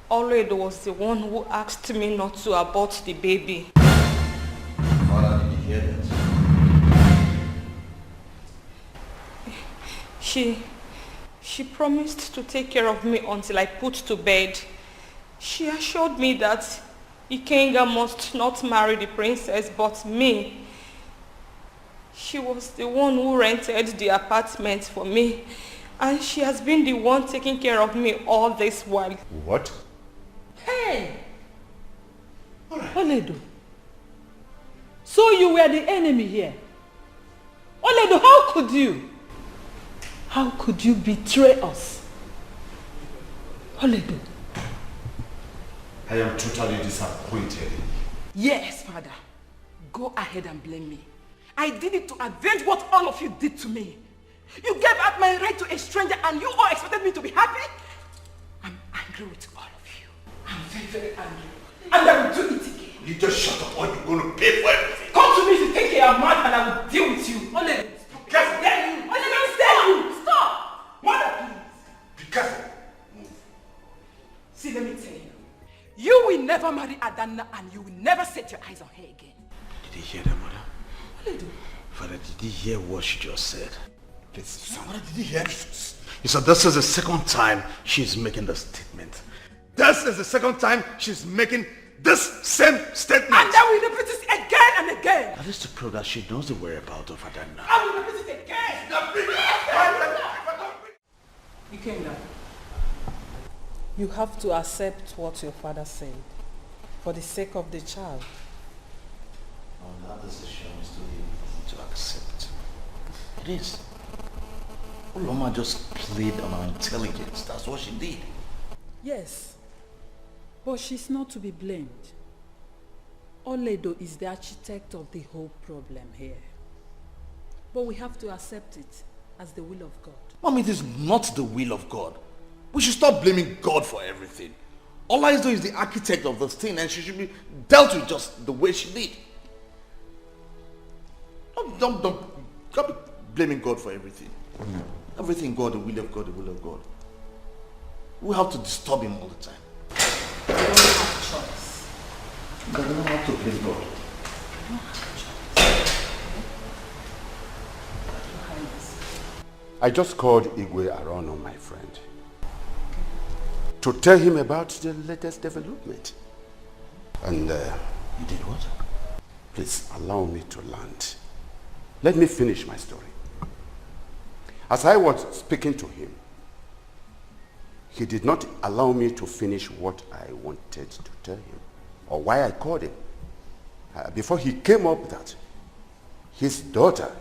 Oledo was the one who asked me not to abort the baby. Father, did you hear that? She promised to take care of me until I put to bed. She assured me that Ikenga must not marry the princess but me. She was the one who rented the apartment for me, and she has been the one taking care of me all this while. What? Hey! Oledo. So you were the enemy here? Oledo, how could you? How could you betray us? Oledo. I am totally disappointed. Yes, Father. Go ahead and blame me. I did it to avenge what all of you did to me. You gave up my right to a stranger and you all expected me to be happy? I'm angry with all of you. I'm very, very angry. And I will do it again. You just shut up or you're going to pay for everything. Come to me if you think you are mad and I will deal with you. Oledo, be careful. Dare you. Oledo, stop. Stop. Mother, please. Be careful. Move. See, let me tell you. You will never marry Adana and you will never set your eyes on her again. Did you hear that, Mother? Oledo. Father, did you hear what she just said? Please, Mother, did you hear? You said this is the second time she's making the statement. This is the second time she's making this same statement. And I will repeat it again and again. That is to prove that she knows the whereabouts of Adana. I will repeat it again. Ikenga, you have to accept what your father said for the sake of the child. Oh, that decision is too easy to accept. It is. Uloma just played on our intelligence. That's what she did. Yes, but she's not to be blamed. Oledo is the architect of the whole problem here. But we have to accept it as the will of God. Mommy, it is not the will of God. We should stop blaming God for everything. Ola Edo is the architect of this thing and she should be dealt with just the way she did. Don't be blaming God for everything. Everything God, the will of God, the will of God. We have to disturb him all the time. We don't have a choice. But we don't have to blame God. We don't have a choice. I just called Igwe Arono, my friend, to tell him about the latest development. And you did what? Please allow me to land. Let me finish my story. As I was speaking to him, he did not allow me to finish what I wanted to tell him, or why I called him. Before he came up with that, his daughter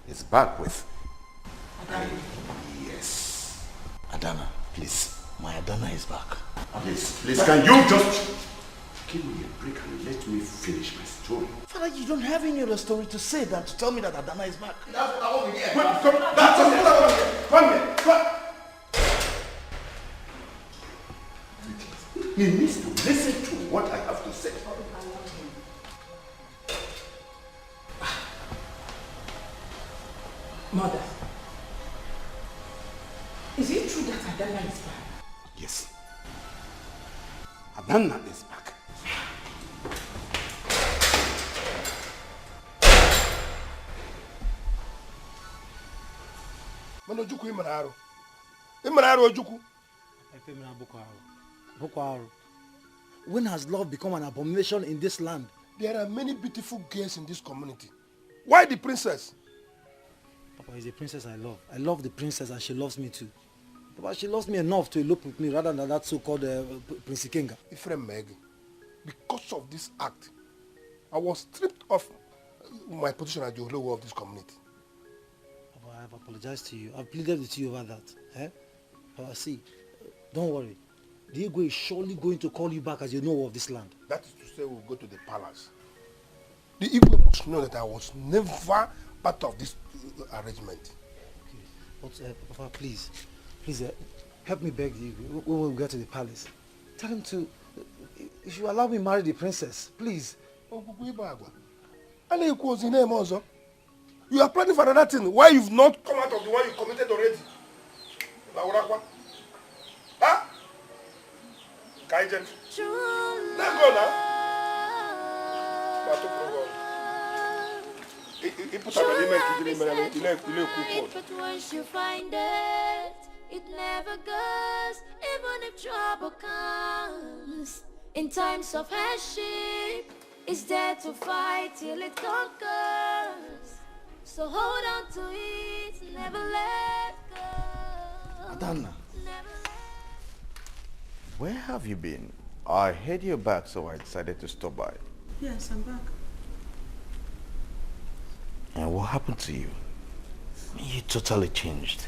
is back with... Adana. Yes. Adana, please. My Adana is back. Please, can you just give me a break and let me finish my story? Father, you don't have any other story to say than to tell me that Adana is back. That's what I want to hear. That's what I want to hear. Come here. Come. He needs to listen to what I have to say. Mother, is it true that Adana is back? Yes. Adana is back. Mana Ojukwu imara arụ. Imara arụ Ojukwu. When has love become an abomination in this land? There are many beautiful girls in this community. Why the princess? Papa, it's the princess I love. I love the princess and she loves me too. Papa, she loves me enough to elope with me rather than that so-called Prince Ikenga. Ifrem Meg, because of this act, I was stripped of my position as the Olowo of this community. Papa, I have apologized to you. I've pleaded with you over that. Eh? Papa, see, don't worry. The Igwe is surely going to call you back as you know of this land. That is to say we'll go to the palace. The Igwe must know that I was never part of this arrangement. Okay. But, Papa, please, help me beg the Igwe when we get to the palace. Tell him to, if you allow me to marry the princess, please. You are planning for another thing. Why you've not come out of the one you committed already? Huh? Kaijen. Let go now. But once you find it, it never goes. Even if trouble comes, in times of hardship, it's there to fight till it conquers. So hold on to it, never let go. Adana, where have you been? I heard you're back, so I decided to stop by. Yes, I'm back. And what happened to you? You totally changed.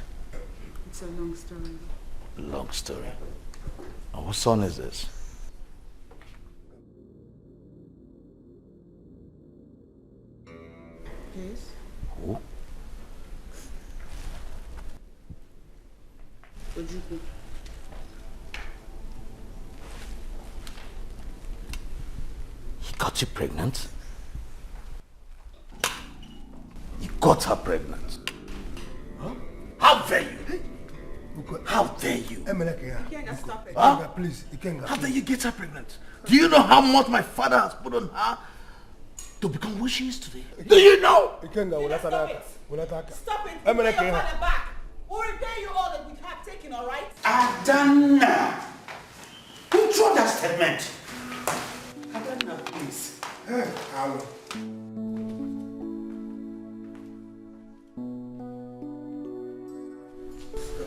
It's a long story. Long story. And what son is this? Yes. Who? Ojukwu. He got you pregnant? You got her pregnant? Huh? How dare you? How dare you? Ikenga, stop it. Huh? Please, Ikenga. How dare you get her pregnant? Do you know how much my father has put on her to become what she is today? Do you know? Ikenga, will Stop it. Stop it. Pay your father back. We'll repay you all that we have taken, all right? Adana! Who threw that statement? Adana, please. Hey, Alo.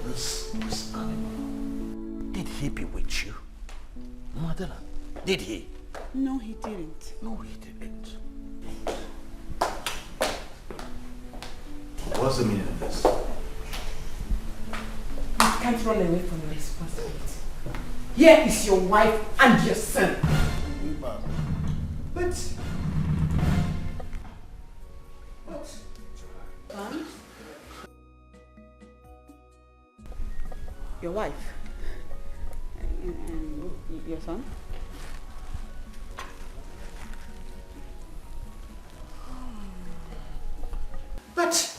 This animal, did he bewitch you? Adana, did he? No, he didn't. No, he didn't. What's the meaning of this? You can't run away from your responsibility. Here is your wife and your son. But Son? Your wife? And your son? But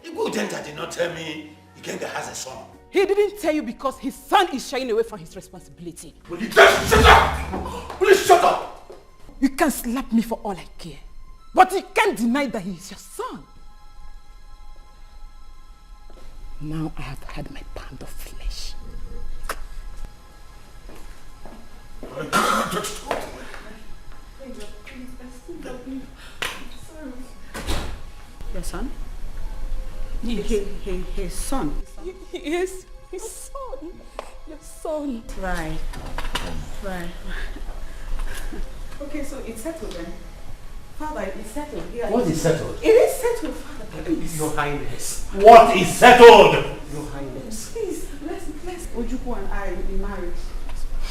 Igudenta did not tell me Ikenga has a son. He didn't tell you because his son is shying away from his responsibility. Will you just shut up? Will you shut up? You can slap me for all I care, but you can't deny that he is your son. Now I have had my pound of flesh. Your son? Yes. His son? Yes, his son. Your son. Right. Right. Okay, so it's settled then. Father, it's settled. Yeah, What is settled? It is settled, Father, please. Your Highness. What is settled? Your Highness. Please, let's Ojukwu and I be married.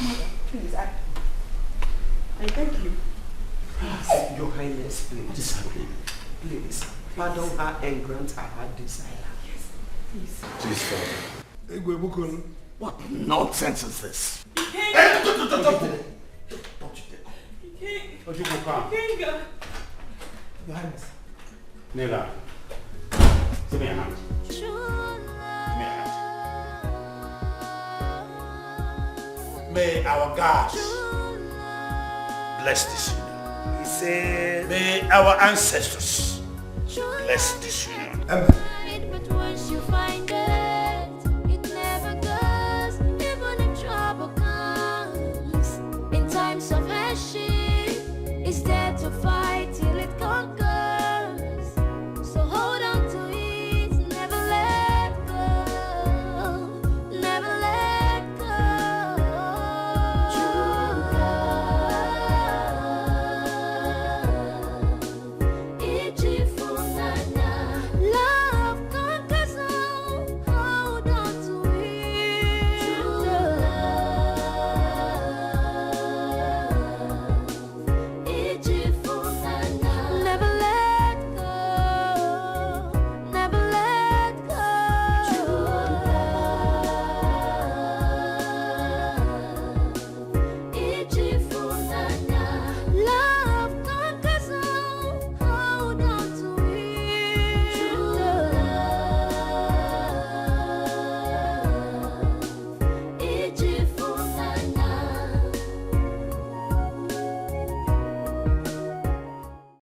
Mother, please, I thank you. Please, Your Highness, please. What is happening? Please, pardon her and grant her her desire. Yes, please. Please, Father. What nonsense is this? Ojukwu, come. Ikenga. Your Highness. Nila, Give me a hand. May our God bless this union. May our ancestors bless this union. Amen.